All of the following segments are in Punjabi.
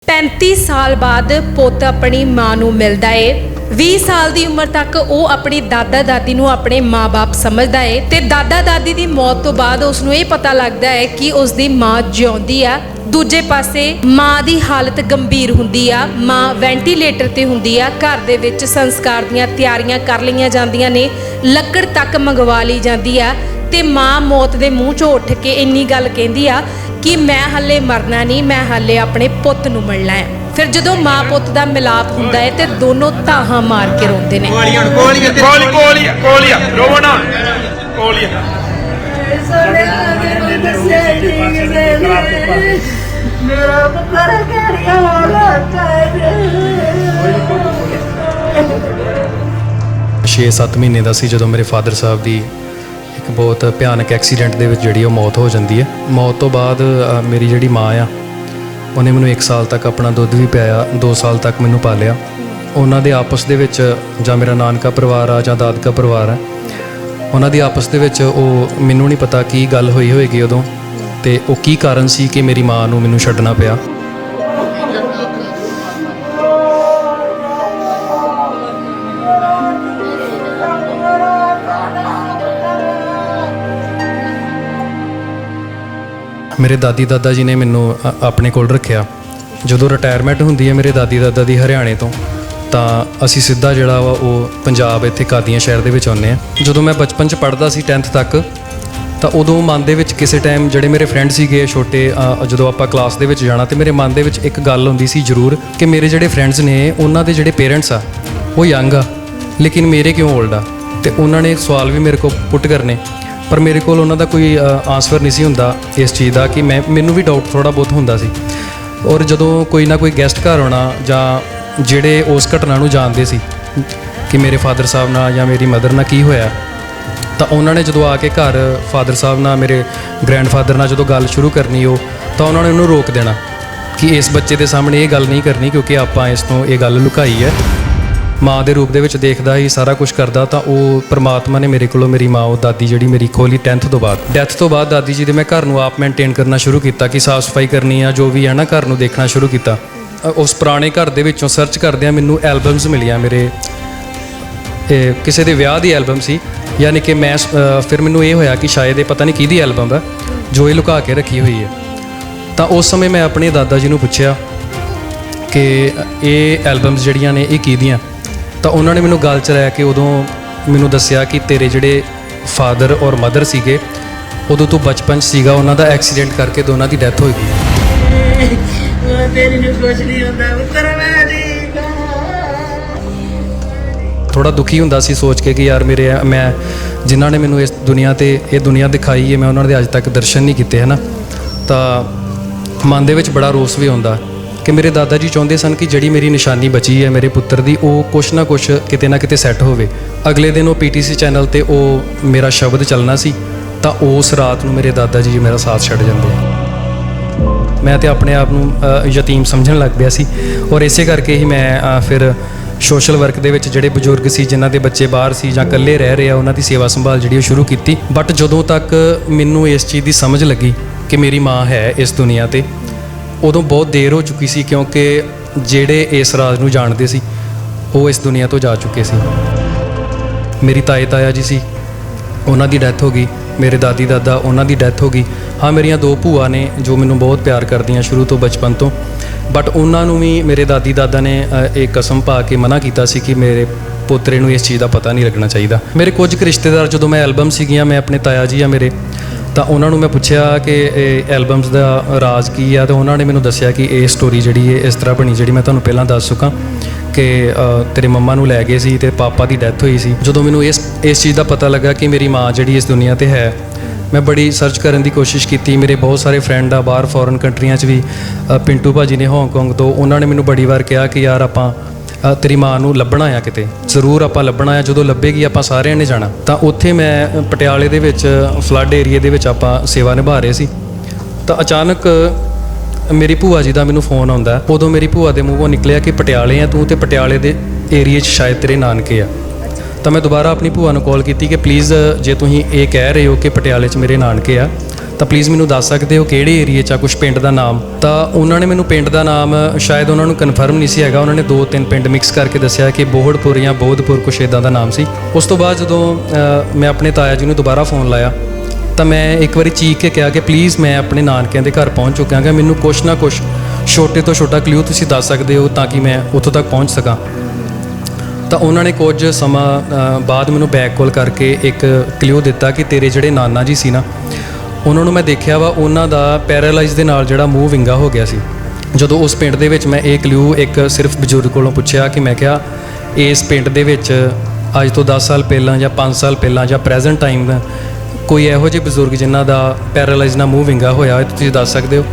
35 साल बाद पुੱਤ अपनी मां नूं मिलदा है। 20 साल ਦੀ ਉਮਰ ਤੱਕ ਉਹ ਆਪਣੀ ਦਾਦਾ ਦਾਦੀ ਨੂੰ ਆਪਣੇ ਮਾਂ-ਬਾਪ ਸਮਝਦਾ ਹੈ ਤੇ ਦਾਦਾ ਦਾਦੀ ਦੀ ਮੌਤ ਤੋਂ ਬਾਅਦ ਉਸ ਨੂੰ ਇਹ ਪਤਾ ਲੱਗਦਾ ਹੈ ਕਿ ਉਸ ਦੀ ਮਾਂ ਜਿਉਂਦੀ ਆ। ਦੂਜੇ ਪਾਸੇ ਮਾਂ ਦੀ ਹਾਲਤ ਗੰਭੀਰ ਹੁੰਦੀ ਆ, ਮਾਂ ਵੈਂਟੀਲੇਟਰ ਤੇ ਹੁੰਦੀ ਆ। ਘਰ ਦੇ ਵਿੱਚ ਸੰਸਕਾਰ ਦੀਆਂ ਤਿਆਰੀਆਂ ਕਰ ਲਈਆਂ ਜਾਂਦੀਆਂ ਨੇ, ਲੱਕੜ ਤੱਕ ਮੰਗਵਾ ਲਈ ਜਾਂਦੀ ਆ ਤੇ ਮਾਂ ਮੌਤ ਦੇ ਮੂੰਹ ਚੋਂ ਉੱਠ ਕੇ ਇੰਨੀ ਗੱਲ ਕਹਿੰਦੀ ਆ कि मैं हले मरना नहीं, मैं हले अपने पुत नूं मिलना है। फिर जदों मां पुत दा मिलाप हुंदा है ते दोनों ताहां मार के रोंदे ने। छे 7 महीने का सी जदों मेरे फादर साहब की एक बहुत भयानक एक्सीडेंट ਦੇ ਵਿੱਚ ਜਿਹੜੀ ਉਹ ਮੌਤ ਹੋ ਜਾਂਦੀ ਹੈ। ਮੌਤ ਤੋਂ ਬਾਅਦ ਮੇਰੀ ਜਿਹੜੀ ਮਾਂ ਆ ਉਹਨੇ ਮੈਨੂੰ 1 ਸਾਲ ਤੱਕ ਆਪਣਾ ਦੁੱਧ ਵੀ ਪਿਆਇਆ, 2 ਸਾਲ ਤੱਕ ਮੈਨੂੰ ਪਾਲਿਆ। ਉਹਨਾਂ ਦੇ ਆਪਸ ਦੇ ਵਿੱਚ ਜਾਂ ਮੇਰਾ ਨਾਨਕਾ ਪਰਿਵਾਰ ਆ ਜਾਂ ਦਾਦਕਾ ਪਰਿਵਾਰ ਆ, ਉਹਨਾਂ ਦੀ ਆਪਸ ਦੇ ਵਿੱਚ ਉਹ ਮੈਨੂੰ ਨਹੀਂ ਪਤਾ ਕੀ ਗੱਲ ਹੋਈ ਹੋਏਗੀ ਉਦੋਂ ਤੇ ਉਹ ਕੀ ਕਾਰਨ ਸੀ ਕਿ ਮੇਰੀ ਮਾਂ ਨੂੰ ਮੈਨੂੰ ਛੱਡਣਾ ਪਿਆ। ਮੇਰੇ ਦਾਦੀ ਦਾਦਾ ਜੀ ਨੇ ਮੈਨੂੰ ਆਪਣੇ ਕੋਲ ਰੱਖਿਆ। ਜਦੋਂ ਰਿਟਾਇਰਮੈਂਟ ਹੁੰਦੀ ਹੈ ਮੇਰੇ ਦਾਦੀ ਦਾਦਾ ਦੀ ਹਰਿਆਣੇ ਤੋਂ, ਤਾਂ ਅਸੀਂ ਸਿੱਧਾ ਜਿਹੜਾ ਵਾ ਉਹ ਪੰਜਾਬ ਇੱਥੇ ਕਾਦੀਆਂ ਸ਼ਹਿਰ ਦੇ ਵਿੱਚ ਆਉਂਦੇ ਹਾਂ। ਜਦੋਂ ਮੈਂ ਬਚਪਨ 'ਚ ਪੜ੍ਹਦਾ ਸੀ 10th ਤੱਕ, ਤਾਂ ਉਦੋਂ ਮਨ ਦੇ ਵਿੱਚ ਕਿਸੇ ਟਾਈਮ ਜਿਹੜੇ ਮੇਰੇ ਫਰੈਂਡ ਸੀਗੇ ਛੋਟੇ, ਜਦੋਂ ਆਪਾਂ ਕਲਾਸ ਦੇ ਵਿੱਚ ਜਾਣਾ ਤੇ ਮੇਰੇ ਮਨ ਦੇ ਵਿੱਚ ਇੱਕ ਗੱਲ ਹੁੰਦੀ ਸੀ ਜ਼ਰੂਰ ਕਿ ਮੇਰੇ ਜਿਹੜੇ ਫਰੈਂਡਸ ਨੇ ਉਹਨਾਂ ਦੇ ਜਿਹੜੇ ਪੇਰੈਂਟਸ ਆ ਉਹ ਯੰਗ ਆ ਲੇਕਿਨ ਮੇਰੇ ਕਿਉਂ ਓਲਡ ਆ। ਤੇ ਉਹਨਾਂ ਨੇ ਸਵਾਲ ਵੀ ਮੇਰੇ ਕੋਲ ਪੁੱਟ ਕਰਨੇ, ਪਰ ਮੇਰੇ ਕੋਲ ਉਹਨਾਂ ਦਾ ਕੋਈ ਆਨਸਰ ਨਹੀਂ ਸੀ ਹੁੰਦਾ ਇਸ ਚੀਜ਼ ਦਾ ਕਿ ਮੈਨੂੰ ਵੀ ਡਾਊਟ ਥੋੜ੍ਹਾ ਬਹੁਤ ਹੁੰਦਾ ਸੀ। ਔਰ ਜਦੋਂ ਕੋਈ ਨਾ ਕੋਈ ਗੈਸਟ ਘਰ ਆਉਣਾ ਜਾਂ ਜਿਹੜੇ ਉਸ ਘਟਨਾ ਨੂੰ ਜਾਣਦੇ ਸੀ ਕਿ ਮੇਰੇ ਫਾਦਰ ਸਾਹਿਬ ਨਾਲ ਜਾਂ ਮੇਰੀ ਮਦਰ ਨਾਲ ਕੀ ਹੋਇਆ, ਤਾਂ ਉਹਨਾਂ ਨੇ ਜਦੋਂ ਆ ਕੇ ਘਰ ਫਾਦਰ ਸਾਹਿਬ ਨਾਲ ਮੇਰੇ ਗ੍ਰੈਂਡਫਾਦਰ ਨਾਲ ਜਦੋਂ ਗੱਲ ਸ਼ੁਰੂ ਕਰਨੀ ਤਾਂ ਉਹਨਾਂ ਨੇ ਉਹਨੂੰ ਰੋਕ ਦੇਣਾ ਕਿ ਇਸ ਬੱਚੇ ਦੇ ਸਾਹਮਣੇ ਇਹ ਗੱਲ ਨਹੀਂ ਕਰਨੀ ਕਿਉਂਕਿ ਆਪਾਂ ਇਸ ਤੋਂ ਇਹ ਗੱਲ ਲੁਕਾਈ ਹੈ। ਮਾਂ ਦੇ ਰੂਪ ਦੇ ਵਿੱਚ ਦੇਖਦਾ ਹੀ ਸਾਰਾ ਕੁਝ ਕਰਦਾ, ਤਾਂ ਉਹ ਪਰਮਾਤਮਾ ਨੇ ਮੇਰੇ ਕੋਲੋਂ ਮੇਰੀ ਮਾਂ ਉਹ ਦਾਦੀ ਜਿਹੜੀ ਮੇਰੀ ਖੋਲੀ 10th ਤੋਂ ਬਾਅਦ। ਡੈਥ ਤੋਂ ਬਾਅਦ ਦਾਦੀ ਜੀ ਦੇ ਮੈਂ ਘਰ ਨੂੰ ਆਪ ਮੇਨਟੇਨ ਕਰਨਾ ਸ਼ੁਰੂ ਕੀਤਾ ਕਿ ਸਾਫ਼ ਸਫਾਈ ਕਰਨੀ ਆ, ਜੋ ਵੀ ਹੈ ਨਾ ਘਰ ਨੂੰ ਦੇਖਣਾ ਸ਼ੁਰੂ ਕੀਤਾ। ਉਸ ਪੁਰਾਣੇ ਘਰ ਦੇ ਵਿੱਚੋਂ ਸਰਚ ਕਰਦਿਆਂ ਮੈਨੂੰ ਐਲਬਮਸ ਮਿਲੀਆਂ ਮੇਰੇ, ਕਿਸੇ ਦੇ ਵਿਆਹ ਦੀ ਐਲਬਮ ਸੀ, ਯਾਨੀ ਕਿ ਮੈਂ ਫਿਰ ਮੈਨੂੰ ਇਹ ਹੋਇਆ ਕਿ ਸ਼ਾਇਦ ਇਹ ਪਤਾ ਨਹੀਂ ਕਿਹਦੀ ਐਲਬਮ ਹੈ ਜੋ ਇਹ ਲੁਕਾ ਕੇ ਰੱਖੀ ਹੋਈ ਹੈ। ਤਾਂ ਉਸ ਸਮੇਂ ਮੈਂ ਆਪਣੇ ਦਾਦਾ ਜੀ ਨੂੰ ਪੁੱਛਿਆ ਕਿ ਇਹ ਐਲਬਮਸ ਜਿਹੜੀਆਂ ਨੇ ਇਹ ਕਿਹਦੀਆਂ, ਤਾਂ ਉਹਨਾਂ ਨੇ ਮੈਨੂੰ ਗੱਲ 'ਚ ਰਹਿ ਕੇ ਉਦੋਂ ਮੈਨੂੰ ਦੱਸਿਆ ਕਿ ਤੇਰੇ ਜਿਹੜੇ ਫਾਦਰ ਔਰ ਮਦਰ ਸੀਗੇ ਉਦੋਂ ਤੂੰ ਬਚਪਨ 'ਚ ਸੀਗਾ, ਉਹਨਾਂ ਦਾ ਐਕਸੀਡੈਂਟ ਕਰਕੇ ਦੋਨਾਂ ਦੀ ਡੈਥ ਹੋ ਗਈ। ਥੋੜ੍ਹਾ ਦੁਖੀ ਹੁੰਦਾ ਸੀ ਸੋਚ ਕੇ ਕਿ ਯਾਰ ਮੈਂ ਜਿਨ੍ਹਾਂ ਨੇ ਮੈਨੂੰ ਇਸ ਦੁਨੀਆ 'ਤੇ ਇਹ ਦੁਨੀਆ ਦਿਖਾਈ ਹੈ ਮੈਂ ਉਹਨਾਂ ਦੇ ਅੱਜ ਤੱਕ ਦਰਸ਼ਨ ਨਹੀਂ ਕੀਤੇ ਹੈ ਨਾ। ਤਾਂ ਮਨ ਦੇ ਵਿੱਚ ਬੜਾ ਰੋਸ ਵੀ ਆਉਂਦਾ ਕਿ ਮੇਰੇ ਦਾਦਾ ਜੀ ਚਾਹੁੰਦੇ ਸਨ ਕਿ ਜਿਹੜੀ ਮੇਰੀ ਨਿਸ਼ਾਨੀ ਬਚੀ ਹੈ ਮੇਰੇ ਪੁੱਤਰ ਦੀ ਉਹ ਕੁਛ ਨਾ ਕੁਛ ਕਿਤੇ ਨਾ ਕਿਤੇ ਸੈੱਟ ਹੋਵੇ। ਅਗਲੇ ਦਿਨ ਉਹ PTC ਚੈਨਲ 'ਤੇ ਉਹ ਮੇਰਾ ਸ਼ਬਦ ਚੱਲਣਾ ਸੀ, ਤਾਂ ਉਸ ਰਾਤ ਨੂੰ ਮੇਰੇ ਦਾਦਾ ਜੀ ਮੇਰਾ ਸਾਥ ਛੱਡ ਜਾਂਦੇ ਆ। ਮੈਂ ਤਾਂ ਆਪਣੇ ਆਪ ਨੂੰ ਯਤੀਮ ਸਮਝਣ ਲੱਗ ਪਿਆ ਸੀ ਔਰ ਇਸੇ ਕਰਕੇ ਹੀ ਮੈਂ ਫਿਰ ਸੋਸ਼ਲ ਵਰਕ ਦੇ ਵਿੱਚ ਜਿਹੜੇ ਬਜ਼ੁਰਗ ਸੀ ਜਿਨ੍ਹਾਂ ਦੇ ਬੱਚੇ ਬਾਹਰ ਸੀ ਜਾਂ ਇਕੱਲੇ ਰਹਿ ਰਹੇ ਆ ਉਹਨਾਂ ਦੀ ਸੇਵਾ ਸੰਭਾਲ ਜਿਹੜੀ ਉਹ ਸ਼ੁਰੂ ਕੀਤੀ। ਬਟ ਜਦੋਂ ਤੱਕ ਮੈਨੂੰ ਇਸ ਚੀਜ਼ ਦੀ ਸਮਝ ਲੱਗੀ ਕਿ ਮੇਰੀ ਮਾਂ ਹੈ ਇਸ ਦੁਨੀਆ 'ਤੇ, ਉਦੋਂ ਬਹੁਤ ਦੇਰ ਹੋ ਚੁੱਕੀ ਸੀ ਕਿਉਂਕਿ ਜਿਹੜੇ ਇਸ ਰਾਜ ਨੂੰ ਜਾਣਦੇ ਸੀ ਉਹ ਇਸ ਦੁਨੀਆ ਤੋਂ ਜਾ ਚੁੱਕੇ ਸੀ। ਮੇਰੀ ਤਾਇਆ ਜੀ ਸੀ, ਉਹਨਾਂ ਦੀ ਡੈਥ ਹੋ ਗਈ। ਮੇਰੇ ਦਾਦੀ ਦਾਦਾ ਉਹਨਾਂ ਦੀ ਡੈਥ ਹੋ ਗਈ। ਹਾਂ, ਮੇਰੀਆਂ 2 ਭੂਆ ਨੇ ਜੋ ਮੈਨੂੰ ਬਹੁਤ ਪਿਆਰ ਕਰਦੀਆਂ ਸ਼ੁਰੂ ਤੋਂ ਬਚਪਨ ਤੋਂ, ਬਟ ਉਹਨਾਂ ਨੂੰ ਵੀ ਮੇਰੇ ਦਾਦੀ ਦਾਦਾ ਨੇ ਇੱਕ ਕਸਮ ਪਾ ਕੇ ਮਨਾ ਕੀਤਾ ਸੀ ਕਿ ਮੇਰੇ ਪੋਤਰੇ ਨੂੰ ਇਸ ਚੀਜ਼ ਦਾ ਪਤਾ ਨਹੀਂ ਲੱਗਣਾ ਚਾਹੀਦਾ। ਮੇਰੇ ਕੁਝ ਕੁ ਰਿਸ਼ਤੇਦਾਰ ਜਦੋਂ ਮੈਂ ਐਲਬਮ ਸੀਗੀਆਂ ਮੈਂ ਆਪਣੇ ਤਾਇਆ ਜੀ ਆ ਮੇਰੇ, ਤਾਂ ਉਹਨਾਂ ਨੂੰ ਮੈਂ ਪੁੱਛਿਆ ਕਿ ਇਹ ਐਲਬਮਸ ਦਾ ਰਾਜ਼ ਕੀ ਆ, ਤਾਂ ਉਹਨਾਂ ਨੇ ਮੈਨੂੰ ਦੱਸਿਆ ਕਿ ਇਹ ਸਟੋਰੀ ਜਿਹੜੀ ਹੈ ਇਸ ਤਰ੍ਹਾਂ ਬਣੀ ਜਿਹੜੀ ਮੈਂ ਤੁਹਾਨੂੰ ਪਹਿਲਾਂ ਦੱਸ ਚੁੱਕਾ ਕਿ ਤੇਰੇ ਮੰਮਾ ਨੂੰ ਲੈ ਗਏ ਸੀ ਤੇ ਪਾਪਾ ਦੀ ਡੈਥ ਹੋਈ ਸੀ। ਜਦੋਂ ਮੈਨੂੰ ਇਸ ਚੀਜ਼ ਦਾ ਪਤਾ ਲੱਗਾ ਕਿ ਮੇਰੀ ਮਾਂ ਜਿਹੜੀ ਇਸ ਦੁਨੀਆ 'ਤੇ ਹੈ, ਮੈਂ ਬੜੀ ਸਰਚ ਕਰਨ ਦੀ ਕੋਸ਼ਿਸ਼ ਕੀਤੀ। ਮੇਰੇ ਬਹੁਤ ਸਾਰੇ ਫਰੈਂਡ ਆ ਬਾਹਰ ਫੋਰਨ ਕੰਟਰੀਆਂ 'ਚ ਵੀ, ਪਿੰਟੂ ਭਾਜੀ ਨੇ ਹਾਂਗਕਾਂਗ ਤੋਂ, ਉਹਨਾਂ ਨੇ ਮੈਨੂੰ ਬੜੀ ਵਾਰ ਕਿਹਾ ਕਿ ਯਾਰ ਆਪਾਂ ਤੇਰੀ ਮਾਂ ਨੂੰ ਲੱਭਣਾ ਆ, ਕਿਤੇ ਜ਼ਰੂਰ ਆਪਾਂ ਲੱਭਣਾ ਆ, ਜਦੋਂ ਲੱਭੇਗੀ ਆਪਾਂ ਸਾਰਿਆਂ ਨੇ ਜਾਣਾ। ਤਾਂ ਉੱਥੇ ਮੈਂ ਪਟਿਆਲੇ ਦੇ ਵਿੱਚ ਫਲੱਡ ਏਰੀਏ ਦੇ ਵਿੱਚ ਆਪਾਂ ਸੇਵਾ ਨਿਭਾ ਰਹੇ ਸੀ, ਤਾਂ ਅਚਾਨਕ ਮੇਰੀ ਭੂਆ ਜੀ ਦਾ ਮੈਨੂੰ ਫੋਨ ਆਉਂਦਾ। ਉਦੋਂ ਮੇਰੀ ਭੂਆ ਦੇ ਮੂੰਹੋਂ ਨਿਕਲਿਆ ਕਿ ਪਟਿਆਲੇ ਆ ਤੂੰ ਤੇ ਪਟਿਆਲੇ ਦੇ ਏਰੀਏ 'ਚ ਸ਼ਾਇਦ ਤੇਰੇ ਨਾਨਕੇ ਆ। ਤਾਂ ਮੈਂ ਦੁਬਾਰਾ ਆਪਣੀ ਭੂਆ ਨੂੰ ਕਾਲ ਕੀਤੀ ਕਿ ਪਲੀਜ਼ ਜੇ ਤੁਸੀਂ ਇਹ ਕਹਿ ਰਹੇ ਹੋ ਕਿ ਪਟਿਆਲੇ 'ਚ ਮੇਰੇ ਨਾਨਕੇ ਆ ਤਾਂ ਪਲੀਜ਼ ਮੈਨੂੰ ਦੱਸ ਸਕਦੇ ਹੋ ਕਿਹੜੇ ਏਰੀਏ 'ਚ ਆ ਕੁਝ ਪਿੰਡ ਦਾ ਨਾਮ। ਤਾਂ ਉਹਨਾਂ ਨੇ ਮੈਨੂੰ ਪਿੰਡ ਦਾ ਨਾਮ ਸ਼ਾਇਦ ਉਹਨਾਂ ਨੂੰ ਕਨਫਰਮ ਨਹੀਂ ਸੀ ਹੈਗਾ, ਉਹਨਾਂ ਨੇ 2-3 ਪਿੰਡ ਮਿਕਸ ਕਰਕੇ ਦੱਸਿਆ ਕਿ ਬੋਹੜਪੁਰ ਜਾਂ ਬੋਧਪੁਰ ਕੁਛ ਇੱਦਾਂ ਦਾ ਨਾਮ ਸੀ। ਉਸ ਤੋਂ ਬਾਅਦ ਜਦੋਂ ਮੈਂ ਆਪਣੇ ਤਾਇਆ ਜੀ ਨੂੰ ਦੁਬਾਰਾ ਫੋਨ ਲਾਇਆ ਤਾਂ ਮੈਂ ਇੱਕ ਵਾਰੀ ਚੀਕ ਕੇ ਕਿਹਾ ਕਿ ਪਲੀਜ਼ ਮੈਂ ਆਪਣੇ ਨਾਨਕਿਆਂ ਦੇ ਘਰ ਪਹੁੰਚ ਚੁੱਕਿਆ ਗਾ, ਮੈਨੂੰ ਕੁਛ ਨਾ ਕੁਛ ਛੋਟੇ ਤੋਂ ਛੋਟਾ ਕਲਿਊ ਤੁਸੀਂ ਦੱਸ ਸਕਦੇ ਹੋ ਤਾਂ ਕਿ ਮੈਂ ਉੱਥੋਂ ਤੱਕ ਪਹੁੰਚ ਸਕਾਂ। ਤਾਂ ਉਹਨਾਂ ਨੇ ਕੁਝ ਸਮਾਂ ਬਾਅਦ ਮੈਨੂੰ ਬੈਕ ਕਾਲ ਕਰਕੇ ਇੱਕ ਕਲਿਊ ਦਿੱਤਾ ਕਿ ਤੇਰੇ ਜਿਹੜੇ ਨਾਨਾ ਜੀ ਸੀ ਨਾ, ਉਹਨਾਂ ਨੂੰ ਮੈਂ ਦੇਖਿਆ ਵਾ, ਉਹਨਾਂ ਦਾ ਪੈਰਾਲਾਈਜ਼ ਦੇ ਨਾਲ ਜਿਹੜਾ ਮੂੰਹ ਵਿੰਗਾ ਹੋ ਗਿਆ ਸੀ। ਜਦੋਂ ਉਸ ਪਿੰਡ ਦੇ ਵਿੱਚ ਮੈਂ ਇਹ ਕਲਿਊ ਇੱਕ ਸਿਰਫ ਬਜ਼ੁਰਗ ਕੋਲੋਂ ਪੁੱਛਿਆ ਕਿ ਮੈਂ ਕਿਹਾ ਇਸ ਪਿੰਡ ਦੇ ਵਿੱਚ ਅੱਜ ਤੋਂ 10 ਸਾਲ ਪਹਿਲਾਂ ਜਾਂ 5 ਸਾਲ ਪਹਿਲਾਂ ਜਾਂ ਪ੍ਰੈਜ਼ੈਂਟ ਟਾਈਮ ਕੋਈ ਇਹੋ ਜਿਹੇ ਬਜ਼ੁਰਗ ਜਿਨ੍ਹਾਂ ਦਾ ਪੈਰਾਲਾਈਜ਼ ਨਾਲ ਮੂੰਹ ਵਿੰਗਾ ਹੋਇਆ ਹੋਏ ਤੁਸੀਂ ਦੱਸ ਸਕਦੇ ਹੋ।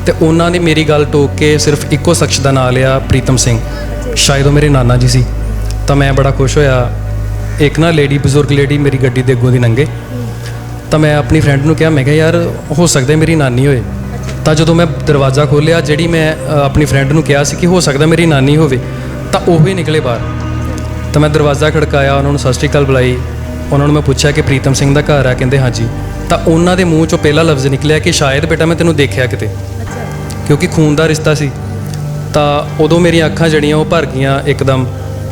ਤੇ ਉਹਨਾਂ ਨੇ ਮੇਰੀ ਗੱਲ ਟੋਕ ਕੇ ਸਿਰਫ ਇੱਕੋ ਸ਼ਖਸ ਦਾ ਨਾਂ ਲਿਆ, ਪ੍ਰੀਤਮ ਸਿੰਘ, ਸ਼ਾਇਦ ਉਹ ਮੇਰੇ ਨਾਨਾ ਜੀ ਸੀ। ਤਾਂ ਮੈਂ ਬੜਾ ਖੁਸ਼ ਹੋਇਆ। ਇੱਕ ਨਾ ਬਜ਼ੁਰਗ ਲੇਡੀ ਮੇਰੀ ਗੱਡੀ ਦੇ ਅੱਗੋਂ ਦੀ ਲੰਘੇ ਤਾਂ ਮੈਂ ਆਪਣੀ ਫਰੈਂਡ ਨੂੰ ਕਿਹਾ, ਮੈਂ ਕਿਹਾ ਯਾਰ ਹੋ ਸਕਦਾ ਮੇਰੀ ਨਾਨੀ ਹੋਏ। ਤਾਂ ਜਦੋਂ ਮੈਂ ਦਰਵਾਜ਼ਾ ਖੋਲ੍ਹਿਆ, ਜਿਹੜੀ ਮੈਂ ਆਪਣੀ ਫਰੈਂਡ ਨੂੰ ਕਿਹਾ ਸੀ ਕਿ ਹੋ ਸਕਦਾ ਮੇਰੀ ਨਾਨੀ ਹੋਵੇ, ਤਾਂ ਉਹ ਹੀ ਨਿਕਲੇ ਬਾਹਰ। ਤਾਂ ਮੈਂ ਦਰਵਾਜ਼ਾ ਖੜਕਾਇਆ, ਉਹਨਾਂ ਨੂੰ ਸਤਿ ਸ਼੍ਰੀ ਅਕਾਲ ਬੁਲਾਈ, ਉਹਨਾਂ ਨੂੰ ਮੈਂ ਪੁੱਛਿਆ ਕਿ ਪ੍ਰੀਤਮ ਸਿੰਘ ਦਾ ਘਰ ਆ, ਕਹਿੰਦੇ ਹਾਂਜੀ। ਤਾਂ ਉਹਨਾਂ ਦੇ ਮੂੰਹ 'ਚੋਂ ਪਹਿਲਾ ਲਫ਼ਜ਼ ਨਿਕਲਿਆ ਕਿ ਸ਼ਾਇਦ ਬੇਟਾ ਮੈਂ ਤੈਨੂੰ ਦੇਖਿਆ ਕਿਤੇ, ਕਿਉਂਕਿ ਖੂਨ ਦਾ ਰਿਸ਼ਤਾ ਸੀ। ਤਾਂ ਉਦੋਂ ਮੇਰੀਆਂ ਅੱਖਾਂ ਜਿਹੜੀਆਂ ਉਹ ਭਰ ਗਈਆਂ ਇੱਕਦਮ।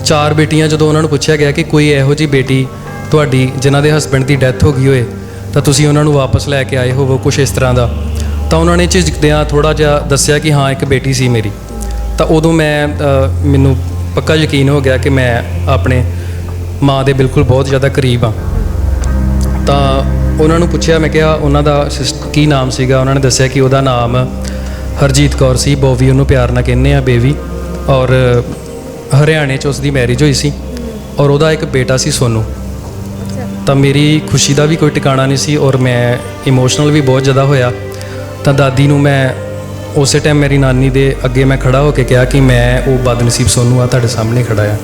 4 ਬੇਟੀਆਂ, ਜਦੋਂ ਉਹਨਾਂ ਨੂੰ ਪੁੱਛਿਆ ਗਿਆ ਕਿ ਕੋਈ ਇਹੋ ਜਿਹੀ ਬੇਟੀ ਤੁਹਾਡੀ ਜਿਨ੍ਹਾਂ ਦੇ ਹਸਬੈਂਡ ਦੀ ਡੈਥ ਹੋ ਗਈ ਹੋਏ ਤਾਂ ਤੁਸੀਂ ਉਹਨਾਂ ਨੂੰ ਵਾਪਸ ਲੈ ਕੇ ਆਏ ਹੋਵੋ, ਕੁਛ ਇਸ ਤਰ੍ਹਾਂ ਦਾ। ਤਾਂ ਉਹਨਾਂ ਨੇ ਝਿਜਕਦਿਆਂ ਥੋੜ੍ਹਾ ਜਿਹਾ ਦੱਸਿਆ ਕਿ ਹਾਂ ਇੱਕ ਬੇਟੀ ਸੀ ਮੇਰੀ। ਤਾਂ ਉਦੋਂ ਮੈਨੂੰ ਪੱਕਾ ਯਕੀਨ ਹੋ ਗਿਆ ਕਿ ਮੈਂ ਆਪਣੇ ਮਾਂ ਦੇ ਬਿਲਕੁਲ ਬਹੁਤ ਜ਼ਿਆਦਾ ਕਰੀਬ ਹਾਂ। ਤਾਂ ਉਹਨਾਂ ਨੂੰ ਪੁੱਛਿਆ, ਮੈਂ ਕਿਹਾ ਉਹਨਾਂ ਦਾ ਕੀ ਨਾਮ ਸੀਗਾ। ਉਹਨਾਂ ਨੇ ਦੱਸਿਆ ਕਿ ਉਹਦਾ ਨਾਮ ਹਰਜੀਤ ਕੌਰ ਸੀ, ਬੋਵੀ ਉਹਨੂੰ ਪਿਆਰ ਨਾਲ ਕਹਿੰਦੇ ਆ, ਬੇਵੀ। ਔਰ ਹਰਿਆਣੇ 'ਚ ਉਸ ਦੀ ਮੈਰਿਜ ਹੋਈ ਸੀ ਔਰ ਉਹਦਾ ਇੱਕ ਬੇਟਾ ਸੀ, ਸੋਨੂ। ਤਾਂ ਮੇਰੀ ਖੁਸ਼ੀ ਦਾ ਵੀ ਕੋਈ ਟਿਕਾਣਾ ਨਹੀਂ ਸੀ ਔਰ ਮੈਂ ਇਮੋਸ਼ਨਲ ਵੀ ਬਹੁਤ ਜ਼ਿਆਦਾ ਹੋਇਆ। ਤਾਂ ਦਾਦੀ ਨੂੰ ਮੈਂ ਉਸੇ ਟਾਈਮ ਮੇਰੀ ਨਾਨੀ ਦੇ ਅੱਗੇ ਮੈਂ ਖੜਾ ਹੋ ਕੇ ਕਿਹਾ ਕਿ ਮੈਂ ਉਹ ਬਦਨਸੀਬ ਸੋਨੂ ਆ, ਤੁਹਾਡੇ ਸਾਹਮਣੇ ਖੜਾ ਆ।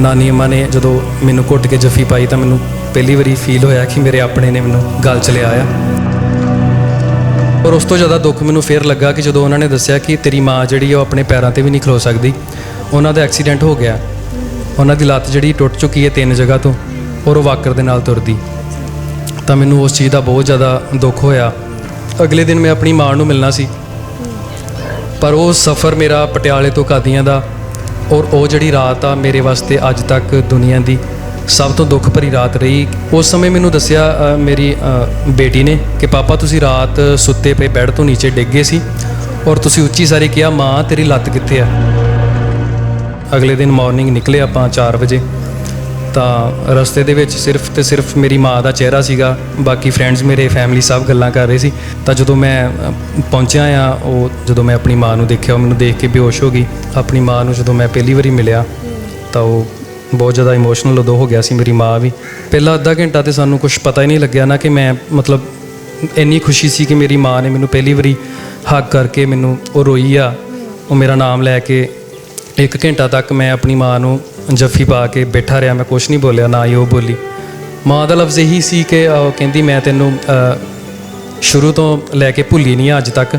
ਨਾਨੀ ਅੰਮਾ ਨੇ ਜਦੋਂ ਮੈਨੂੰ ਘੁੱਟ ਕੇ ਜੱਫੀ ਪਾਈ ਤਾਂ ਮੈਨੂੰ ਪਹਿਲੀ ਵਾਰੀ ਫੀਲ ਹੋਇਆ ਕਿ ਮੇਰੇ ਆਪਣੇ ਨੇ ਮੈਨੂੰ ਗਲ 'ਚ ਲਿਆ ਆ। ਔਰ ਉਸ ਤੋਂ ਜ਼ਿਆਦਾ ਦੁੱਖ ਮੈਨੂੰ ਫਿਰ ਲੱਗਾ ਕਿ ਜਦੋਂ ਉਹਨਾਂ ਨੇ ਦੱਸਿਆ ਕਿ ਤੇਰੀ ਮਾਂ ਜਿਹੜੀ ਉਹ ਆਪਣੇ ਪੈਰਾਂ 'ਤੇ ਵੀ ਨਹੀਂ ਖਲੋ ਸਕਦੀ, ਉਹਨਾਂ ਦਾ ਐਕਸੀਡੈਂਟ ਹੋ ਗਿਆ, ਉਹਨਾਂ ਦੀ ਲੱਤ ਜਿਹੜੀ ਟੁੱਟ ਚੁੱਕੀ ਹੈ 3 ਜਗ੍ਹਾ ਤੋਂ ਔਰ ਉਹ ਵਾਕਰ ਦੇ ਨਾਲ ਤੁਰਦੀ। ਤਾਂ ਮੈਨੂੰ ਉਸ ਚੀਜ਼ ਦਾ ਬਹੁਤ ਜ਼ਿਆਦਾ ਦੁੱਖ ਹੋਇਆ। ਅਗਲੇ ਦਿਨ ਮੈਂ ਆਪਣੀ ਮਾਂ ਨੂੰ ਮਿਲਣਾ ਸੀ, ਪਰ ਉਹ ਸਫ਼ਰ ਮੇਰਾ ਪਟਿਆਲੇ ਤੋਂ ਕਾਦੀਆਂ ਦਾ ਔਰ ਉਹ ਜਿਹੜੀ ਰਾਤ ਆ ਮੇਰੇ ਵਾਸਤੇ ਅੱਜ ਤੱਕ ਦੁਨੀਆ ਦੀ ਸਭ ਤੋਂ ਦੁੱਖ ਭਰੀ ਰਾਤ ਰਹੀ। ਉਸ ਸਮੇਂ ਮੈਨੂੰ ਦੱਸਿਆ ਮੇਰੀ ਬੇਟੀ ਨੇ ਕਿ ਪਾਪਾ ਤੁਸੀਂ ਰਾਤ ਸੁੱਤੇ ਪਏ ਬੈੱਡ ਤੋਂ ਨੀਚੇ ਡਿੱਗ ਗਏ ਸੀ ਔਰ ਤੁਸੀਂ ਉੱਚੀ ਸਾਰੀ ਕਿਹਾ, ਮਾਂ ਤੇਰੀ ਲੱਤ ਕਿੱਥੇ ਆ। ਅਗਲੇ ਦਿਨ ਮਾਰਨਿੰਗ ਨਿਕਲੇ ਆਪਾਂ 4 ਵਜੇ। ਤਾਂ ਰਸਤੇ ਦੇ ਵਿੱਚ ਸਿਰਫ ਤੇ ਸਿਰਫ ਮੇਰੀ ਮਾਂ ਦਾ ਚਿਹਰਾ ਸੀਗਾ, ਬਾਕੀ ਫਰੈਂਡਸ ਮੇਰੇ ਫੈਮਿਲੀ ਸਭ ਗੱਲਾਂ ਕਰ ਰਹੇ ਸੀ। ਤਾਂ ਜਦੋਂ ਮੈਂ ਪਹੁੰਚਿਆ ਆ, ਉਹ ਜਦੋਂ ਮੈਂ ਆਪਣੀ ਮਾਂ ਨੂੰ ਦੇਖਿਆ, ਉਹ ਮੈਨੂੰ ਦੇਖ ਕੇ ਬੇਹੋਸ਼ ਹੋ ਗਈ। ਆਪਣੀ ਮਾਂ ਨੂੰ ਜਦੋਂ ਮੈਂ ਪਹਿਲੀ ਵਾਰੀ ਮਿਲਿਆ ਤਾਂ ਉਹ ਬਹੁਤ ਜ਼ਿਆਦਾ ਇਮੋਸ਼ਨਲ ਉਦੋਂ ਹੋ ਗਿਆ ਸੀ, ਮੇਰੀ ਮਾਂ ਵੀ। ਪਹਿਲਾ ਅੱਧਾ ਘੰਟਾ ਤੇ ਸਾਨੂੰ ਕੁਝ ਪਤਾ ਹੀ ਨਹੀਂ ਲੱਗਿਆ ਨਾ ਕਿ ਮੈਂ ਮਤਲਬ ਇੰਨੀ ਖੁਸ਼ੀ ਸੀ ਕਿ ਮੇਰੀ ਮਾਂ ਨੇ ਮੈਨੂੰ ਪਹਿਲੀ ਵਾਰੀ ਹੱਗ ਕਰਕੇ ਮੈਨੂੰ ਉਹ ਰੋਈ ਆ, ਉਹ ਮੇਰਾ ਨਾਮ ਲੈ ਕੇ। 1 ਘੰਟਾ ਤੱਕ ਮੈਂ ਆਪਣੀ ਮਾਂ ਨੂੰ ਜੱਫੀ ਪਾ ਕੇ ਬੈਠਾ ਰਿਹਾ, ਮੈਂ ਕੁਛ ਨਹੀਂ ਬੋਲਿਆ, ਨਾ ਹੀ ਉਹ ਬੋਲੀ। ਮਾਂ ਦਾ ਲਫ਼ਜ਼ ਇਹੀ ਸੀ ਕਿ ਉਹ ਕਹਿੰਦੀ ਮੈਂ ਤੈਨੂੰ ਸ਼ੁਰੂ ਤੋਂ ਲੈ ਕੇ ਭੁੱਲੀ ਨਹੀਂ ਅੱਜ ਤੱਕ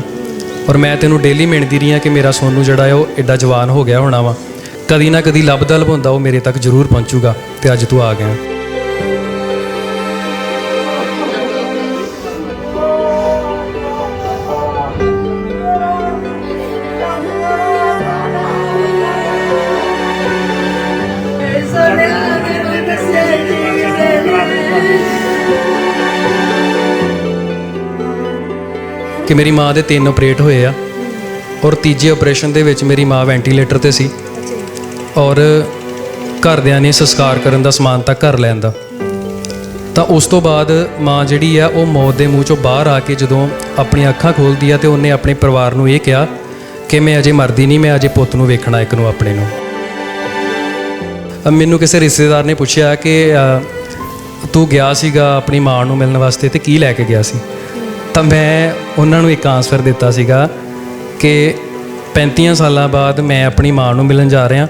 ਔਰ ਮੈਂ ਤੈਨੂੰ ਡੇਲੀ ਮਿਲਦੀ ਰਹੀ ਹਾਂ ਕਿ ਮੇਰਾ ਸੋਨੂ ਜਿਹੜਾ ਹੈ ਉਹ ਐਡਾ ਜਵਾਨ ਹੋ ਗਿਆ ਹੋਣਾ ਵਾ, ਕਦੀ ਨਾ ਕਦੀ ਲੱਭਦਾ ਲਭਾਉਂਦਾ ਉਹ ਮੇਰੇ ਤੱਕ ਜ਼ਰੂਰ ਪਹੁੰਚੂਗਾ ਤੇ ਅੱਜ ਤੂੰ ਆ ਗਿਆ। ਕਿ ਮੇਰੀ ਮਾਂ ਦੇ 3 ਆਪਰੇਟ ਹੋਏ ਆ ਔਰ ਤੀਜੇ ਆਪਰੇਸ਼ਨ ਦੇ ਵਿੱਚ ਮੇਰੀ ਮਾਂ ਵੈਂਟੀਲੇਟਰ ਤੇ ਸੀ ਔਰ ਘਰਦਿਆਂ ਨੇ ਸੰਸਕਾਰ ਕਰਨ ਦਾ ਸਮਾਨ ਤੱਕ ਘਰ ਲੈਂਦਾ। ਤਾਂ ਉਸ ਤੋਂ ਬਾਅਦ ਮਾਂ ਜਿਹੜੀ ਆ ਉਹ ਮੌਤ ਦੇ ਮੂੰਹ ਚੋਂ ਬਾਹਰ ਆ ਕੇ ਜਦੋਂ ਆਪਣੀਆਂ ਅੱਖਾਂ ਖੋਲ੍ਹਦੀ ਆ ਤੇ ਉਹਨੇ ਆਪਣੇ ਪਰਿਵਾਰ ਨੂੰ ਇਹ ਕਿਹਾ ਕਿ ਮੈਂ ਅਜੇ ਮਰਦੀ ਨਹੀਂ, ਮੈਂ ਅਜੇ ਪੁੱਤ ਨੂੰ ਵੇਖਣਾ, ਇੱਕ ਨੂੰ ਆਪਣੇ ਨੂੰ। ਮੈਨੂੰ ਕਿਸੇ ਰਿਸ਼ਤੇਦਾਰ ਨੇ ਪੁੱਛਿਆ ਕਿ ਤੂੰ ਗਿਆ ਸੀਗਾ ਆਪਣੀ ਮਾਂ ਨੂੰ ਮਿਲਣ ਵਾਸਤੇ ਤੇ ਕੀ ਲੈ ਕੇ ਗਿਆ ਸੀ। ਤਾਂ ਮੈਂ ਉਹਨਾਂ ਨੂੰ ਇੱਕ ਆਨਸਰ ਦਿੱਤਾ ਸੀਗਾ ਕਿ 35 ਸਾਲਾਂ ਬਾਅਦ ਮੈਂ ਆਪਣੀ ਮਾਂ ਨੂੰ ਮਿਲਣ ਜਾ ਰਿਹਾ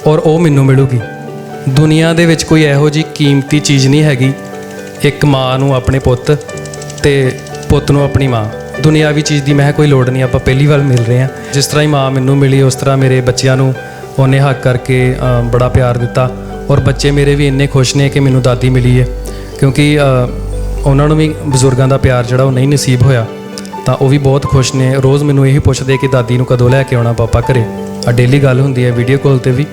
ਔਰ ਉਹ ਮੈਨੂੰ ਮਿਲੂਗੀ। ਦੁਨੀਆ ਦੇ ਵਿੱਚ ਕੋਈ ਇਹੋ ਜਿਹੀ ਕੀਮਤੀ ਚੀਜ਼ ਨਹੀਂ ਹੈਗੀ, ਇੱਕ ਮਾਂ ਨੂੰ ਆਪਣੇ ਪੁੱਤ ਤੇ ਪੁੱਤ ਨੂੰ ਆਪਣੀ ਮਾਂ। ਦੁਨਿਆਵੀ ਚੀਜ਼ ਦੀ ਮੈਂ ਕੋਈ ਲੋੜ ਨਹੀਂ, ਆਪਾਂ ਪਹਿਲੀ ਵਾਰ ਮਿਲ ਰਹੇ ਹਾਂ। ਜਿਸ ਤਰ੍ਹਾਂ ਹੀ ਮਾਂ ਮੈਨੂੰ ਮਿਲੀ ਉਸ ਤਰ੍ਹਾਂ ਮੇਰੇ ਬੱਚਿਆਂ ਨੂੰ ਉਹਨੇ ਹੱਗ ਕਰਕੇ ਬੜਾ ਪਿਆਰ ਦਿੱਤਾ ਔਰ ਬੱਚੇ ਮੇਰੇ ਵੀ ਇੰਨੇ ਖੁਸ਼ ਨੇ ਕਿ ਮੈਨੂੰ ਦਾਦੀ ਮਿਲੀ ਹੈ, ਕਿਉਂਕਿ ਉਹਨਾਂ ਨੂੰ ਵੀ ਬਜ਼ੁਰਗਾਂ ਦਾ ਪਿਆਰ ਜਿਹੜਾ ਉਹ ਨਹੀਂ ਨਸੀਬ ਹੋਇਆ, ਤਾਂ ਉਹ ਵੀ ਬਹੁਤ ਖੁਸ਼ ਨੇ। ਰੋਜ਼ ਮੈਨੂੰ ਇਹੀ ਪੁੱਛਦੇ ਕਿ ਦਾਦੀ ਨੂੰ ਕਦੋਂ ਲੈ ਕੇ ਆਉਣਾ ਪਾਪਾ ਘਰੇ। ਡੇਲੀ ਗੱਲ ਹੁੰਦੀ ਹੈ ਵੀਡੀਓ ਕਾਲ 'ਤੇ ਵੀ।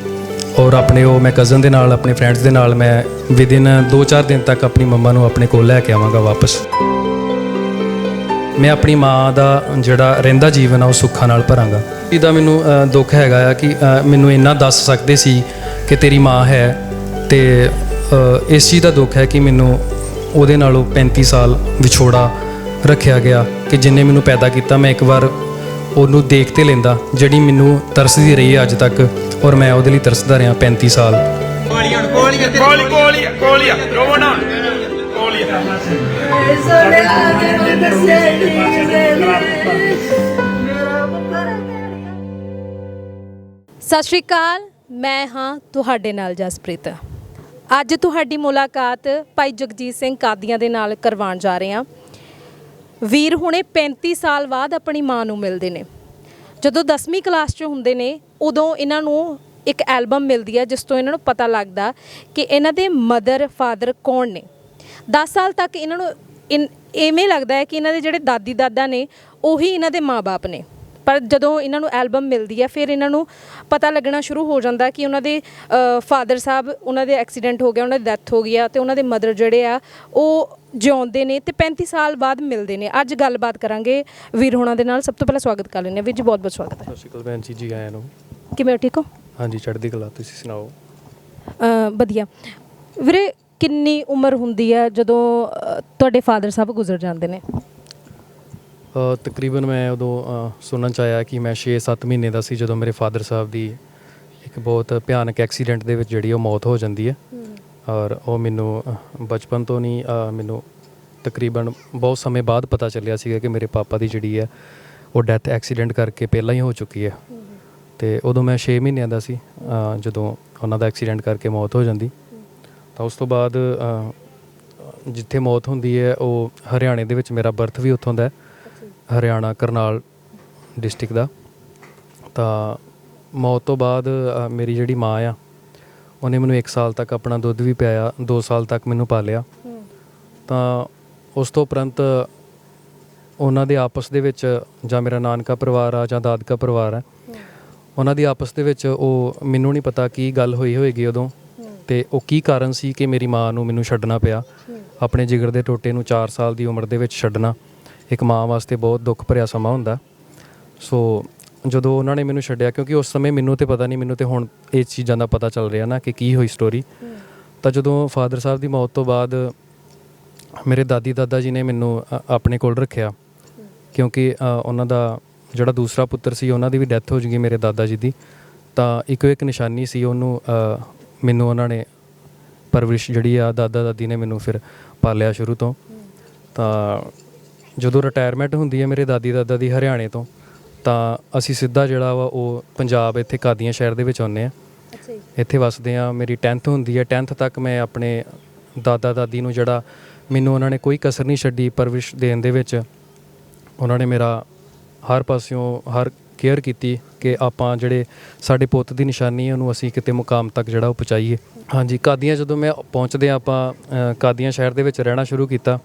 ਔਰ ਆਪਣੇ ਉਹ ਮੈਂ ਕਜ਼ਨ ਦੇ ਨਾਲ, ਆਪਣੇ ਫਰੈਂਡਸ ਦੇ ਨਾਲ ਮੈਂ ਵਿਦਿਨ 2-4 ਦਿਨ ਤੱਕ ਆਪਣੀ ਮੰਮਾ ਨੂੰ ਆਪਣੇ ਕੋਲ ਲੈ ਕੇ ਆਵਾਂਗਾ ਵਾਪਸ। ਮੈਂ ਆਪਣੀ ਮਾਂ ਦਾ ਜਿਹੜਾ ਰਹਿੰਦਾ ਜੀਵਨ ਆ ਉਹ ਸੁੱਖਾਂ ਨਾਲ ਭਰਾਂਗਾ। ਇਹਦਾ ਮੈਨੂੰ ਦੁੱਖ ਹੈਗਾ ਆ ਕਿ ਮੈਨੂੰ ਇੰਨਾ ਦੱਸ ਸਕਦੇ ਸੀ ਕਿ ਤੇਰੀ ਮਾਂ ਹੈ, ਤੇ ਇਸ ਚੀਜ਼ ਦਾ ਦੁੱਖ ਹੈ ਕਿ ਮੈਨੂੰ ਉਹਦੇ ਨਾਲੋਂ 35 ਸਾਲ ਵਿਛੋੜਾ ਰੱਖਿਆ ਗਿਆ ਕਿ ਜਿੰਨੇ ਮੈਨੂੰ ਪੈਦਾ ਕੀਤਾ। ਮੈਂ ਇੱਕ ਵਾਰ ਉਹਨੂੰ ਦੇਖ ਤੇ ਲੈਂਦਾ, ਜਿਹੜੀ ਮੈਨੂੰ ਤਰਸਦੀ ਰਹੀ ਹੈ ਅੱਜ ਤੱਕ, ਔਰ ਮੈਂ ਉਹਦੇ ਲਈ ਤਰਸਦਾ ਰਿਹਾ 35 ਸਾਲ। ਸਤਿ ਸ਼੍ਰੀ ਅਕਾਲ, ਮੈਂ ਹਾਂ ਤੁਹਾਡੇ ਨਾਲ ਜਸਪ੍ਰੀਤ। ਅੱਜ ਤੁਹਾਡੀ ਮੁਲਾਕਾਤ ਭਾਈ ਜਗਜੀਤ ਸਿੰਘ ਕਾਦੀਆਂ ਦੇ ਨਾਲ ਕਰਵਾਉਣ ਜਾ ਰਹੇ ਹਾਂ। ਵੀਰ ਹੁਣੇ 35 ਸਾਲ ਬਾਅਦ ਆਪਣੀ ਮਾਂ ਨੂੰ ਮਿਲਦੇ ਨੇ। ਜਦੋਂ 10ਵੀਂ ਕਲਾਸ 'ਚ ਹੁੰਦੇ ਨੇ ਉਦੋਂ ਇਹਨਾਂ ਨੂੰ ਇੱਕ ਐਲਬਮ ਮਿਲਦੀ ਹੈ ਜਿਸ ਤੋਂ ਇਹਨਾਂ ਨੂੰ ਪਤਾ ਲੱਗਦਾ ਕਿ ਇਹਨਾਂ ਦੇ ਮਦਰ ਫਾਦਰ ਕੌਣ ਨੇ। 10 ਸਾਲ ਤੱਕ ਇਹਨਾਂ ਨੂੰ ਇਵੇਂ ਲੱਗਦਾ ਹੈ ਕਿ ਇਹਨਾਂ ਦੇ ਜਿਹੜੇ ਦਾਦੀ ਦਾਦਾ ਨੇ ਉਹੀ ਇਹਨਾਂ ਦੇ ਮਾਂ-ਬਾਪ ਨੇ। ਪਰ ਜਦੋਂ ਇਹਨਾਂ ਨੂੰ ਐਲਬਮ ਮਿਲਦੀ ਹੈ ਫਿਰ ਇਹਨਾਂ ਨੂੰ ਪਤਾ ਲੱਗਣਾ ਸ਼ੁਰੂ ਹੋ ਜਾਂਦਾ ਕਿ ਉਹਨਾਂ ਦੇ ਫਾਦਰ ਸਾਹਿਬ, ਉਹਨਾਂ ਦੇ ਐਕਸੀਡੈਂਟ ਹੋ ਗਿਆ, ਉਹਨਾਂ ਦੀ ਡੈਥ ਹੋ ਗਈ ਆ, ਅਤੇ ਉਹਨਾਂ ਦੇ ਮਦਰ ਜਿਹੜੇ ਆ ਉਹ ਜਿਉਂਦੇ ਨੇ ਤੇ 35 ਸਾਲ ਬਾਅਦ ਮਿਲਦੇ ਨੇ। ਅੱਜ ਗੱਲਬਾਤ ਕਰਾਂਗੇ ਵੀਰ ਹੋਣਾ ਦੇ ਨਾਲ। ਸਭ ਤੋਂ ਪਹਿਲਾਂ ਸਵਾਗਤ ਕਰ ਲੈਂਦੇ ਹਾਂ ਵੀਰ ਜੀ, ਬਹੁਤ ਬਹੁਤ ਸਵਾਗਤ ਹੈ। ਸਤਿ ਸ਼੍ਰੀ ਅਕਾਲ ਭੈਣ ਜੀ, ਆਇਆਂ ਨੂੰ। ਕਿਵੇਂ ਹੋ, ਠੀਕ ਹੋ? ਹਾਂਜੀ, ਚੜ੍ਹਦੀ ਕਲਾ। ਤੁਸੀਂ ਸੁਣਾਓ? ਵਧੀਆ। ਵੀਰੇ, ਕਿੰਨੀ ਉਮਰ ਹੁੰਦੀ ਹੈ ਜਦੋਂ ਤੁਹਾਡੇ ਫਾਦਰ ਸਾਹਿਬ ਗੁਜ਼ਰ ਜਾਂਦੇ ਨੇ? ਤਕਰੀਬਨ ਮੈਂ ਉਦੋਂ ਸੁਣਨ 'ਚ ਆਇਆ ਕਿ ਮੈਂ 6-7 ਮਹੀਨੇ ਦਾ ਸੀ ਜਦੋਂ ਮੇਰੇ ਫਾਦਰ ਸਾਹਿਬ ਦੀ ਇੱਕ ਬਹੁਤ ਭਿਆਨਕ ਐਕਸੀਡੈਂਟ ਦੇ ਵਿੱਚ ਜਿਹੜੀ ਉਹ ਮੌਤ ਹੋ ਜਾਂਦੀ ਹੈ। ਔਰ ਉਹ ਮੈਨੂੰ ਬਚਪਨ ਤੋਂ ਨਹੀਂ, ਮੈਨੂੰ ਤਕਰੀਬਨ ਬਹੁਤ ਸਮੇਂ ਬਾਅਦ ਪਤਾ ਚੱਲਿਆ ਸੀਗਾ ਕਿ ਮੇਰੇ ਪਾਪਾ ਦੀ ਜਿਹੜੀ ਹੈ ਉਹ ਡੈਥ ਐਕਸੀਡੈਂਟ ਕਰਕੇ ਪਹਿਲਾਂ ਹੀ ਹੋ ਚੁੱਕੀ ਹੈ। ਅਤੇ ਉਦੋਂ ਮੈਂ 6 ਮਹੀਨਿਆਂ ਦਾ ਸੀ ਜਦੋਂ ਉਹਨਾਂ ਦਾ ਐਕਸੀਡੈਂਟ ਕਰਕੇ ਮੌਤ ਹੋ ਜਾਂਦੀ। ਤਾਂ ਉਸ ਤੋਂ ਬਾਅਦ ਜਿੱਥੇ ਮੌਤ ਹੁੰਦੀ ਹੈ ਉਹ ਹਰਿਆਣੇ ਦੇ ਵਿੱਚ, ਮੇਰਾ ਬਰਥ ਵੀ ਉੱਥੋਂ ਦਾ, ਹਰਿਆਣਾ ਕਰਨਾਲ ਡਿਸਟ੍ਰਿਕਟ ਦਾ। ਤਾਂ ਮੌਤ ਤੋਂ ਬਾਅਦ ਮੇਰੀ ਜਿਹੜੀ ਮਾਂ ਆ ਉਹਨੇ ਮੈਨੂੰ 1 ਸਾਲ ਤੱਕ ਆਪਣਾ ਦੁੱਧ ਵੀ ਪਿਆਇਆ, 2 ਸਾਲ ਤੱਕ ਮੈਨੂੰ ਪਾਲਿਆ। ਤਾਂ ਉਸ ਤੋਂ ਉਪਰੰਤ ਉਹਨਾਂ ਦੇ ਆਪਸ ਦੇ ਵਿੱਚ, ਜਾਂ ਮੇਰਾ ਨਾਨਕਾ ਪਰਿਵਾਰ ਆ ਜਾਂ ਦਾਦਕਾ ਪਰਿਵਾਰ ਹੈ, ਉਹਨਾਂ ਦੀ ਆਪਸ ਦੇ ਵਿੱਚ ਉਹ ਮੈਨੂੰ ਨਹੀਂ ਪਤਾ ਕੀ ਗੱਲ ਹੋਈ ਹੋਏਗੀ ਉਦੋਂ, ਅਤੇ ਉਹ ਕੀ ਕਾਰਨ ਸੀ ਕਿ ਮੇਰੀ ਮਾਂ ਨੂੰ ਮੈਨੂੰ ਛੱਡਣਾ ਪਿਆ। ਆਪਣੇ ਜਿਗਰ ਦੇ ਟੋਟੇ ਨੂੰ 4 ਸਾਲ ਦੀ ਉਮਰ ਦੇ ਵਿੱਚ ਛੱਡਣਾ ਇੱਕ ਮਾਂ ਵਾਸਤੇ ਬਹੁਤ ਦੁੱਖ ਭਰਿਆ ਸਮਾਂ ਹੁੰਦਾ। ਸੋ ਜਦੋਂ ਉਹਨਾਂ ਨੇ ਮੈਨੂੰ ਛੱਡਿਆ, ਕਿਉਂਕਿ ਉਸ ਸਮੇਂ ਮੈਨੂੰ ਤਾਂ ਪਤਾ ਨਹੀਂ, ਮੈਨੂੰ ਤਾਂ ਹੁਣ ਇਹ ਚੀਜ਼ਾਂ ਦਾ ਪਤਾ ਚੱਲ ਰਿਹਾ ਨਾ ਕਿ ਕੀ ਹੋਈ ਸਟੋਰੀ। ਤਾਂ ਜਦੋਂ ਫਾਦਰ ਸਾਹਿਬ ਦੀ ਮੌਤ ਤੋਂ ਬਾਅਦ ਮੇਰੇ ਦਾਦੀ ਦਾਦਾ ਜੀ ਨੇ ਮੈਨੂੰ ਆਪਣੇ ਕੋਲ ਰੱਖਿਆ, ਕਿਉਂਕਿ ਉਹਨਾਂ ਦਾ ਜਿਹੜਾ ਦੂਸਰਾ ਪੁੱਤਰ ਸੀ ਉਹਨਾਂ ਦੀ ਵੀ ਡੈਥ ਹੋ ਜੂਗੀ ਮੇਰੇ ਦਾਦਾ ਜੀ ਦੀ। ਤਾਂ ਇੱਕੋ ਇੱਕ ਨਿਸ਼ਾਨੀ ਸੀ ਉਹਨੂੰ, ਮੈਨੂੰ ਉਹਨਾਂ ਨੇ ਪਰਵਰਿਸ਼ ਜਿਹੜੀ ਆ ਦਾਦਾ ਦਾਦੀ ਨੇ ਮੈਨੂੰ ਫਿਰ ਪਾਲਿਆ ਸ਼ੁਰੂ ਤੋਂ। ਤਾਂ ਜਦੋਂ ਰਿਟਾਇਰਮੈਂਟ ਹੁੰਦੀ ਹੈ ਮੇਰੇ ਦਾਦੀ ਦਾਦਾ ਦੀ ਹਰਿਆਣੇ ਤੋਂ, ਤਾਂ ਅਸੀਂ ਸਿੱਧਾ ਜਿਹੜਾ ਵਾ ਉਹ ਪੰਜਾਬ, ਇੱਥੇ ਕਾਦੀਆਂ ਸ਼ਹਿਰ ਦੇ ਵਿੱਚ ਆਉਂਦੇ ਹਾਂ, ਇੱਥੇ ਵੱਸਦੇ ਹਾਂ। ਮੇਰੀ 10th ਹੁੰਦੀ ਹੈ, 10th ਤੱਕ ਮੈਂ ਆਪਣੇ ਦਾਦਾ ਦਾਦੀ ਨੂੰ ਜਿਹੜਾ, ਮੈਨੂੰ ਉਹਨਾਂ ਨੇ ਕੋਈ ਕਸਰ ਨਹੀਂ ਛੱਡੀ ਪਰਵਰਿਸ਼ ਦੇਣ ਦੇ ਵਿੱਚ। ਉਹਨਾਂ ਨੇ ਮੇਰਾ ਹਰ ਪਾਸਿਓਂ ਹਰ ਕੇਅਰ ਕੀਤੀ ਕਿ ਆਪਾਂ ਜਿਹੜੇ ਸਾਡੇ ਪੁੱਤ ਦੀ ਨਿਸ਼ਾਨੀ ਹੈ ਉਹਨੂੰ ਅਸੀਂ ਕਿਤੇ ਮੁਕਾਮ ਤੱਕ ਜਿਹੜਾ ਉਹ ਪਹੁੰਚਾਈਏ। ਹਾਂਜੀ, ਕਾਦੀਆਂ ਜਦੋਂ ਮੈਂ ਪਹੁੰਚਦੇ ਆਪਾਂ ਕਾਦੀਆਂ ਸ਼ਹਿਰ ਦੇ ਵਿੱਚ ਰਹਿਣਾ ਸ਼ੁਰੂ ਕੀਤਾ।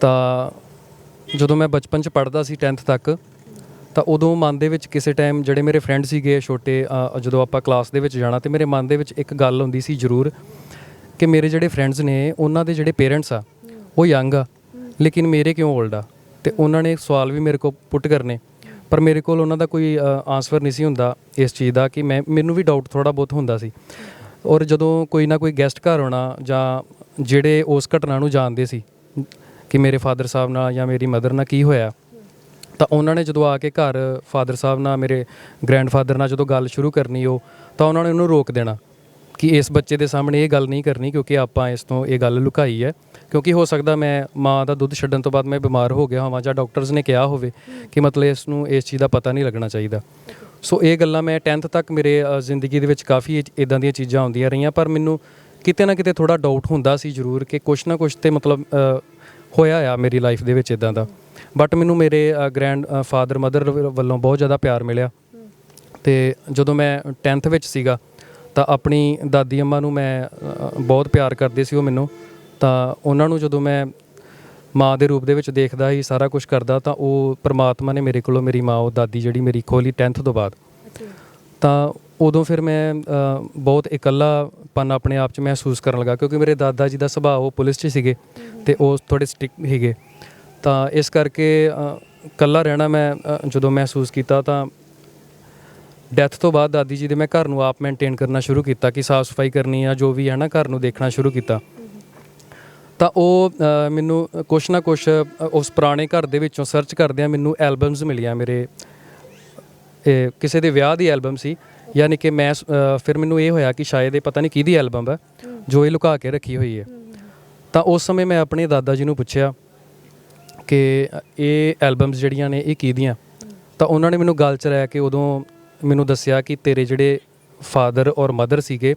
ਤਾਂ ਜਦੋਂ ਮੈਂ ਬਚਪਨ 'ਚ ਪੜ੍ਹਦਾ ਸੀ 10th ਤੱਕ, ਤਾਂ ਉਦੋਂ ਮਨ ਦੇ ਵਿੱਚ ਕਿਸੇ ਟਾਈਮ ਜਿਹੜੇ ਮੇਰੇ ਫਰੈਂਡ ਸੀਗੇ ਛੋਟੇ, ਜਦੋਂ ਆਪਾਂ ਕਲਾਸ ਦੇ ਵਿੱਚ ਜਾਣਾ, ਅਤੇ ਮੇਰੇ ਮਨ ਦੇ ਵਿੱਚ ਇੱਕ ਗੱਲ ਹੁੰਦੀ ਸੀ ਜ਼ਰੂਰ ਕਿ ਮੇਰੇ ਜਿਹੜੇ ਫਰੈਂਡਸ ਨੇ ਉਹਨਾਂ ਦੇ ਜਿਹੜੇ ਪੇਰੈਂਟਸ ਆ ਉਹ ਯੰਗ ਆ, ਲੇਕਿਨ ਮੇਰੇ ਕਿਉਂ ਓਲਡ ਆ। ਅਤੇ ਉਹਨਾਂ ਨੇ ਸਵਾਲ ਵੀ ਮੇਰੇ ਕੋਲ ਪੁੱਟ ਕਰਨੇ, ਪਰ ਮੇਰੇ ਕੋਲ ਉਹਨਾਂ ਦਾ ਕੋਈ ਆਨਸਰ ਨਹੀਂ ਸੀ ਹੁੰਦਾ ਇਸ ਚੀਜ਼ ਦਾ, ਕਿ ਮੈਨੂੰ ਵੀ ਡਾਊਟ ਥੋੜ੍ਹਾ ਬਹੁਤ ਹੁੰਦਾ ਸੀ। ਔਰ ਜਦੋਂ ਕੋਈ ਨਾ ਕੋਈ ਗੈਸਟ ਘਰ ਆਉਣਾ, ਜਾਂ ਜਿਹੜੇ ਉਸ ਘਟਨਾ ਨੂੰ ਜਾਣਦੇ ਸੀ ਕਿ ਮੇਰੇ ਫਾਦਰ ਸਾਹਿਬ ਨਾਲ ਜਾਂ ਮੇਰੀ ਮਦਰ ਨਾਲ ਕੀ ਹੋਇਆ, ਤਾਂ ਉਹਨਾਂ ਨੇ ਜਦੋਂ ਆ ਕੇ ਘਰ ਫਾਦਰ ਸਾਹਿਬ ਨਾਲ, ਮੇਰੇ ਗ੍ਰੈਂਡਫਾਦਰ ਨਾਲ ਜਦੋਂ ਗੱਲ ਸ਼ੁਰੂ ਕਰਨੀ, ਤਾਂ ਉਹਨਾਂ ਨੇ ਉਹਨੂੰ ਰੋਕ ਦੇਣਾ ਕਿ ਇਸ ਬੱਚੇ ਦੇ ਸਾਹਮਣੇ ਇਹ ਗੱਲ ਨਹੀਂ ਕਰਨੀ, ਕਿਉਂਕਿ ਆਪਾਂ ਇਸ ਤੋਂ ਇਹ ਗੱਲ ਲੁਕਾਈ ਹੈ। ਕਿਉਂਕਿ ਹੋ ਸਕਦਾ ਮੈਂ ਮਾਂ ਦਾ ਦੁੱਧ ਛੱਡਣ ਤੋਂ ਬਾਅਦ ਮੈਂ ਬਿਮਾਰ ਹੋ ਗਿਆ ਹੋਵਾਂ, ਜਾਂ ਡਾਕਟਰਸ ਨੇ ਕਿਹਾ ਹੋਵੇ ਕਿ ਮਤਲਬ ਇਸ ਨੂੰ ਇਸ ਚੀਜ਼ ਦਾ ਪਤਾ ਨਹੀਂ ਲੱਗਣਾ ਚਾਹੀਦਾ। ਸੋ ਇਹ ਗੱਲਾਂ ਮੈਂ 10th ਤੱਕ ਮੇਰੇ ਜ਼ਿੰਦਗੀ ਦੇ ਵਿੱਚ ਕਾਫੀ ਇੱਦਾਂ ਦੀਆਂ ਚੀਜ਼ਾਂ ਆਉਂਦੀਆਂ ਰਹੀਆਂ, ਪਰ ਮੈਨੂੰ ਕਿਤੇ ਨਾ ਕਿਤੇ ਥੋੜ੍ਹਾ ਡਾਊਟ ਹੁੰਦਾ ਸੀ ਜ਼ਰੂਰ ਕਿ ਕੁਛ ਨਾ ਕੁਛ ਤਾਂ ਮਤਲਬ ਹੋਇਆ ਆ ਮੇਰੀ ਲਾਈਫ ਦੇ ਵਿੱਚ ਇੱਦਾਂ ਦਾ। ਬਟ ਮੈਨੂੰ ਮੇਰੇ ਗ੍ਰੈਂਡ ਫਾਦਰ ਮਦਰ ਵੱਲੋਂ ਬਹੁਤ ਜ਼ਿਆਦਾ ਪਿਆਰ ਮਿਲਿਆ। ਅਤੇ ਜਦੋਂ ਮੈਂ 10th ਵਿੱਚ ਸੀਗਾ ਤਾਂ ਆਪਣੀ ਦਾਦੀ ਅੰਮਾ ਨੂੰ ਮੈਂ ਬਹੁਤ ਪਿਆਰ ਕਰਦੇ ਸੀ ਉਹ ਮੈਨੂੰ। ਤਾਂ ਉਹਨਾਂ ਨੂੰ ਜਦੋਂ ਮੈਂ ਮਾਂ ਦੇ ਰੂਪ ਦੇ ਵਿੱਚ ਦੇਖਦਾ ਸੀ, ਸਾਰਾ ਕੁਝ ਕਰਦਾ, ਤਾਂ ਉਹ ਪ੍ਰਮਾਤਮਾ ਨੇ ਮੇਰੇ ਕੋਲੋਂ ਮੇਰੀ ਮਾਂ, ਉਹ ਦਾਦੀ ਜਿਹੜੀ ਮੇਰੀ ਖੋਲੀ 10th ਤੋਂ ਬਾਅਦ। ਤਾਂ ਉਦੋਂ ਫਿਰ ਮੈਂ ਬਹੁਤ ਇਕੱਲਾਪਨ ਆਪਣੇ ਆਪ 'ਚ ਮਹਿਸੂਸ ਕਰਨ ਲੱਗਾ, ਕਿਉਂਕਿ ਮੇਰੇ ਦਾਦਾ ਜੀ ਦਾ ਸੁਭਾਅ ਉਹ ਪੁਲਿਸ 'ਚ ਸੀਗੇ ਅਤੇ ਉਹ ਥੋੜ੍ਹੇ ਸਟ੍ਰਿਕਟ ਸੀਗੇ। ਤਾਂ ਇਸ ਕਰਕੇ ਇਕੱਲਾ ਰਹਿਣਾ ਮੈਂ ਜਦੋਂ ਮਹਿਸੂਸ ਕੀਤਾ, ਤਾਂ ਡੈਥ ਤੋਂ ਬਾਅਦ ਦਾਦੀ ਜੀ ਦੇ ਮੈਂ ਘਰ ਨੂੰ ਆਪ ਮੇਨਟੇਨ ਕਰਨਾ ਸ਼ੁਰੂ ਕੀਤਾ ਕਿ ਸਾਫ਼ ਸਫਾਈ ਕਰਨੀ ਆ, ਜੋ ਵੀ ਹੈ ਨਾ, ਘਰ ਨੂੰ ਦੇਖਣਾ ਸ਼ੁਰੂ ਕੀਤਾ। ਤਾਂ ਉਹ ਮੈਨੂੰ ਕੁਛ ਨਾ ਕੁਛ ਉਸ ਪੁਰਾਣੇ ਘਰ ਦੇ ਵਿੱਚੋਂ ਸਰਚ ਕਰਦਿਆਂ ਮੈਨੂੰ ਐਲਬਮਸ ਮਿਲੀਆਂ ਮੇਰੇ, ਕਿਸੇ ਦੇ ਵਿਆਹ ਦੀ ਐਲਬਮ ਸੀ, ਯਾਨੀ ਕਿ ਮੈਂ ਫਿਰ ਮੈਨੂੰ ਇਹ ਹੋਇਆ ਕਿ ਸ਼ਾਇਦ ਇਹ ਪਤਾ ਨਹੀਂ ਕਿਹਦੀ ਐਲਬਮ ਹੈ ਜੋ ਇਹ ਲੁਕਾ ਕੇ ਰੱਖੀ ਹੋਈ ਹੈ। ਤਾਂ ਉਸ ਸਮੇਂ ਮੈਂ ਆਪਣੇ ਦਾਦਾ ਜੀ ਨੂੰ ਪੁੱਛਿਆ ਕਿ ਇਹ ਐਲਬਮਸ ਜਿਹੜੀਆਂ ਨੇ ਇਹ ਕਿਹਦੀਆਂ। ਤਾਂ ਉਹਨਾਂ ਨੇ ਮੈਨੂੰ ਗੱਲ 'ਚ ਰਹਿ ਕੇ ਉਦੋਂ ਮੈਨੂੰ ਦੱਸਿਆ ਕਿ ਤੇਰੇ ਜਿਹੜੇ ਫਾਦਰ ਔਰ ਮਦਰ ਸੀਗੇ,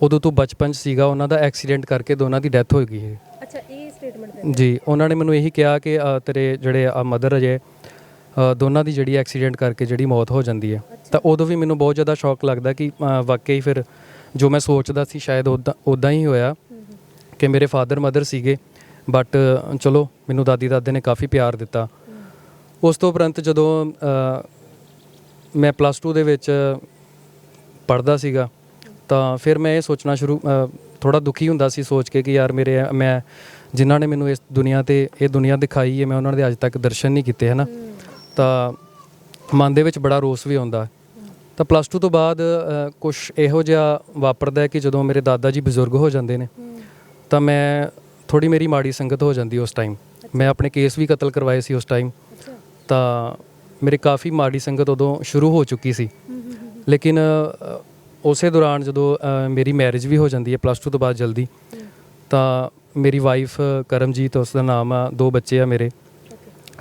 ਉਦੋਂ ਤੂੰ ਬਚਪਨ 'ਚ ਸੀਗਾ, ਉਹਨਾਂ ਦਾ ਐਕਸੀਡੈਂਟ ਕਰਕੇ ਦੋਨਾਂ ਦੀ ਡੈਥ ਹੋ ਗਈ ਹੈ। ਅੱਛਾ, ਇਹ ਸਟੇਟਮੈਂਟ ਜੀ, ਉਹਨਾਂ ਨੇ ਮੈਨੂੰ ਇਹੀ ਕਿਹਾ ਕਿ ਤੇਰੇ ਜਿਹੜੇ ਮਦਰ ਅਜੇ ਦੋਨਾਂ ਦੀ ਜਿਹੜੀ ਐਕਸੀਡੈਂਟ ਕਰਕੇ ਜਿਹੜੀ ਮੌਤ ਹੋ ਜਾਂਦੀ ਹੈ। ਤਾਂ ਉਦੋਂ ਵੀ ਮੈਨੂੰ ਬਹੁਤ ਜ਼ਿਆਦਾ ਸ਼ੌਕ ਲੱਗਦਾ ਕਿ ਵਾਕਈ ਫਿਰ ਜੋ ਮੈਂ ਸੋਚਦਾ ਸੀ ਸ਼ਾਇਦ ਉੱਦਾਂ ਹੀ ਹੋਇਆ ਕਿ ਮੇਰੇ ਫਾਦਰ ਮਦਰ ਸੀਗੇ, ਬਟ ਚਲੋ ਮੈਨੂੰ ਦਾਦੀ ਦਾਦੇ ਨੇ ਕਾਫੀ ਪਿਆਰ ਦਿੱਤਾ। ਉਸ ਤੋਂ ਉਪਰੰਤ ਜਦੋਂ ਮੈਂ +2 ਦੇ ਵਿੱਚ ਪੜ੍ਹਦਾ ਸੀਗਾ, ਤਾਂ ਫਿਰ ਮੈਂ ਇਹ ਸੋਚਣਾ ਥੋੜ੍ਹਾ ਦੁਖੀ ਹੁੰਦਾ ਸੀ ਸੋਚ ਕੇ ਕਿ ਯਾਰ ਮੈਂ ਜਿਨ੍ਹਾਂ ਨੇ ਮੈਨੂੰ ਇਸ ਦੁਨੀਆ 'ਤੇ ਇਹ ਦੁਨੀਆ ਦਿਖਾਈ ਹੈ, ਮੈਂ ਉਹਨਾਂ ਦੇ ਅੱਜ ਤੱਕ ਦਰਸ਼ਨ ਨਹੀਂ ਕੀਤੇ, ਹੈ ਨਾ। ਤਾਂ ਮਨ ਦੇ ਵਿੱਚ ਬੜਾ ਰੋਸ ਵੀ ਆਉਂਦਾ। ਤਾਂ +2 ਤੋਂ ਬਾਅਦ ਕੁਛ ਇਹੋ ਜਿਹਾ ਵਾਪਰਦਾ ਕਿ ਜਦੋਂ ਮੇਰੇ ਦਾਦਾ ਜੀ ਬਜ਼ੁਰਗ ਹੋ ਜਾਂਦੇ ਨੇ, ਤਾਂ ਮੈਂ ਥੋੜ੍ਹੀ ਮੇਰੀ ਮਾੜੀ ਸੰਗਤ ਹੋ ਜਾਂਦੀ ਉਸ ਟਾਈਮ। ਮੈਂ ਆਪਣੇ ਕੇਸ ਵੀ ਕਤਲ ਕਰਵਾਏ ਸੀ ਉਸ ਟਾਈਮ। ਤਾਂ ਮੇਰੀ ਕਾਫੀ ਮਾੜੀ ਸੰਗਤ ਉਦੋਂ ਸ਼ੁਰੂ ਹੋ ਚੁੱਕੀ ਸੀ। ਲੇਕਿਨ ਉਸੇ ਦੌਰਾਨ ਜਦੋਂ ਮੇਰੀ ਮੈਰਿਜ ਵੀ ਹੋ ਜਾਂਦੀ ਹੈ +2 ਤੋਂ ਬਾਅਦ ਜਲਦੀ, ਤਾਂ ਮੇਰੀ ਵਾਈਫ ਕਰਮਜੀਤ, ਉਸ ਦਾ ਨਾਮ ਆ, 2 ਬੱਚੇ ਆ ਮੇਰੇ।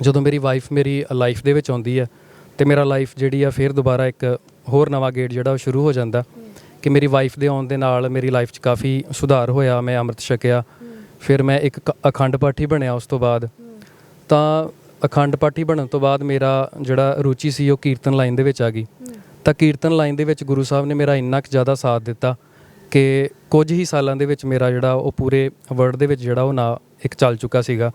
ਜਦੋਂ ਮੇਰੀ ਵਾਈਫ ਮੇਰੀ ਲਾਈਫ ਦੇ ਵਿੱਚ ਆਉਂਦੀ ਹੈ ਅਤੇ ਮੇਰਾ ਲਾਈਫ ਜਿਹੜੀ ਆ ਫਿਰ ਦੁਬਾਰਾ ਇੱਕ ਹੋਰ ਨਵਾਂ ਗੇੜ ਜਿਹੜਾ ਉਹ ਸ਼ੁਰੂ ਹੋ ਜਾਂਦਾ ਕਿ ਮੇਰੀ ਵਾਈਫ ਦੇ ਆਉਣ ਦੇ ਨਾਲ ਮੇਰੀ ਲਾਈਫ 'ਚ ਕਾਫੀ ਸੁਧਾਰ ਹੋਇਆ। ਮੈਂ ਅੰਮ੍ਰਿਤ ਛਕਿਆ, ਫਿਰ ਮੈਂ ਇੱਕ ਅਖੰਡ ਪਾਠੀ ਬਣਿਆ। ਉਸ ਤੋਂ ਬਾਅਦ ਤਾਂ ਅਖੰਡ ਪਾਠੀ ਬਣਨ ਤੋਂ ਬਾਅਦ ਮੇਰਾ ਜਿਹੜਾ ਰੁਚੀ ਸੀ ਉਹ ਕੀਰਤਨ ਲਾਈਨ ਦੇ ਵਿੱਚ ਆ ਗਈ। ਤਾਂ ਕੀਰਤਨ ਲਾਈਨ ਦੇ ਵਿੱਚ ਗੁਰੂ ਸਾਹਿਬ ਨੇ ਮੇਰਾ ਇੰਨਾ ਕੁ ਜ਼ਿਆਦਾ ਸਾਥ ਦਿੱਤਾ ਕਿ ਕੁਝ ਹੀ ਸਾਲਾਂ ਦੇ ਵਿੱਚ ਮੇਰਾ ਜਿਹੜਾ ਉਹ ਪੂਰੇ ਵਰਲਡ ਦੇ ਵਿੱਚ ਜਿਹੜਾ ਉਹ ਨਾਂ ਇੱਕ ਚੱਲ ਚੁੱਕਾ ਸੀਗਾ।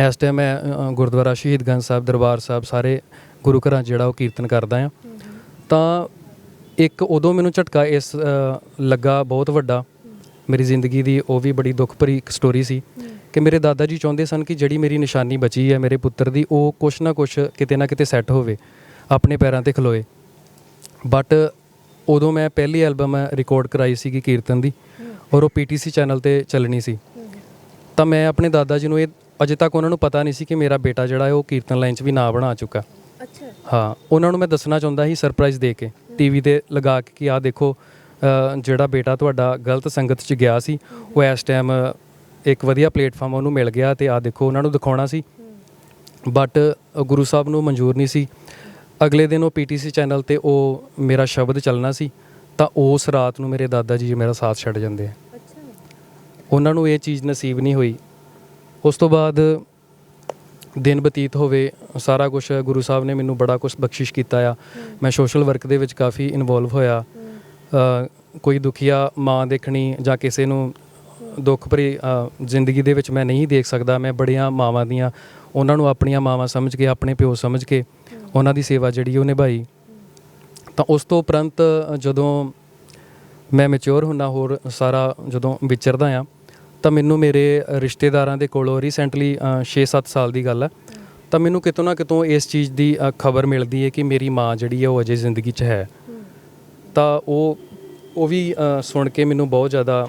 ਇਸ ਟਾਈਮ ਮੈਂ ਗੁਰਦੁਆਰਾ ਸ਼ਹੀਦਗੰਜ ਸਾਹਿਬ, ਦਰਬਾਰ ਸਾਹਿਬ, ਸਾਰੇ ਗੁਰੂ ਘਰਾਂ 'ਚ ਜਿਹੜਾ ਉਹ ਕੀਰਤਨ ਕਰਦਾ ਹਾਂ। ਤਾਂ ਇੱਕ ਉਦੋਂ ਮੈਨੂੰ ਝਟਕਾ ਇਸ ਲੱਗਾ ਬਹੁਤ ਵੱਡਾ ਮੇਰੀ ਜ਼ਿੰਦਗੀ ਦੀ, ਉਹ ਵੀ ਬੜੀ ਦੁੱਖ ਭਰੀ ਇੱਕ ਸਟੋਰੀ ਸੀ ਕਿ ਮੇਰੇ ਦਾਦਾ ਜੀ ਚਾਹੁੰਦੇ ਸਨ ਕਿ ਜਿਹੜੀ ਮੇਰੀ ਨਿਸ਼ਾਨੀ ਬਚੀ ਹੈ ਮੇਰੇ ਪੁੱਤਰ ਦੀ, ਉਹ ਕੁਛ ਨਾ ਕੁਛ ਕਿਤੇ ਨਾ ਕਿਤੇ ਸੈੱਟ ਹੋਵੇ, ਆਪਣੇ ਪੈਰਾਂ 'ਤੇ ਖਲੋਏ। ਬਟ ਉਦੋਂ ਮੈਂ ਪਹਿਲੀ ਐਲਬਮ ਰਿਕਾਰਡ ਕਰਾਈ ਸੀਗੀ ਕੀਰਤਨ ਦੀ, ਔਰ ਉਹ PTC ਚੈਨਲ 'ਤੇ ਚੱਲਣੀ ਸੀ। ਤਾਂ ਮੈਂ ਆਪਣੇ ਦਾਦਾ ਜੀ ਨੂੰ ਇਹ ਅਜੇ ਤੱਕ ਉਹਨਾਂ ਨੂੰ ਪਤਾ ਨਹੀਂ ਸੀ ਕਿ ਮੇਰਾ ਬੇਟਾ ਜਿਹੜਾ ਹੈ ਉਹ ਕੀਰਤਨ ਲਾਈਨ 'ਚ ਵੀ ਨਾਂ ਬਣਾ ਚੁੱਕਾ। ਅੱਛਾ, ਹਾਂ, ਉਹਨਾਂ ਨੂੰ ਮੈਂ ਦੱਸਣਾ ਚਾਹੁੰਦਾ ਸੀ ਸਰਪ੍ਰਾਈਜ਼ ਦੇ ਕੇ, TV 'ਤੇ ਲਗਾ ਕੇ ਕਿ ਆਹ ਦੇਖੋ ਜਿਹੜਾ ਬੇਟਾ ਤੁਹਾਡਾ ਗਲਤ ਸੰਗਤ 'ਚ ਗਿਆ ਸੀ, ਉਹ ਇਸ ਟਾਈਮ ਇੱਕ ਵਧੀਆ ਪਲੇਟਫਾਰਮ ਉਹਨੂੰ ਮਿਲ ਗਿਆ, ਅਤੇ ਆਹ ਦੇਖੋ ਉਹਨਾਂ ਨੂੰ ਦਿਖਾਉਣਾ ਸੀ। ਬਟ ਗੁਰੂ ਸਾਹਿਬ ਨੂੰ ਮਨਜ਼ੂਰ ਨਹੀਂ ਸੀ। ਅਗਲੇ ਦਿਨ ਉਹ PTC ਚੈਨਲ 'ਤੇ ਉਹ ਮੇਰਾ ਸ਼ਬਦ ਚੱਲਣਾ ਸੀ, ਤਾਂ ਉਸ ਰਾਤ ਨੂੰ ਮੇਰੇ ਦਾਦਾ ਜੀ ਮੇਰਾ ਸਾਥ ਛੱਡ ਜਾਂਦੇ ਆ। ਉਹਨਾਂ ਨੂੰ ਇਹ ਚੀਜ਼ ਨਸੀਬ ਨਹੀਂ ਹੋਈ। ਉਸ ਤੋਂ ਬਾਅਦ ਦਿਨ ਬਤੀਤ ਹੋਵੇ, ਸਾਰਾ ਕੁਛ ਗੁਰੂ ਸਾਹਿਬ ਨੇ ਮੈਨੂੰ ਬੜਾ ਕੁਛ ਬਖਸ਼ਿਸ਼ ਕੀਤਾ ਆ। ਮੈਂ ਸੋਸ਼ਲ ਵਰਕ ਦੇ ਵਿੱਚ ਕਾਫੀ ਇਨਵੋਲਵ ਹੋਇਆ। ਕੋਈ ਦੁਖੀਆ ਮਾਂ ਦੇਖਣੀ ਜਾਂ ਕਿਸੇ ਨੂੰ ਦੁੱਖ ਭਰੀ ਜ਼ਿੰਦਗੀ ਦੇ ਵਿੱਚ ਮੈਂ ਨਹੀਂ ਦੇਖ ਸਕਦਾ, ਮੈਂ ਬੜੀਆਂ ਮਾਵਾਂ ਦੀਆਂ, ਉਹਨਾਂ ਨੂੰ ਆਪਣੀਆਂ ਮਾਵਾਂ ਸਮਝ ਕੇ, ਆਪਣੇ ਪਿਓ ਸਮਝ ਕੇ ਉਹਨਾਂ ਦੀ ਸੇਵਾ ਜਿਹੜੀ ਉਹ ਨਿਭਾਈ। ਤਾਂ ਉਸ ਤੋਂ ਉਪਰੰਤ ਜਦੋਂ ਮੈਂ ਮੈਚਿਓਰ ਹੁੰਦਾ, ਹੋਰ ਸਾਰਾ ਜਦੋਂ ਵਿਚਰਦਾ ਹਾਂ, ਤਾਂ ਮੈਨੂੰ ਮੇਰੇ ਰਿਸ਼ਤੇਦਾਰਾਂ ਦੇ ਕੋਲੋਂ ਰੀਸੈਂਟਲੀ 6-7 ਸਾਲ ਦੀ ਗੱਲ ਹੈ, ਤਾਂ ਮੈਨੂੰ ਕਿਤੋਂ ਨਾ ਕਿਤੋਂ ਇਸ ਚੀਜ਼ ਦੀ ਖਬਰ ਮਿਲਦੀ ਹੈ ਕਿ ਮੇਰੀ ਮਾਂ ਜਿਹੜੀ ਹੈ ਉਹ ਅਜੇ ਜ਼ਿੰਦਗੀ 'ਚ ਹੈ। ਤਾਂ ਉਹ ਵੀ ਸੁਣ ਕੇ ਮੈਨੂੰ ਬਹੁਤ ਜ਼ਿਆਦਾ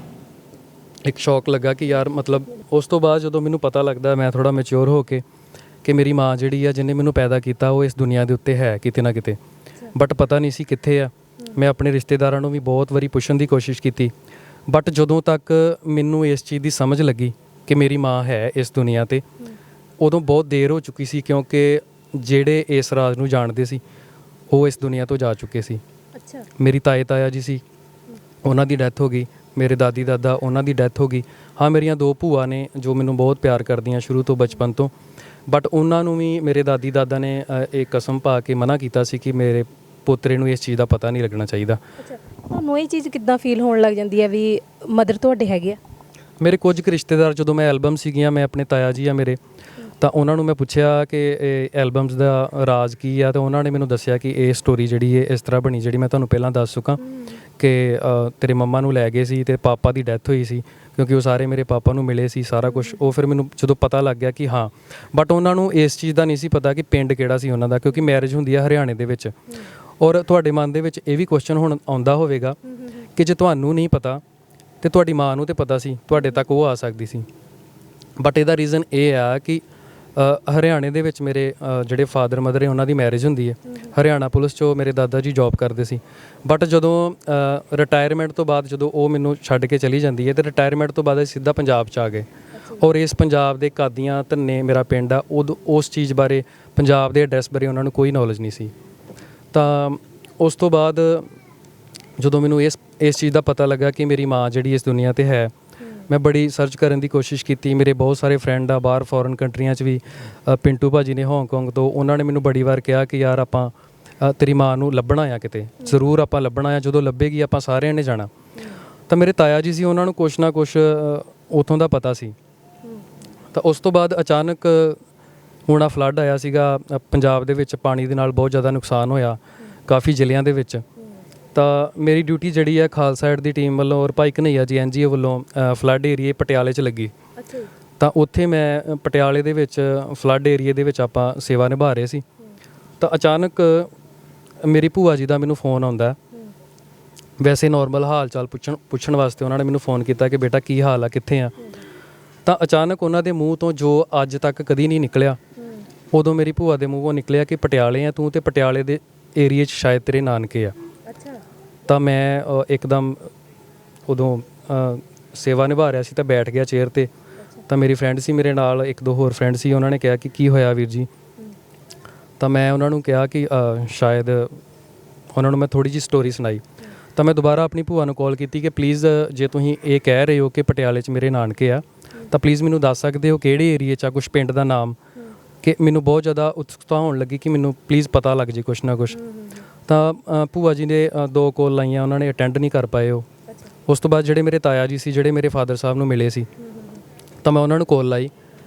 ਇੱਕ ਸ਼ੌਕ ਲੱਗਾ ਕਿ ਯਾਰ, ਮਤਲਬ ਉਸ ਤੋਂ ਬਾਅਦ ਜਦੋਂ ਮੈਨੂੰ ਪਤਾ ਲੱਗਦਾ, ਮੈਂ ਥੋੜ੍ਹਾ ਮੈਚਿਓਰ ਹੋ ਕੇ, ਕਿ ਮੇਰੀ ਮਾਂ ਜਿਹੜੀ ਆ, ਜਿਹਨੇ ਮੈਨੂੰ ਪੈਦਾ ਕੀਤਾ, ਉਹ ਇਸ ਦੁਨੀਆ ਦੇ ਉੱਤੇ ਹੈ ਕਿਤੇ ਨਾ ਕਿਤੇ, ਬਟ ਪਤਾ ਨਹੀਂ ਸੀ ਕਿੱਥੇ ਆ। ਮੈਂ ਆਪਣੇ ਰਿਸ਼ਤੇਦਾਰਾਂ ਨੂੰ ਵੀ ਬਹੁਤ ਵਾਰੀ ਪੁੱਛਣ ਦੀ ਕੋਸ਼ਿਸ਼ ਕੀਤੀ, ਬਟ ਜਦੋਂ ਤੱਕ ਮੈਨੂੰ ਇਸ ਚੀਜ਼ ਦੀ ਸਮਝ ਲੱਗੀ ਕਿ ਮੇਰੀ ਮਾਂ ਹੈ ਇਸ ਦੁਨੀਆ 'ਤੇ, ਉਦੋਂ ਬਹੁਤ ਦੇਰ ਹੋ ਚੁੱਕੀ ਸੀ, ਕਿਉਂਕਿ ਜਿਹੜੇ ਇਸ ਰਾਜ਼ ਨੂੰ ਜਾਣਦੇ ਸੀ ਉਹ ਇਸ ਦੁਨੀਆ ਤੋਂ ਜਾ ਚੁੱਕੇ ਸੀ। ਅੱਛਾ, ਮੇਰੀ ਤਾਇਆ ਜੀ ਸੀ, ਉਹਨਾਂ ਦੀ ਡੈਥ ਹੋ ਗਈ। ਮੇਰੇ ਦਾਦੀ ਦਾਦਾ, ਉਹਨਾਂ ਦੀ ਡੈਥ ਹੋ ਗਈ। ਹਾਂ, ਮੇਰੀਆਂ 2 ਭੂਆ ਨੇ ਜੋ ਮੈਨੂੰ ਬਹੁਤ ਪਿਆਰ ਕਰਦੀਆਂ ਸ਼ੁਰੂ ਤੋਂ, ਬਚਪਨ ਤੋਂ, ਬਟ ਉਹਨਾਂ ਨੂੰ ਵੀ ਮੇਰੇ ਦਾਦੀ ਦਾਦਾ ਨੇ ਇਹ ਕਸਮ ਪਾ ਕੇ ਮਨਾ ਕੀਤਾ ਸੀ ਕਿ ਮੇਰੇ ਪੋਤਰੇ ਨੂੰ ਇਸ ਚੀਜ਼ ਦਾ ਪਤਾ ਨਹੀਂ ਲੱਗਣਾ ਚਾਹੀਦਾ। ਅੱਛਾ, ਤੁਹਾਨੂੰ ਇਹ ਚੀਜ਼ ਕਿੱਦਾਂ ਫੀਲ ਹੋਣ ਲੱਗ ਜਾਂਦੀ ਹੈ ਵੀ ਮਦਰ ਤੁਹਾਡੇ ਹੈਗੇ ਆ? ਮੇਰੇ ਕੁਝ ਕੁ ਰਿਸ਼ਤੇਦਾਰ, ਜਦੋਂ ਮੈਂ ਐਲਬਮ ਸੀਗੀਆਂ, ਮੈਂ ਆਪਣੇ ਤਾਇਆ ਜੀ ਆ ਮੇਰੇ, ਤਾਂ ਉਹਨਾਂ ਨੂੰ ਮੈਂ ਪੁੱਛਿਆ ਕਿ ਇਹ ਐਲਬਮਸ ਦਾ ਰਾਜ਼ ਕੀ ਆ, ਤਾਂ ਉਹਨਾਂ ਨੇ ਮੈਨੂੰ ਦੱਸਿਆ ਕਿ ਇਹ ਸਟੋਰੀ ਜਿਹੜੀ ਹੈ ਇਸ ਤਰ੍ਹਾਂ ਬਣੀ, ਜਿਹੜੀ ਮੈਂ ਤੁਹਾਨੂੰ ਪਹਿਲਾਂ ਦੱਸ ਚੁੱਕਾ ਕਿ ਤੇਰੇ ਮੰਮਾ ਨੂੰ ਲੈ ਗਏ ਸੀ ਤੇ ਪਾਪਾ ਦੀ ਡੈਥ ਹੋਈ ਸੀ, ਕਿਉਂਕਿ ਉਹ ਸਾਰੇ ਮੇਰੇ ਪਾਪਾ ਨੂੰ ਮਿਲੇ ਸੀ ਸਾਰਾ ਕੁਝ। ਉਹ ਫਿਰ ਮੈਨੂੰ ਜਦੋਂ ਪਤਾ ਲੱਗ ਗਿਆ ਕਿ ਹਾਂ, ਬਟ ਉਹਨਾਂ ਨੂੰ ਇਸ ਚੀਜ਼ ਦਾ ਨਹੀਂ ਸੀ ਪਤਾ ਕਿ ਪਿੰਡ ਕਿਹੜਾ ਸੀ ਉਹਨਾਂ ਦਾ, ਕਿਉਂਕਿ ਮੈਰਿਜ ਹੁੰਦੀ ਹੈ ਹਰਿਆਣੇ ਦੇ ਵਿੱਚ। ਔਰ ਤੁਹਾਡੇ ਮਨ ਦੇ ਵਿੱਚ ਇਹ ਵੀ ਕੁਐਸਚਨ ਹੁਣ ਆਉਂਦਾ ਹੋਵੇਗਾ ਕਿ ਜੇ ਤੁਹਾਨੂੰ ਨਹੀਂ ਪਤਾ ਤੇ ਤੁਹਾਡੀ ਮਾਂ ਨੂੰ ਤੇ ਪਤਾ ਸੀ, ਤੁਹਾਡੇ ਤੱਕ ਉਹ ਆ ਸਕਦੀ ਸੀ। ਬਟ ਇਹਦਾ ਰੀਜ਼ਨ ਇਹ ਆ ਕਿ ਹਰਿਆਣੇ ਦੇ ਵਿੱਚ ਮੇਰੇ ਜਿਹੜੇ ਫਾਦਰ ਮਦਰ ਹੈ ਉਹਨਾਂ ਦੀ ਮੈਰਿਜ ਹੁੰਦੀ ਹੈ। ਹਰਿਆਣਾ ਪੁਲਿਸ 'ਚੋਂ ਮੇਰੇ ਦਾਦਾ ਜੀ ਜੌਬ ਕਰਦੇ ਸੀ, ਬਟ ਜਦੋਂ ਰਿਟਾਇਰਮੈਂਟ ਤੋਂ ਬਾਅਦ ਜਦੋਂ ਉਹ ਮੈਨੂੰ ਛੱਡ ਕੇ ਚਲੀ ਜਾਂਦੀ ਹੈ, ਤੇ ਰਿਟਾਇਰਮੈਂਟ ਤੋਂ ਬਾਅਦ ਅਸੀਂ ਸਿੱਧਾ ਪੰਜਾਬ 'ਚ ਆ ਗਏ। ਔਰ ਇਸ ਪੰਜਾਬ ਦੇ ਕਾਦੀਆਂ ਧੰਨੇ ਮੇਰਾ ਪਿੰਡ ਆ, ਉਸ ਚੀਜ਼ ਬਾਰੇ, ਪੰਜਾਬ ਦੇ ਐਡਰੈਸ ਬਾਰੇ ਉਹਨਾਂ ਨੂੰ ਕੋਈ ਨੌਲੇਜ ਨਹੀਂ ਸੀ। ਤਾਂ ਉਸ ਤੋਂ ਬਾਅਦ ਜਦੋਂ ਮੈਨੂੰ ਇਸ ਚੀਜ਼ ਦਾ ਪਤਾ ਲੱਗਾ ਕਿ ਮੇਰੀ ਮਾਂ ਜਿਹੜੀ ਇਸ ਦੁਨੀਆ 'ਤੇ ਹੈ, ਮੈਂ ਬੜੀ ਸਰਚ ਕਰਨ ਦੀ ਕੋਸ਼ਿਸ਼ ਕੀਤੀ। ਮੇਰੇ ਬਹੁਤ ਸਾਰੇ ਫਰੈਂਡ ਆ ਬਾਹਰ ਫੋਰਨ ਕੰਟਰੀਆਂ 'ਚ ਵੀ, ਪਿੰਟੂ ਭਾਜੀ ਨੇ ਹਾਂਗਕਾਂਗ ਤੋਂ, ਉਹਨਾਂ ਨੇ ਮੈਨੂੰ ਬੜੀ ਵਾਰ ਕਿਹਾ ਕਿ ਯਾਰ ਆਪਾਂ ਤੇਰੀ ਮਾਂ ਨੂੰ ਲੱਭਣਾ ਆ, ਕਿਤੇ ਜ਼ਰੂਰ ਆਪਾਂ ਲੱਭਣਾ ਆ, ਜਦੋਂ ਲੱਭੇਗੀ ਆਪਾਂ ਸਾਰਿਆਂ ਨੇ ਜਾਣਾ। ਤਾਂ ਮੇਰੇ ਤਾਇਆ ਜੀ ਸੀ, ਉਹਨਾਂ ਨੂੰ ਕੁਛ ਨਾ ਕੁਛ ਉੱਥੋਂ ਦਾ ਪਤਾ ਸੀ। ਤਾਂ ਉਸ ਤੋਂ ਬਾਅਦ ਅਚਾਨਕ ਹੁਣ ਫਲੱਡ ਆਇਆ ਸੀਗਾ ਪੰਜਾਬ ਦੇ ਵਿੱਚ, ਪਾਣੀ ਦੇ ਨਾਲ ਬਹੁਤ ਜ਼ਿਆਦਾ ਨੁਕਸਾਨ ਹੋਇਆ ਕਾਫੀ ਜ਼ਿਲ੍ਹਿਆਂ ਦੇ ਵਿੱਚ। ਤਾਂ ਮੇਰੀ ਡਿਊਟੀ ਜਿਹੜੀ ਹੈ ਖਾਲਸਾ ਏਡ ਦੀ ਟੀਮ ਵੱਲੋਂ ਔਰ ਭਾਈ ਕਨ੍ਹਈਆ ਜੀ NGO ਵੱਲੋਂ ਫਲੱਡ ਏਰੀਏ ਪਟਿਆਲੇ 'ਚ ਲੱਗੀ। ਤਾਂ ਉੱਥੇ ਮੈਂ ਪਟਿਆਲੇ ਦੇ ਵਿੱਚ ਫਲੱਡ ਏਰੀਏ ਦੇ ਵਿੱਚ ਆਪਾਂ ਸੇਵਾ ਨਿਭਾ ਰਹੇ ਸੀ। ਤਾਂ ਅਚਾਨਕ ਮੇਰੀ ਭੂਆ ਜੀ ਦਾ ਮੈਨੂੰ ਫੋਨ ਆਉਂਦਾ, ਵੈਸੇ ਨਾਰਮਲ ਹਾਲ ਚਾਲ ਪੁੱਛਣ ਵਾਸਤੇ ਉਹਨਾਂ ਨੇ ਮੈਨੂੰ ਫੋਨ ਕੀਤਾ ਕਿ ਬੇਟਾ ਕੀ ਹਾਲ ਆ, ਕਿੱਥੇ ਆ। ਤਾਂ ਅਚਾਨਕ ਉਹਨਾਂ ਦੇ ਮੂੰਹ ਤੋਂ ਜੋ ਅੱਜ ਤੱਕ ਕਦੀ ਨਹੀਂ ਨਿਕਲਿਆ, ਉਦੋਂ ਮੇਰੀ ਭੂਆ ਦੇ ਮੂੰਹੋਂ ਨਿਕਲਿਆ ਕਿ ਪਟਿਆਲੇ ਆ ਤੂੰ, ਤੇ ਪਟਿਆਲੇ ਦੇ ਏਰੀਏ 'ਚ ਸ਼ਾਇਦ ਤੇਰੇ ਨਾਨਕੇ ਆ। ਤਾਂ ਮੈਂ ਇੱਕਦਮ ਉਦੋਂ ਸੇਵਾ ਨਿਭਾ ਰਿਹਾ ਸੀ ਤਾਂ ਬੈਠ ਗਿਆ ਚੇਅਰ 'ਤੇ। ਤਾਂ ਮੇਰੀ ਫਰੈਂਡ ਸੀ ਮੇਰੇ ਨਾਲ, ਇੱਕ ਦੋ ਹੋਰ ਫਰੈਂਡ ਸੀ, ਉਹਨਾਂ ਨੇ ਕਿਹਾ ਕਿ ਕੀ ਹੋਇਆ ਵੀਰ ਜੀ। ਤਾਂ ਮੈਂ ਉਹਨਾਂ ਨੂੰ ਕਿਹਾ ਕਿ ਸ਼ਾਇਦ, ਉਹਨਾਂ ਨੂੰ ਮੈਂ ਥੋੜ੍ਹੀ ਜਿਹੀ ਸਟੋਰੀ ਸੁਣਾਈ। ਤਾਂ ਮੈਂ ਦੁਬਾਰਾ ਆਪਣੀ ਭੂਆ ਨੂੰ ਕਾਲ ਕੀਤੀ ਕਿ ਪਲੀਜ਼ ਜੇ ਤੁਸੀਂ ਇਹ ਕਹਿ ਰਹੇ ਹੋ ਕਿ ਪਟਿਆਲੇ 'ਚ ਮੇਰੇ ਨਾਨਕੇ ਆ, ਤਾਂ ਪਲੀਜ਼ ਮੈਨੂੰ ਦੱਸ ਸਕਦੇ ਹੋ ਕਿਹੜੇ ਏਰੀਏ 'ਚ ਆ, ਕੁਛ ਪਿੰਡ ਦਾ ਨਾਮ, ਕਿ ਮੈਨੂੰ ਬਹੁਤ ਜ਼ਿਆਦਾ ਉਤਸੁਕਤਾ ਹੋਣ ਲੱਗੀ ਕਿ ਮੈਨੂੰ ਪਲੀਜ਼ ਪਤਾ ਲੱਗ ਜੇ ਕੁਛ ਨਾ ਕੁਛ। ਤਾਂ ਭੂਆ ਜੀ ਨੇ 2 ਕਾਲ ਲਾਈਆਂ, ਉਹਨਾਂ ਨੇ ਅਟੈਂਡ ਨਹੀਂ ਕਰ ਪਾਏ ਉਹ। ਉਸ ਤੋਂ ਬਾਅਦ ਜਿਹੜੇ ਮੇਰੇ ਤਾਇਆ ਜੀ ਸੀ, ਜਿਹੜੇ ਮੇਰੇ ਫਾਦਰ ਸਾਹਿਬ ਨੂੰ ਮਿਲੇ ਸੀ, ਤਾਂ ਮੈਂ ਉਹਨਾਂ ਨੂੰ ਕਾਲ ਲਾਈ।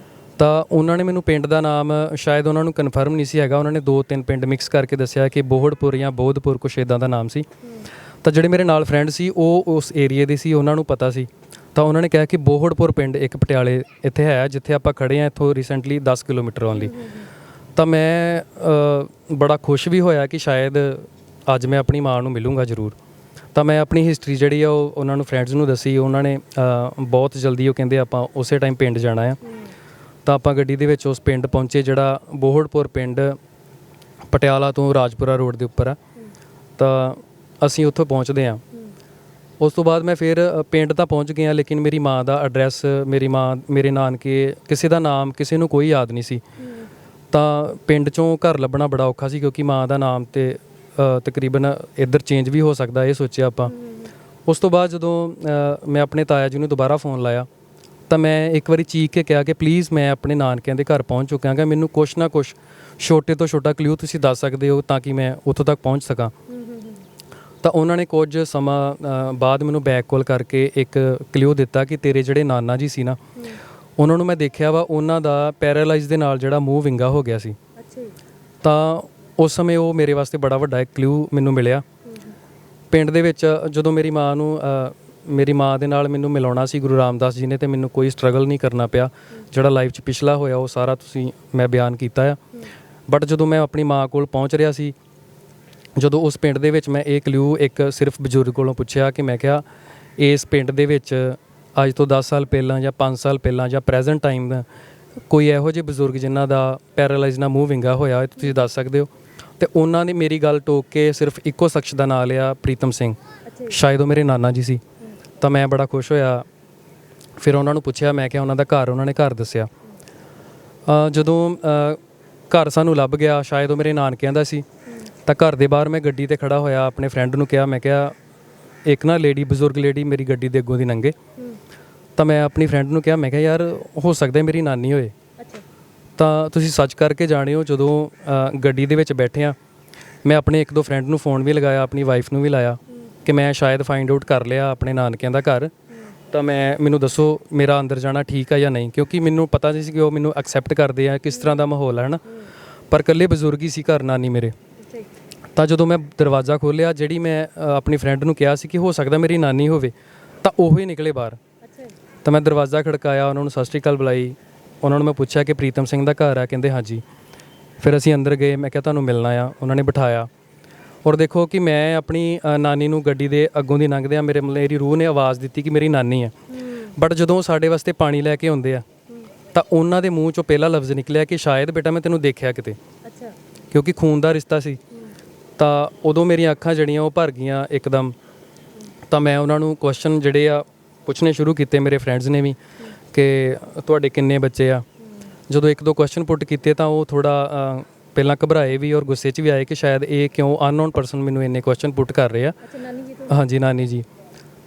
ਤਾਂ ਉਹਨਾਂ ਨੇ ਮੈਨੂੰ ਪਿੰਡ ਦਾ ਨਾਮ ਸ਼ਾਇਦ ਉਹਨਾਂ ਨੂੰ ਕਨਫਰਮ ਨਹੀਂ ਸੀ ਹੈਗਾ, ਉਹਨਾਂ ਨੇ 2-3 ਪਿੰਡ ਮਿਕਸ ਕਰਕੇ ਦੱਸਿਆ ਕਿ ਬੋਹੜਪੁਰ ਜਾਂ ਬੋਧਪੁਰ, ਕੁਛ ਇੱਦਾਂ ਦਾ ਨਾਮ ਸੀ। ਤਾਂ ਜਿਹੜੇ ਮੇਰੇ ਨਾਲ ਫਰੈਂਡ ਸੀ ਉਹ ਉਸ ਏਰੀਏ ਦੇ ਸੀ, ਉਹਨਾਂ ਨੂੰ ਪਤਾ ਸੀ। ਤਾਂ ਉਹਨਾਂ ਨੇ ਕਿਹਾ ਕਿ ਬੋਹੜਪੁਰ ਪਿੰਡ ਇੱਕ ਪਟਿਆਲੇ ਇੱਥੇ ਹੈ, ਜਿੱਥੇ ਆਪਾਂ ਖੜੇ ਹਾਂ ਇੱਥੋਂ ਰੀਸੈਂਟਲੀ 10 ਕਿਲੋਮੀਟਰ ਓਨਲੀ। ਤਾਂ ਮੈਂ ਬੜਾ ਖੁਸ਼ ਵੀ ਹੋਇਆ ਕਿ ਸ਼ਾਇਦ ਅੱਜ ਮੈਂ ਆਪਣੀ ਮਾਂ ਨੂੰ ਮਿਲੂੰਗਾ ਜ਼ਰੂਰ। ਤਾਂ ਮੈਂ ਆਪਣੀ ਹਿਸਟਰੀ ਜਿਹੜੀ ਆ ਉਹ ਉਹਨਾਂ ਨੂੰ ਫਰੈਂਡਸ ਨੂੰ ਦੱਸੀ। ਉਹਨਾਂ ਨੇ ਬਹੁਤ ਜਲਦੀ ਉਹ ਕਹਿੰਦੇ ਆਪਾਂ ਉਸੇ ਟਾਈਮ ਪਿੰਡ ਜਾਣਾ ਆ। ਤਾਂ ਆਪਾਂ ਗੱਡੀ ਦੇ ਵਿੱਚ ਉਸ ਪਿੰਡ ਪਹੁੰਚੇ, ਜਿਹੜਾ ਬੋਹੜਪੁਰ ਪਿੰਡ ਪਟਿਆਲਾ ਤੋਂ ਰਾਜਪੁਰਾ ਰੋਡ ਦੇ ਉੱਪਰ ਆ। ਤਾਂ ਅਸੀਂ ਉੱਥੋਂ ਪਹੁੰਚਦੇ ਹਾਂ। ਉਸ ਤੋਂ ਬਾਅਦ ਮੈਂ ਫਿਰ ਪਿੰਡ ਤਾਂ ਪਹੁੰਚ ਗਿਆ, ਲੇਕਿਨ ਮੇਰੀ ਮਾਂ ਦਾ ਐਡਰੈਸ, ਮੇਰੀ ਮਾਂ, ਮੇਰੇ ਨਾਨਕੇ, ਕਿਸੇ ਦਾ ਨਾਮ ਕਿਸੇ ਨੂੰ ਕੋਈ ਯਾਦ ਨਹੀਂ ਸੀ। ਤਾਂ ਪਿੰਡ 'ਚੋਂ ਘਰ ਲੱਭਣਾ ਬੜਾ ਔਖਾ ਸੀ, ਕਿਉਂਕਿ ਮਾਂ ਦਾ ਨਾਮ ਤੇ ਤਕਰੀਬਨ ਇੱਧਰ ਚੇਂਜ ਵੀ ਹੋ ਸਕਦਾ, ਇਹ ਸੋਚਿਆ ਆਪਾਂ। ਉਸ ਤੋਂ ਬਾਅਦ ਜਦੋਂ ਮੈਂ ਆਪਣੇ ਤਾਇਆ ਜੀ ਨੂੰ ਦੁਬਾਰਾ ਫੋਨ ਲਾਇਆ, ਤਾਂ ਮੈਂ ਇੱਕ ਵਾਰੀ ਚੀਖ ਕੇ ਕਿਹਾ ਕਿ ਪਲੀਜ਼ ਮੈਂ ਆਪਣੇ ਨਾਨਕਿਆਂ ਦੇ ਘਰ ਪਹੁੰਚ ਚੁੱਕਿਆ ਗਾ, ਮੈਨੂੰ ਕੁਛ ਨਾ ਕੁਛ ਛੋਟੇ ਤੋਂ ਛੋਟਾ ਕਲਿਊ ਤੁਸੀਂ ਦੱਸ ਸਕਦੇ ਹੋ ਤਾਂ ਕਿ ਮੈਂ ਉੱਥੋਂ ਤੱਕ ਪਹੁੰਚ ਸਕਾਂ। ਤਾਂ ਉਹਨਾਂ ਨੇ ਕੁਝ ਸਮਾਂ ਬਾਅਦ ਮੈਨੂੰ ਬੈਕ ਕਾਲ ਕਰਕੇ ਇੱਕ ਕਲਿਊ ਦਿੱਤਾ ਕਿ ਤੇਰੇ ਜਿਹੜੇ ਨਾਨਾ ਜੀ ਸੀ ਨਾ, ਉਹਨਾਂ ਨੂੰ ਮੈਂ ਦੇਖਿਆ ਵਾ, ਉਹਨਾਂ ਦਾ ਪੈਰਾਲਾਈਜ਼ ਦੇ ਨਾਲ ਜਿਹੜਾ ਮੂੰਹ ਵਿੰਗਾ ਹੋ ਗਿਆ ਸੀ। ਤਾਂ ਉਸ ਸਮੇਂ ਉਹ ਮੇਰੇ ਵਾਸਤੇ ਬੜਾ ਵੱਡਾ ਇੱਕ ਕਲਿਊ ਮੈਨੂੰ ਮਿਲਿਆ। ਪਿੰਡ ਦੇ ਵਿੱਚ ਜਦੋਂ ਮੇਰੀ ਮਾਂ ਦੇ ਨਾਲ ਮੈਨੂੰ ਮਿਲਾਉਣਾ ਸੀ ਗੁਰੂ ਰਾਮਦਾਸ ਜੀ ਨੇ, ਤੇ ਮੈਨੂੰ ਕੋਈ ਸਟਰਗਲ ਨਹੀਂ ਕਰਨਾ ਪਿਆ। ਜਿਹੜਾ ਲਾਈਫ 'ਚ ਪਿਛਲਾ ਹੋਇਆ ਉਹ ਸਾਰਾ ਮੈਂ ਬਿਆਨ ਕੀਤਾ ਆ। ਬਟ ਜਦੋਂ ਮੈਂ ਆਪਣੀ ਮਾਂ ਕੋਲ ਪਹੁੰਚ ਰਿਹਾ ਸੀ, ਜਦੋਂ ਉਸ ਪਿੰਡ ਦੇ ਵਿੱਚ ਮੈਂ ਇਹ ਕਲਿਊ ਇੱਕ ਸਿਰਫ ਬਜ਼ੁਰਗ ਕੋਲੋਂ ਪੁੱਛਿਆ ਕਿ ਮੈਂ ਕਿਹਾ ਇਸ ਪਿੰਡ ਦੇ ਵਿੱਚ ਅੱਜ ਤੋਂ 10 ਸਾਲ ਪਹਿਲਾਂ ਜਾਂ 5 ਸਾਲ ਪਹਿਲਾਂ ਜਾਂ ਪ੍ਰੈਜ਼ੈਂਟ ਟਾਈਮ ਦਾ ਕੋਈ ਇਹੋ ਜਿਹੇ ਬਜ਼ੁਰਗ ਜਿਨ੍ਹਾਂ ਦਾ ਪੈਰਾਲਾਈਜ਼ ਨਾਲ ਮੂੰਹ ਵਿੰਗਾ ਹੋਇਆ ਹੋਏ, ਤੁਸੀਂ ਦੱਸ ਸਕਦੇ ਹੋ? ਤੇ ਉਹਨਾਂ ਨੇ ਮੇਰੀ ਗੱਲ ਟੋਕ ਕੇ ਸਿਰਫ ਇੱਕੋ ਸ਼ਖਸ ਦਾ ਨਾਂ ਲਿਆ, ਪ੍ਰੀਤਮ ਸਿੰਘ। ਸ਼ਾਇਦ ਉਹ ਮੇਰੇ ਨਾਨਾ ਜੀ ਸੀ। ਤਾਂ ਮੈਂ ਬੜਾ ਖੁਸ਼ ਹੋਇਆ। ਫਿਰ ਉਹਨਾਂ ਨੂੰ ਪੁੱਛਿਆ, ਮੈਂ ਕਿਹਾ ਉਹਨਾਂ ਦਾ ਘਰ, ਉਹਨਾਂ ਨੇ ਘਰ ਦੱਸਿਆ। ਜਦੋਂ ਘਰ ਸਾਨੂੰ ਲੱਭ ਗਿਆ, ਸ਼ਾਇਦ ਉਹ ਮੇਰੇ ਨਾਨਕਿਆਂ ਦਾ ਸੀ। ਤਾਂ ਘਰ ਦੇ ਬਾਹਰ ਮੈਂ ਗੱਡੀ 'ਤੇ ਖੜਾ ਹੋਇਆ, ਆਪਣੇ ਫਰੈਂਡ ਨੂੰ ਕਿਹਾ, ਮੈਂ ਕਿਹਾ ਇੱਕ ਨਾ ਬਜ਼ੁਰਗ ਲੇਡੀ ਮੇਰੀ ਗੱਡੀ ਦੇ ਅੱਗੋਂ ਦੀ ਲੰਘੇ। ਤਾਂ ਮੈਂ ਆਪਣੀ ਫਰੈਂਡ ਨੂੰ ਕਿਹਾ, ਮੈਂ ਕਿਹਾ ਯਾਰ ਹੋ ਸਕਦਾ ਮੇਰੀ ਨਾਨੀ ਹੋਏ। ਤਾਂ ਤੁਸੀਂ ਸੱਚ ਕਰਕੇ ਜਾਣੇ ਹੋ। ਜਦੋਂ ਗੱਡੀ ਦੇ ਵਿੱਚ ਬੈਠੇ ਹਾਂ, ਮੈਂ ਆਪਣੇ 1-2 ਫਰੈਂਡ ਨੂੰ ਫੋਨ ਵੀ ਲਗਾਇਆ, ਆਪਣੀ ਵਾਈਫ ਨੂੰ ਵੀ ਲਾਇਆ ਕਿ ਮੈਂ ਸ਼ਾਇਦ ਫਾਈਂਡ ਆਊਟ ਕਰ ਲਿਆ ਆਪਣੇ ਨਾਨਕਿਆਂ ਦਾ ਘਰ, ਤਾਂ ਮੈਨੂੰ ਦੱਸੋ ਮੇਰਾ ਅੰਦਰ ਜਾਣਾ ਠੀਕ ਆ ਜਾਂ ਨਹੀਂ, ਕਿਉਂਕਿ ਮੈਨੂੰ ਪਤਾ ਨਹੀਂ ਸੀ ਕਿ ਉਹ ਮੈਨੂੰ ਐਕਸੈਪਟ ਕਰਦੇ ਆ, ਕਿਸ ਤਰ੍ਹਾਂ ਦਾ ਮਾਹੌਲ ਹੈ ਨਾ। ਪਰ ਇਕੱਲੇ ਬਜ਼ੁਰਗ ਹੀ ਸੀ ਘਰ, ਨਾਨੀ ਮੇਰੇ। ਤਾਂ ਜਦੋਂ ਮੈਂ ਦਰਵਾਜ਼ਾ ਖੋਲ੍ਹਿਆ, ਜਿਹੜੀ ਮੈਂ ਆਪਣੀ ਫਰੈਂਡ ਨੂੰ ਕਿਹਾ ਸੀ ਕਿ ਹੋ ਸਕਦਾ ਮੇਰੀ ਨਾਨੀ ਹੋਵੇ, ਤਾਂ ਉਹ ਹੀ ਨਿਕਲੇ ਬਾਹਰ। ਤਾਂ ਮੈਂ ਦਰਵਾਜ਼ਾ ਖੜਕਾਇਆ, ਉਹਨਾਂ ਨੂੰ ਸਤਿ ਸ਼੍ਰੀ ਅਕਾਲ ਬੁਲਾਈ, ਉਹਨਾਂ ਨੂੰ ਮੈਂ ਪੁੱਛਿਆ ਕਿ ਪ੍ਰੀਤਮ ਸਿੰਘ ਦਾ ਘਰ ਆ? ਕਹਿੰਦੇ ਹਾਂਜੀ। ਫਿਰ ਅਸੀਂ ਅੰਦਰ ਗਏ, ਮੈਂ ਕਿਹਾ ਤੁਹਾਨੂੰ ਮਿਲਣਾ ਆ, ਉਹਨਾਂ ਨੇ ਬਿਠਾਇਆ। ਔਰ ਦੇਖੋ ਕਿ ਮੈਂ ਆਪਣੀ ਨਾਨੀ ਨੂੰ ਗੱਡੀ ਦੇ ਅੱਗੋਂ ਦੀ ਲੰਘਦਿਆਂ ਮੇਰੀ ਰੂਹ ਨੇ ਆਵਾਜ਼ ਦਿੱਤੀ ਕਿ ਮੇਰੀ ਨਾਨੀ ਹੈ। ਬਟ ਜਦੋਂ ਉਹ ਸਾਡੇ ਵਾਸਤੇ ਪਾਣੀ ਲੈ ਕੇ ਆਉਂਦੇ ਆ, ਤਾਂ ਉਹਨਾਂ ਦੇ ਮੂੰਹ 'ਚੋਂ ਪਹਿਲਾ ਲਫ਼ਜ਼ ਨਿਕਲਿਆ ਕਿ ਸ਼ਾਇਦ ਬੇਟਾ ਮੈਂ ਤੈਨੂੰ ਦੇਖਿਆ ਕਿਤੇ, ਕਿਉਂਕਿ ਖੂਨ ਦਾ ਰਿਸ਼ਤਾ ਸੀ। ਤਾਂ ਉਦੋਂ ਮੇਰੀਆਂ ਅੱਖਾਂ ਜਿਹੜੀਆਂ ਉਹ ਭਰ ਗਈਆਂ ਇੱਕਦਮ। ਤਾਂ ਮੈਂ ਉਹਨਾਂ ਨੂੰ ਕੁਐਸਚਨ ਜਿਹੜੇ ਆ ਪੁੱਛਣੇ ਸ਼ੁਰੂ ਕੀਤੇ, ਮੇਰੇ ਫਰੈਂਡਸ ਨੇ ਵੀ, ਕਿ ਤੁਹਾਡੇ ਕਿੰਨੇ ਬੱਚੇ ਆ। ਜਦੋਂ ਇੱਕ ਦੋ ਕੁਐਸਚਨ ਪੁੱਟ ਕੀਤੇ ਤਾਂ ਉਹ ਥੋੜਾ ਪਹਿਲਾਂ ਘਬਰਾਏ ਵੀ ਔਰ ਗੁੱਸੇ 'ਚ ਵੀ ਆਏ ਕਿ ਸ਼ਾਇਦ ਇਹ ਕਿਉਂ ਅਨਨੋਨ ਪਰਸਨ ਮੈਨੂੰ ਇੰਨੇ ਕੁਐਸਚਨ ਪੁੱਟ ਕਰ ਰਹੇ ਆ। ਹਾਂਜੀ, ਨਾਨੀ ਜੀ।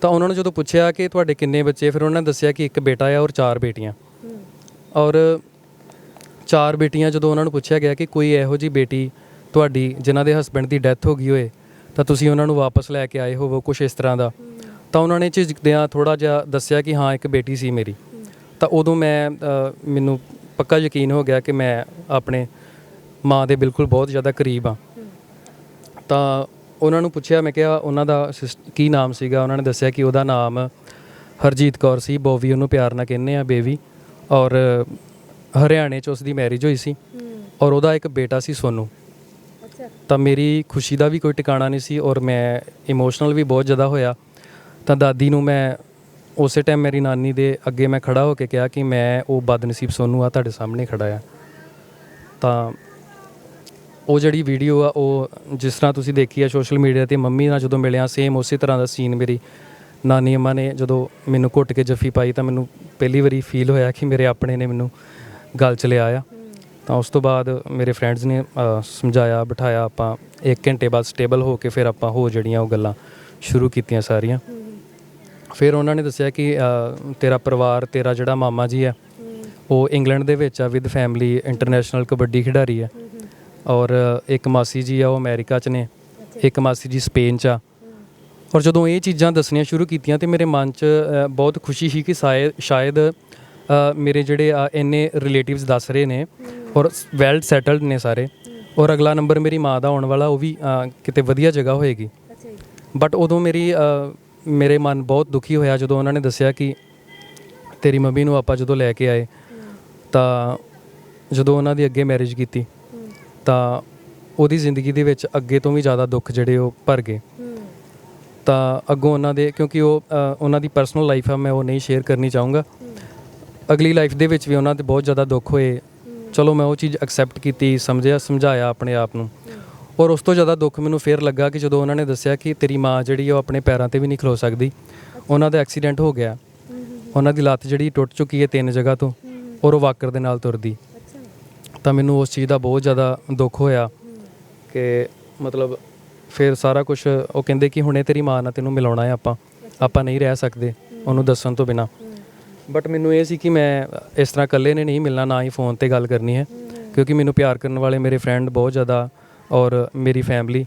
ਤਾਂ ਉਹਨਾਂ ਨੂੰ ਜਦੋਂ ਪੁੱਛਿਆ ਕਿ ਤੁਹਾਡੇ ਕਿੰਨੇ ਬੱਚੇ, ਫਿਰ ਉਹਨਾਂ ਨੇ ਦੱਸਿਆ ਕਿ ਇੱਕ ਬੇਟਾ ਆ ਔਰ 4 ਬੇਟੀਆਂ। ਔਰ 4 ਬੇਟੀਆਂ ਜਦੋਂ ਉਹਨਾਂ ਨੂੰ ਪੁੱਛਿਆ ਗਿਆ ਕਿ ਕੋਈ ਇਹੋ ਜਿਹੀ ਬੇਟੀ ਤੁਹਾਡੀ ਜਿਨ੍ਹਾਂ ਦੇ ਹਸਬੈਂਡ ਦੀ ਡੈਥ ਹੋ ਗਈ ਹੋਏ ਤਾਂ ਤੁਸੀਂ ਉਹਨਾਂ ਨੂੰ ਵਾਪਸ ਲੈ ਕੇ ਆਏ ਹੋਵੋ, ਕੁਛ ਇਸ ਤਰ੍ਹਾਂ ਦਾ। ਤਾਂ ਉਹਨਾਂ ਨੇ ਝਿਜਕਦਿਆਂ ਥੋੜ੍ਹਾ ਜਿਹਾ ਦੱਸਿਆ ਕਿ ਹਾਂ ਇੱਕ ਬੇਟੀ ਸੀ ਮੇਰੀ। ਤਾਂ ਉਦੋਂ ਮੈਨੂੰ ਪੱਕਾ ਯਕੀਨ ਹੋ ਗਿਆ ਕਿ ਮੈਂ ਆਪਣੇ ਮਾਂ ਦੇ ਬਿਲਕੁਲ ਬਹੁਤ ਜ਼ਿਆਦਾ ਕਰੀਬ ਹਾਂ। ਤਾਂ ਉਹਨਾਂ ਨੂੰ ਪੁੱਛਿਆ, ਮੈਂ ਕਿਹਾ ਉਹਨਾਂ ਦਾ ਕੀ ਨਾਮ ਸੀਗਾ? ਉਹਨਾਂ ਨੇ ਦੱਸਿਆ ਕਿ ਉਹਦਾ ਨਾਮ ਹਰਜੀਤ ਕੌਰ ਸੀ, ਬੋਵੀ ਉਹਨੂੰ ਪਿਆਰ ਨਾਲ ਕਹਿੰਦੇ ਆ, ਬੇਬੀ। ਔਰ ਹਰਿਆਣੇ 'ਚ ਉਸ ਦੀ ਮੈਰਿਜ ਹੋਈ ਸੀ ਔਰ ਉਹਦਾ ਇੱਕ ਬੇਟਾ ਸੀ, ਸੋਨੂ। ਤਾਂ ਮੇਰੀ ਖੁਸ਼ੀ ਦਾ ਵੀ ਕੋਈ ਟਿਕਾਣਾ ਨਹੀਂ ਸੀ ਔਰ ਮੈਂ ਇਮੋਸ਼ਨਲ ਵੀ ਬਹੁਤ ਜ਼ਿਆਦਾ ਹੋਇਆ। ਤਾਂ ਦਾਦੀ ਨੂੰ ਮੈਂ ਉਸੇ ਟਾਈਮ ਮੇਰੀ ਨਾਨੀ ਦੇ ਅੱਗੇ ਮੈਂ ਖੜਾ ਹੋ ਕੇ ਕਿਹਾ ਕਿ ਮੈਂ ਉਹ ਬਦਨਸੀਬ ਸੋਨੂ ਆ, ਤੁਹਾਡੇ ਸਾਹਮਣੇ ਖੜਾ ਆ। ਤਾਂ ਉਹ ਜਿਹੜੀ ਵੀਡੀਓ ਆ, ਉਹ ਜਿਸ ਤਰ੍ਹਾਂ ਤੁਸੀਂ ਦੇਖੀ ਆ ਸੋਸ਼ਲ ਮੀਡੀਆ 'ਤੇ, ਮੰਮੀ ਨਾਲ ਜਦੋਂ ਮਿਲਿਆ ਸੇਮ ਉਸੇ ਤਰ੍ਹਾਂ ਦਾ ਸੀਨ ਮੇਰੀ ਨਾਨੀ ਅੰਮਾ ਨੇ ਜਦੋਂ ਮੈਨੂੰ ਘੁੱਟ ਕੇ ਜੱਫੀ ਪਾਈ, ਤਾਂ ਮੈਨੂੰ ਪਹਿਲੀ ਵਾਰੀ ਫੀਲ ਹੋਇਆ ਕਿ ਮੇਰੇ ਆਪਣੇ ਨੇ ਮੈਨੂੰ ਗੱਲ 'ਚ ਲਿਆ ਆ। ਤਾਂ ਉਸ ਤੋਂ ਬਾਅਦ ਮੇਰੇ ਫਰੈਂਡਸ ਨੇ ਸਮਝਾਇਆ, ਬਿਠਾਇਆ, ਆਪਾਂ 1 ਘੰਟੇ ਬਾਅਦ ਸਟੇਬਲ ਹੋ ਕੇ ਫਿਰ ਆਪਾਂ ਹੋ ਜਿਹੜੀਆਂ ਉਹ ਗੱਲਾਂ ਸ਼ੁਰੂ ਕੀਤੀਆਂ ਸਾਰੀਆਂ। ਫਿਰ ਉਹਨਾਂ ਨੇ ਦੱਸਿਆ ਕਿ ਤੇਰਾ ਪਰਿਵਾਰ, ਤੇਰਾ ਜਿਹੜਾ ਮਾਮਾ ਜੀ ਹੈ ਉਹ ਇੰਗਲੈਂਡ ਦੇ ਵਿੱਚ ਆ ਵਿਦ ਫੈਮਿਲੀ, ਇੰਟਰਨੈਸ਼ਨਲ ਕਬੱਡੀ ਖਿਡਾਰੀ ਹੈ। ਔਰ ਇੱਕ ਮਾਸੀ ਜੀ ਆ ਉਹ ਅਮਰੀਕਾ 'ਚ ਨੇ, ਇੱਕ ਮਾਸੀ ਜੀ ਸਪੇਨ 'ਚ ਆ। ਔਰ ਜਦੋਂ ਇਹ ਚੀਜ਼ਾਂ ਦੱਸਣੀਆਂ ਸ਼ੁਰੂ ਕੀਤੀਆਂ ਤਾਂ ਮੇਰੇ ਮਨ 'ਚ ਬਹੁਤ ਖੁਸ਼ੀ ਸੀ ਕਿ ਸ਼ਾਇਦ ਮੇਰੇ ਜਿਹੜੇ ਇੰਨੇ ਰਿਲੇਟਿਵਸ ਦੱਸ ਰਹੇ ਨੇ ਔਰ ਵੈਲ ਸੈਟਲਡ ਨੇ ਸਾਰੇ, ਔਰ ਅਗਲਾ ਨੰਬਰ ਮੇਰੀ ਮਾਂ ਦਾ ਆਉਣ ਵਾਲਾ, ਉਹ ਵੀ ਕਿਤੇ ਵਧੀਆ ਜਗ੍ਹਾ ਹੋਏਗੀ। ਬਟ ਉਦੋਂ ਮੇਰੇ ਮਨ ਬਹੁਤ ਦੁਖੀ ਹੋਇਆ ਜਦੋਂ ਉਹਨਾਂ ਨੇ ਦੱਸਿਆ ਕਿ ਤੇਰੀ ਮੰਮੀ ਨੂੰ ਆਪਾਂ ਜਦੋਂ ਲੈ ਕੇ ਆਏ, ਤਾਂ ਜਦੋਂ ਉਹਨਾਂ ਦੀ ਅੱਗੇ ਮੈਰਿਜ ਕੀਤੀ ਤਾਂ ਉਹਦੀ ਜ਼ਿੰਦਗੀ ਦੇ ਵਿੱਚ ਅੱਗੇ ਤੋਂ ਵੀ ਜ਼ਿਆਦਾ ਦੁੱਖ ਜਿਹੜੇ ਉਹ ਭਰ ਗਏ। ਤਾਂ ਅੱਗੋਂ ਉਹਨਾਂ ਦੇ, ਕਿਉਂਕਿ ਉਹਨਾਂ ਦੀ ਪਰਸਨਲ ਲਾਈਫ ਆ, ਮੈਂ ਉਹ ਨਹੀਂ ਸ਼ੇਅਰ ਕਰਨੀ ਚਾਹੂੰਗਾ। ਅਗਲੀ ਲਾਈਫ ਦੇ ਵਿੱਚ ਵੀ ਉਹਨਾਂ ਦੇ ਬਹੁਤ ਜ਼ਿਆਦਾ ਦੁੱਖ ਹੋਏ। ਚਲੋ ਮੈਂ ਉਹ ਚੀਜ਼ ਐਕਸੈਪਟ ਕੀਤੀ, ਸਮਝਾਇਆ ਆਪਣੇ ਆਪ ਨੂੰ। ਔਰ ਉਸ ਤੋਂ ਜ਼ਿਆਦਾ ਦੁੱਖ ਮੈਨੂੰ ਫਿਰ ਲੱਗਾ ਕਿ ਜਦੋਂ ਉਹਨਾਂ ਨੇ ਦੱਸਿਆ ਕਿ ਤੇਰੀ ਮਾਂ ਜਿਹੜੀ ਉਹ ਆਪਣੇ ਪੈਰਾਂ 'ਤੇ ਵੀ ਨਹੀਂ ਖਲੋ ਸਕਦੀ, ਉਹਨਾਂ ਦਾ ਐਕਸੀਡੈਂਟ ਹੋ ਗਿਆ, ਉਹਨਾਂ ਦੀ ਲੱਤ ਜਿਹੜੀ ਟੁੱਟ ਚੁੱਕੀ ਹੈ 3 ਜਗ੍ਹਾ ਤੋਂ, ਔਰ ਉਹ ਵਾਕਰ ਦੇ ਨਾਲ ਤੁਰਦੀ। ਤਾਂ ਮੈਨੂੰ ਉਸ ਚੀਜ਼ ਦਾ ਬਹੁਤ ਜ਼ਿਆਦਾ ਦੁੱਖ ਹੋਇਆ ਕਿ ਮਤਲਬ ਫਿਰ ਸਾਰਾ ਕੁਝ ਉਹ ਕਹਿੰਦੇ ਕਿ ਹੁਣੇ ਤੇਰੀ ਮਾਂ ਨਾਲ ਤੈਨੂੰ ਮਿਲਾਉਣਾ ਹੈ, ਆਪਾਂ ਨਹੀਂ ਰਹਿ ਸਕਦੇ ਉਹਨੂੰ ਦੱਸਣ ਤੋਂ ਬਿਨਾਂ। ਬਟ ਮੈਨੂੰ ਇਹ ਸੀ ਕਿ ਮੈਂ ਇਸ ਤਰ੍ਹਾਂ ਇਕੱਲੇ ਨੇ ਨਹੀਂ ਮਿਲਣਾ, ਨਾ ਹੀ ਫ਼ੋਨ 'ਤੇ ਗੱਲ ਕਰਨੀ ਹੈ, ਕਿਉਂਕਿ ਮੈਨੂੰ ਪਿਆਰ ਕਰਨ ਵਾਲੇ ਮੇਰੇ ਫਰੈਂਡ ਬਹੁਤ ਜ਼ਿਆਦਾ ਔਰ ਮੇਰੀ ਫੈਮਿਲੀ।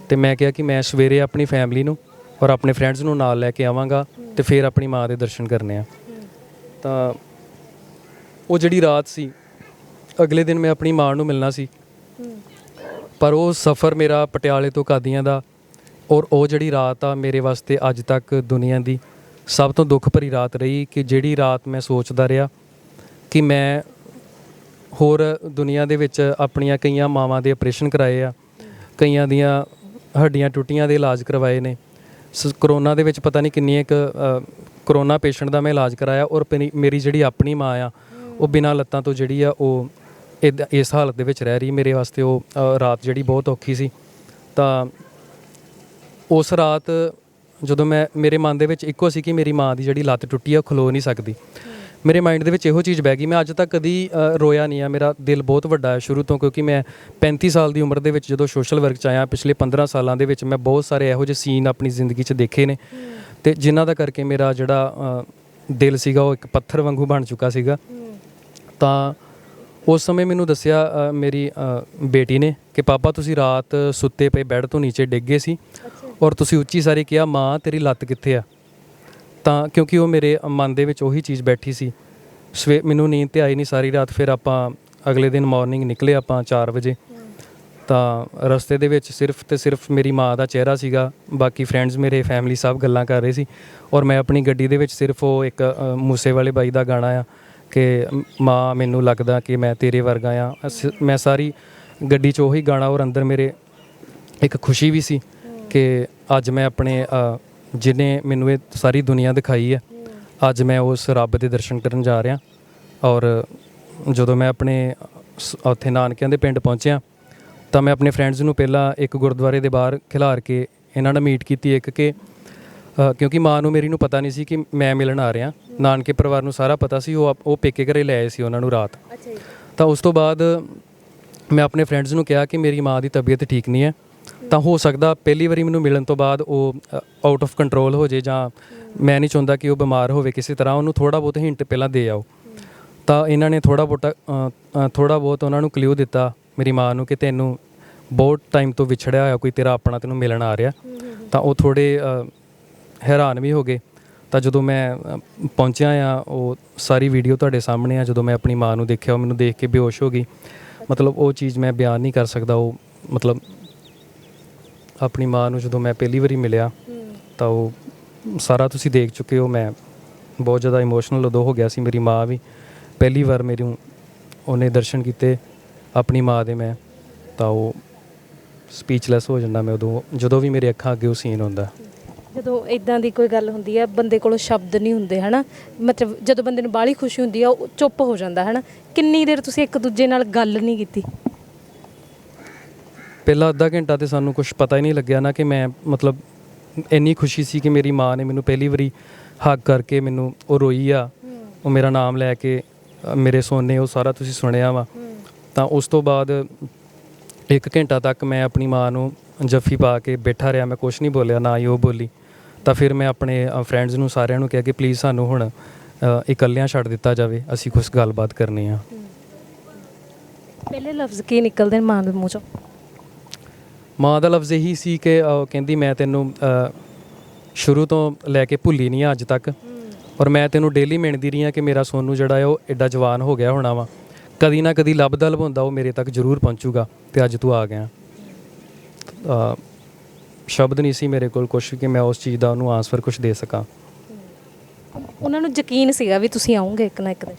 ਅਤੇ ਮੈਂ ਕਿਹਾ ਕਿ ਮੈਂ ਸਵੇਰੇ ਆਪਣੀ ਫੈਮਿਲੀ ਨੂੰ ਔਰ ਆਪਣੇ ਫਰੈਂਡਸ ਨੂੰ ਨਾਲ ਲੈ ਕੇ ਆਵਾਂਗਾ ਅਤੇ ਫਿਰ ਆਪਣੀ ਮਾਂ ਦੇ ਦਰਸ਼ਨ ਕਰਨੇ ਆ। ਤਾਂ ਉਹ ਜਿਹੜੀ ਰਾਤ ਸੀ, ਅਗਲੇ ਦਿਨ ਮੈਂ ਆਪਣੀ ਮਾਂ ਨੂੰ ਮਿਲਣਾ ਸੀ, ਪਰ ਉਹ ਸਫ਼ਰ ਮੇਰਾ ਪਟਿਆਲੇ ਤੋਂ ਕਾਦੀਆਂ ਦਾ, ਔਰ ਉਹ ਜਿਹੜੀ ਰਾਤ ਆ ਮੇਰੇ ਵਾਸਤੇ ਅੱਜ ਤੱਕ ਦੁਨੀਆ ਦੀ ਸਭ ਤੋਂ ਦੁੱਖ ਭਰੀ ਰਾਤ ਰਹੀ। ਕਿ ਜਿਹੜੀ ਰਾਤ ਮੈਂ ਸੋਚਦਾ ਰਿਹਾ ਕਿ ਮੈਂ ਹੋਰ ਦੁਨੀਆ ਦੇ ਵਿੱਚ ਆਪਣੀਆਂ ਕਈਆਂ ਮਾਵਾਂ ਦੇ ਆਪਰੇਸ਼ਨ ਕਰਾਏ ਆ, ਕਈਆਂ ਦੀਆਂ ਹੱਡੀਆਂ ਟੁੱਟੀਆਂ ਦੇ ਇਲਾਜ ਕਰਵਾਏ ਨੇ। ਕਰੋਨਾ ਦੇ ਵਿੱਚ ਪਤਾ ਨਹੀਂ ਕਿੰਨੀ ਇੱਕ ਕਰੋਨਾ ਪੇਸ਼ੈਂਟ ਦਾ ਮੈਂ ਇਲਾਜ ਕਰਾਇਆ, ਔਰ ਮੇਰੀ ਜਿਹੜੀ ਆਪਣੀ ਮਾਂ ਆ ਉਹ ਬਿਨਾਂ ਲੱਤਾਂ ਤੋਂ ਜਿਹੜੀ ਆ ਉਹ ਇਸ ਹਾਲਤ ਦੇ ਵਿੱਚ ਰਹਿ ਰਹੀ। ਮੇਰੇ ਵਾਸਤੇ ਉਹ ਰਾਤ ਜਿਹੜੀ ਬਹੁਤ ਔਖੀ ਸੀ। ਤਾਂ ਉਸ ਰਾਤ ਜਦੋਂ ਮੇਰੇ ਮਨ ਦੇ ਵਿੱਚ ਇੱਕੋ ਸੀ ਕਿ ਮੇਰੀ ਮਾਂ ਦੀ ਜਿਹੜੀ ਲੱਤ ਟੁੱਟੀ ਆ ਉਹ ਖਲੋ ਨਹੀਂ ਸਕਦੀ। ਮੇਰੇ ਮਾਈਂਡ ਦੇ ਵਿੱਚ ਇਹੋ ਚੀਜ਼ ਬਹਿ ਗਈ। ਮੈਂ ਅੱਜ ਤੱਕ ਕਦੀ ਰੋਇਆ ਨਹੀਂ ਆ, ਮੇਰਾ ਦਿਲ ਬਹੁਤ ਵੱਡਾ ਹੈ ਸ਼ੁਰੂ ਤੋਂ, ਕਿਉਂਕਿ ਮੈਂ 35 ਸਾਲ ਦੀ ਉਮਰ ਦੇ ਵਿੱਚ ਜਦੋਂ ਸੋਸ਼ਲ ਵਰਕ 'ਚ ਆਇਆ, ਪਿਛਲੇ 15 ਸਾਲਾਂ ਦੇ ਵਿੱਚ ਮੈਂ ਬਹੁਤ ਸਾਰੇ ਇਹੋ ਜਿਹੇ ਸੀਨ ਆਪਣੀ ਜ਼ਿੰਦਗੀ 'ਚ ਦੇਖੇ ਨੇ, ਅਤੇ ਜਿਨ੍ਹਾਂ ਦਾ ਕਰਕੇ ਮੇਰਾ ਜਿਹੜਾ ਦਿਲ ਸੀਗਾ ਉਹ ਇੱਕ ਪੱਥਰ ਵਾਂਗੂ ਬਣ ਚੁੱਕਾ ਸੀਗਾ। ਤਾਂ ਉਸ ਸਮੇਂ ਮੈਨੂੰ ਦੱਸਿਆ ਮੇਰੀ ਬੇਟੀ ਨੇ ਕਿ ਪਾਪਾ ਤੁਸੀਂ ਰਾਤ ਸੁੱਤੇ ਪਏ ਬੈੱਡ ਤੋਂ ਨੀਚੇ ਡਿੱਗ ਗਏ ਸੀ, ਔਰ ਤੁਸੀਂ ਉੱਚੀ ਸਾਰੀ ਕਿਹਾ ਮਾਂ ਤੇਰੀ ਲੱਤ ਕਿੱਥੇ ਆ। ਤਾਂ ਕਿਉਂਕਿ ਉਹ ਮੇਰੇ ਮਨ ਦੇ ਵਿੱਚ ਉਹੀ ਚੀਜ਼ ਬੈਠੀ ਸੀ। ਮੈਨੂੰ ਨੀਂਦ ਤੇ ਆਈ ਨਹੀਂ ਸਾਰੀ ਰਾਤ। ਫਿਰ ਆਪਾਂ ਅਗਲੇ ਦਿਨ ਮਾਰਨਿੰਗ ਨਿਕਲੇ ਆਪਾਂ 4 ਵਜੇ। ਤਾਂ ਰਸਤੇ ਦੇ ਵਿੱਚ ਸਿਰਫ ਤੇ ਸਿਰਫ ਮੇਰੀ ਮਾਂ ਦਾ ਚਿਹਰਾ ਸੀਗਾ, ਬਾਕੀ ਫਰੈਂਡਸ ਮੇਰੇ ਫੈਮਿਲੀ ਸਭ ਗੱਲਾਂ ਕਰ ਰਹੇ ਸੀ। ਔਰ ਮੈਂ ਆਪਣੀ ਗੱਡੀ ਦੇ ਵਿੱਚ ਸਿਰਫ ਉਹ ਇੱਕ ਮੂਸੇ ਵਾਲੇ ਬਾਈ ਦਾ ਗਾਣਾ ਆ ਕਿ ਮਾਂ ਮੈਨੂੰ ਲੱਗਦਾ ਕਿ ਮੈਂ ਤੇਰੇ ਵਰਗਾ ਆ। ਮੈਂ ਸਾਰੀ ਗੱਡੀ 'ਚ ਉਹੀ ਗਾਣਾ, ਔਰ ਅੰਦਰ ਮੇਰੇ ਇੱਕ ਖੁਸ਼ੀ ਵੀ ਸੀ ਕਿ ਅੱਜ ਮੈਂ ਆਪਣੇ ਜਿਹਨੇ ਮੈਨੂੰ ਇਹ ਸਾਰੀ ਦੁਨੀਆ ਦਿਖਾਈ ਹੈ, ਅੱਜ ਮੈਂ ਉਸ ਰੱਬ ਦੇ ਦਰਸ਼ਨ ਕਰਨ ਜਾ ਰਿਹਾ। ਔਰ ਜਦੋਂ ਮੈਂ ਆਪਣੇ ਉੱਥੇ ਨਾਨਕਿਆਂ ਦੇ ਪਿੰਡ ਪਹੁੰਚਿਆ ਤਾਂ ਮੈਂ ਆਪਣੇ ਫਰੈਂਡਸ ਨੂੰ ਪਹਿਲਾਂ ਇੱਕ ਗੁਰਦੁਆਰੇ ਦੇ ਬਾਹਰ ਖਿਲਾਰ ਕੇ ਇਹਨਾਂ ਨਾਲ ਮੀਟ ਕੀਤੀ ਇੱਕ ਕਿ ਕਿਉਂਕਿ ਮਾਂ ਨੂੰ ਮੇਰੀ ਨੂੰ ਪਤਾ ਨਹੀਂ ਸੀ ਕਿ ਮੈਂ ਮਿਲਣ ਆ ਰਿਹਾ। ਨਾਨਕੇ ਪਰਿਵਾਰ ਨੂੰ ਸਾਰਾ ਪਤਾ ਸੀ, ਉਹ ਪੇਕੇ ਘਰੇ ਲੈ ਆਏ ਸੀ ਉਹਨਾਂ ਨੂੰ ਰਾਤ। ਤਾਂ ਉਸ ਤੋਂ ਬਾਅਦ ਮੈਂ ਆਪਣੇ ਫਰੈਂਡਸ ਨੂੰ ਕਿਹਾ ਕਿ ਮੇਰੀ ਮਾਂ ਦੀ ਤਬੀਅਤ ਠੀਕ ਨਹੀਂ ਹੈ, ਤਾਂ ਹੋ ਸਕਦਾ ਪਹਿਲੀ ਵਾਰੀ ਮੈਨੂੰ ਮਿਲਣ ਤੋਂ ਬਾਅਦ ਉਹ ਆਊਟ ਆਫ ਕੰਟਰੋਲ ਹੋ ਜੇ, ਜਾਂ ਮੈਂ ਨਹੀਂ ਚਾਹੁੰਦਾ ਕਿ ਉਹ ਬਿਮਾਰ ਹੋਵੇ ਕਿਸੇ ਤਰ੍ਹਾਂ, ਉਹਨੂੰ ਥੋੜ੍ਹਾ ਬਹੁਤ ਹਿੰਟ ਪਹਿਲਾਂ ਦੇ ਆਓ। ਤਾਂ ਇਹਨਾਂ ਨੇ ਥੋੜ੍ਹਾ ਬਹੁਤ ਉਹਨਾਂ ਨੂੰ ਕਲਿਊ ਦਿੱਤਾ ਮੇਰੀ ਮਾਂ ਨੂੰ ਕਿ ਤੈਨੂੰ ਬਹੁਤ ਟਾਈਮ ਤੋਂ ਵਿਛੜਿਆ ਹੋਇਆ ਕੋਈ ਤੇਰਾ ਆਪਣਾ ਤੈਨੂੰ ਮਿਲਣ ਆ ਰਿਹਾ। ਤਾਂ ਉਹ ਥੋੜ੍ਹੇ ਹੈਰਾਨ ਵੀ ਹੋ ਗਏ। ਤਾਂ ਜਦੋਂ ਮੈਂ ਪਹੁੰਚਿਆ ਆ, ਉਹ ਸਾਰੀ ਵੀਡੀਓ ਤੁਹਾਡੇ ਸਾਹਮਣੇ ਆ, ਜਦੋਂ ਮੈਂ ਆਪਣੀ ਮਾਂ ਨੂੰ ਦੇਖਿਆ ਉਹ ਮੈਨੂੰ ਦੇਖ ਕੇ ਬੇਹੋਸ਼ ਹੋ ਗਈ। ਮਤਲਬ ਉਹ ਚੀਜ਼ ਮੈਂ ਬਿਆਨ ਨਹੀਂ ਕਰ ਸਕਦਾ। ਉਹ ਮਤਲਬ ਆਪਣੀ ਮਾਂ ਨੂੰ ਜਦੋਂ ਮੈਂ ਪਹਿਲੀ ਵਾਰੀ ਮਿਲਿਆ ਤਾਂ ਉਹ ਸਾਰਾ ਤੁਸੀਂ ਦੇਖ ਚੁੱਕੇ ਹੋ। ਮੈਂ ਬਹੁਤ ਜ਼ਿਆਦਾ ਇਮੋਸ਼ਨਲ ਉਦੋਂ ਹੋ ਗਿਆ ਸੀ। ਮੇਰੀ ਮਾਂ ਵੀ ਪਹਿਲੀ ਵਾਰ ਮੈਨੂੰ ਉਹਨੇ ਦਰਸ਼ਨ ਕੀਤੇ ਆਪਣੀ ਮਾਂ ਦੇ, ਮੈਂ ਤਾਂ ਉਹ ਸਪੀਚਲੈਸ ਹੋ ਜਾਂਦਾ ਮੈਂ ਉਦੋਂ, ਜਦੋਂ ਵੀ ਮੇਰੇ ਅੱਖਾਂ ਅੱਗੇ ਉਹ ਸੀਨ ਹੁੰਦਾ। ਜਦੋਂ ਇਦਾਂ ਦੀ ਕੋਈ ਗੱਲ ਹੁੰਦੀ ਹੈ, ਬੰਦੇ ਕੋਲੋਂ ਸ਼ਬਦ ਨਹੀਂ ਹੁੰਦੇ ਹੈ ਨਾ, ਮਤਲਬ ਜਦੋਂ ਬੰਦੇ ਨੂੰ ਬਾਹਲੀ ਖੁਸ਼ੀ ਹੁੰਦੀ ਆ ਉਹ ਚੁੱਪ ਹੋ ਜਾਂਦਾ ਹੈ ਨਾ। ਕਿੰਨੀ ਦੇਰ ਤੁਸੀਂ ਇੱਕ ਦੂਜੇ ਨਾਲ ਗੱਲ ਨਹੀਂ ਕੀਤੀ? ਪਹਿਲਾ ਅੱਧਾ ਘੰਟਾ ਤੇ ਸਾਨੂੰ ਕੁਝ ਪਤਾ ਹੀ ਨਹੀਂ ਲੱਗਿਆ ਨਾ ਕਿ ਮੈਂ ਮਤਲਬ ਇੰਨੀ ਖੁਸ਼ੀ ਸੀ ਕਿ ਮੇਰੀ ਮਾਂ ਨੇ ਮੈਨੂੰ ਪਹਿਲੀ ਵਾਰੀ ਹੱਗ ਕਰਕੇ ਮੈਨੂੰ ਉਹ ਰੋਈ ਆ, ਉਹ ਮੇਰਾ ਨਾਮ ਲੈ ਕੇ ਮੇਰੇ ਸੋਨੇ, ਉਹ ਸਾਰਾ ਤੁਸੀਂ ਸੁਣਿਆ ਵਾ। ਤਾਂ ਉਸ ਤੋਂ ਬਾਅਦ 1 ਘੰਟਾ ਤੱਕ ਮੈਂ ਆਪਣੀ ਮਾਂ ਨੂੰ ਜੱਫੀ ਪਾ ਕੇ ਬੈਠਾ ਰਿਹਾ, ਮੈਂ ਕੁਛ ਨਹੀਂ ਬੋਲਿਆ, ਨਾ ਹੀ ਉਹ ਬੋਲੀ। ਤਾਂ ਫਿਰ ਮੈਂ ਆਪਣੇ ਫਰੈਂਡਸ ਨੂੰ ਸਾਰਿਆਂ ਨੂੰ ਕਿਹਾ ਕਿ ਪਲੀਜ਼ ਸਾਨੂੰ ਹੁਣ ਇਕੱਲਿਆਂ ਛੱਡ ਦਿੱਤਾ ਜਾਵੇ, ਅਸੀਂ ਕੁਛ ਗੱਲਬਾਤ ਕਰਨੀ ਆ। ਪਹਿਲੇ ਲਫ਼ਜ਼ ਕੀ ਨਿਕਲਦੇ ਨੇ ਮਾਂ ਦੇ ਮੂੰਹ ਚੋਂ? ਮਾਂ ਦਾ ਲਫ਼ਜ਼ ਇਹੀ ਸੀ ਕਿ ਕਹਿੰਦੀ ਮੈਂ ਤੈਨੂੰ ਸ਼ੁਰੂ ਤੋਂ ਲੈ ਕੇ ਭੁੱਲੀ ਨਹੀਂ ਆ ਅੱਜ ਤੱਕ, ਔਰ ਮੈਂ ਤੈਨੂੰ ਡੇਲੀ ਮਿਲਦੀ ਰਹੀ ਹਾਂ ਕਿ ਮੇਰਾ ਸੋਨੂੰ ਜਿਹੜਾ ਹੈ ਉਹ ਐਡਾ ਜਵਾਨ ਹੋ ਗਿਆ ਹੋਣਾ ਵਾ, ਕਦੀ ਨਾ ਕਦੀ ਲੱਭਦਾ ਲਭਾਉਂਦਾ ਉਹ ਮੇਰੇ ਤੱਕ ਜ਼ਰੂਰ ਪਹੁੰਚੂਗਾ, ਤੇ ਅੱਜ ਤੂੰ ਆ ਗਿਆ। ਸ਼ਬਦ ਨਹੀਂ ਸੀ ਮੇਰੇ ਕੋਲ ਕੁਛ ਕਿ ਮੈਂ ਉਸ ਚੀਜ਼ ਦਾ ਉਹਨੂੰ ਆਨਸਰ ਕੁਛ ਦੇ ਸਕਾਂ। ਉਹਨਾਂ ਨੂੰ ਯਕੀਨ ਸੀਗਾ ਵੀ ਤੁਸੀਂ ਆਉਂਗੇ ਇੱਕ ਨਾ ਇੱਕ ਦਿਨ?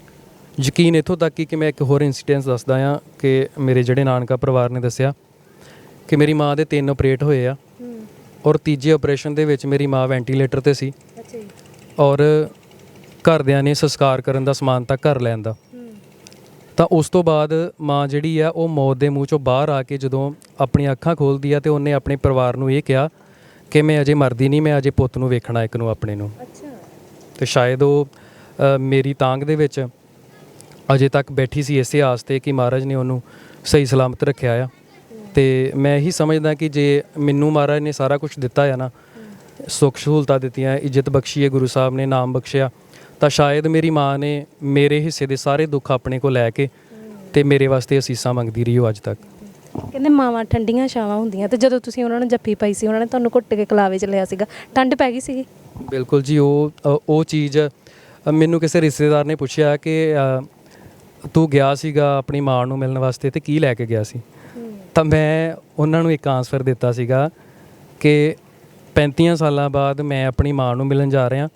ਯਕੀਨ ਇੱਥੋਂ ਤੱਕ ਕਿ ਮੈਂ ਇੱਕ ਹੋਰ ਇੰਸੀਡੈਂਸ ਦੱਸਦਾ ਹਾਂ ਕਿ ਮੇਰੇ ਜਿਹੜੇ ਨਾਨਕਾ ਪਰਿਵਾਰ ਨੇ ਦੱਸਿਆ ਕਿ ਮੇਰੀ ਮਾਂ ਦੇ 3 ਆਪਰੇਟ ਹੋਏ ਆ, ਔਰ ਤੀਜੇ ਆਪਰੇਸ਼ਨ ਦੇ ਵਿੱਚ ਮੇਰੀ ਮਾਂ ਵੈਂਟੀਲੇਟਰ 'ਤੇ ਸੀ, ਔਰ ਘਰਦਿਆਂ ਨੇ ਸੰਸਕਾਰ ਕਰਨ ਦਾ ਸਮਾਨ ਤੱਕ ਘਰ ਲੈਣ ਦਾ। ਤਾਂ ਉਸ ਤੋਂ ਬਾਅਦ ਮਾਂ ਜਿਹੜੀ ਆ ਉਹ ਮੌਤ ਦੇ ਮੂੰਹ 'ਚੋਂ ਬਾਹਰ ਆ ਕੇ ਜਦੋਂ ਆਪਣੀਆਂ ਅੱਖਾਂ ਖੋਲ੍ਹਦੀ ਆ, ਤੇ ਉਹਨੇ ਆਪਣੇ ਪਰਿਵਾਰ ਨੂੰ ਇਹ ਕਿਹਾ ਕਿ ਮੈਂ ਅਜੇ ਮਰਦੀ ਨਹੀਂ, ਮੈਂ ਅਜੇ ਪੁੱਤ ਨੂੰ ਵੇਖਣਾ, ਇੱਕ ਨੂੰ ਆਪਣੇ ਨੂੰ। ਤੇ ਸ਼ਾਇਦ ਉਹ ਮੇਰੀ ਤਾਂਘ ਦੇ ਵਿੱਚ ਅਜੇ ਤੱਕ ਬੈਠੀ ਸੀ ਇਸੇ ਆਸ 'ਤੇ ਕਿ ਮਹਾਰਾਜ ਨੇ ਉਹਨੂੰ ਸਹੀ ਸਲਾਮਤ ਰੱਖਿਆ ਆ। ਤੇ ਮੈਂ ਇਹੀ ਸਮਝਦਾ ਕਿ ਜੇ ਮੈਨੂੰ ਮਹਾਰਾਜ ਨੇ ਸਾਰਾ ਕੁਝ ਦਿੱਤਾ ਆ ਨਾ, ਸੁੱਖ ਸਹੂਲਤਾਂ ਦਿੱਤੀਆਂ, ਇੱਜ਼ਤ ਬਖਸ਼ੀ ਹੈ, ਗੁਰੂ ਸਾਹਿਬ ਨੇ ਨਾਮ ਬਖਸ਼ਿਆ, ਤਾਂ ਸ਼ਾਇਦ ਮੇਰੀ ਮਾਂ ਨੇ ਮੇਰੇ ਹਿੱਸੇ ਦੇ ਸਾਰੇ ਦੁੱਖ ਆਪਣੇ ਕੋਲ ਲੈ ਕੇ ਤੇ ਮੇਰੇ ਵਾਸਤੇ ਅਸੀਸਾਂ ਮੰਗਦੀ ਰਹੀ ਉਹ ਅੱਜ ਤੱਕ। ਕਹਿੰਦੇ ਮਾਵਾਂ ਠੰਡੀਆਂ ਛਾਵਾਂ ਹੁੰਦੀਆਂ, ਤੇ ਜਦੋਂ ਤੁਸੀਂ ਉਹਨਾਂ ਨੂੰ ਜੱਫੀ ਪਾਈ ਸੀ, ਉਹਨਾਂ ਨੇ ਤੁਹਾਨੂੰ ਘੁੱਟ ਕੇ ਕਲਾਵੇ 'ਚ ਲਿਆ ਸੀਗਾ, ਠੰਡ ਪੈ ਗਈ ਸੀਗੀ? ਬਿਲਕੁਲ ਜੀ। ਉਹ ਚੀਜ਼ ਮੈਨੂੰ ਕਿਸੇ ਰਿਸ਼ਤੇਦਾਰ ਨੇ ਪੁੱਛਿਆ ਕਿ ਤੂੰ ਗਿਆ ਸੀਗਾ ਆਪਣੀ ਮਾਂ ਨੂੰ ਮਿਲਣ ਵਾਸਤੇ ਤੇ ਕੀ ਲੈ ਕੇ ਗਿਆ ਸੀ? ਤਾਂ ਮੈਂ ਉਹਨਾਂ ਨੂੰ ਇੱਕ ਆਨਸਰ ਦਿੱਤਾ ਸੀਗਾ ਕਿ 35 ਸਾਲਾਂ ਬਾਅਦ ਮੈਂ ਆਪਣੀ ਮਾਂ ਨੂੰ ਮਿਲਣ ਜਾ ਰਿਹਾ,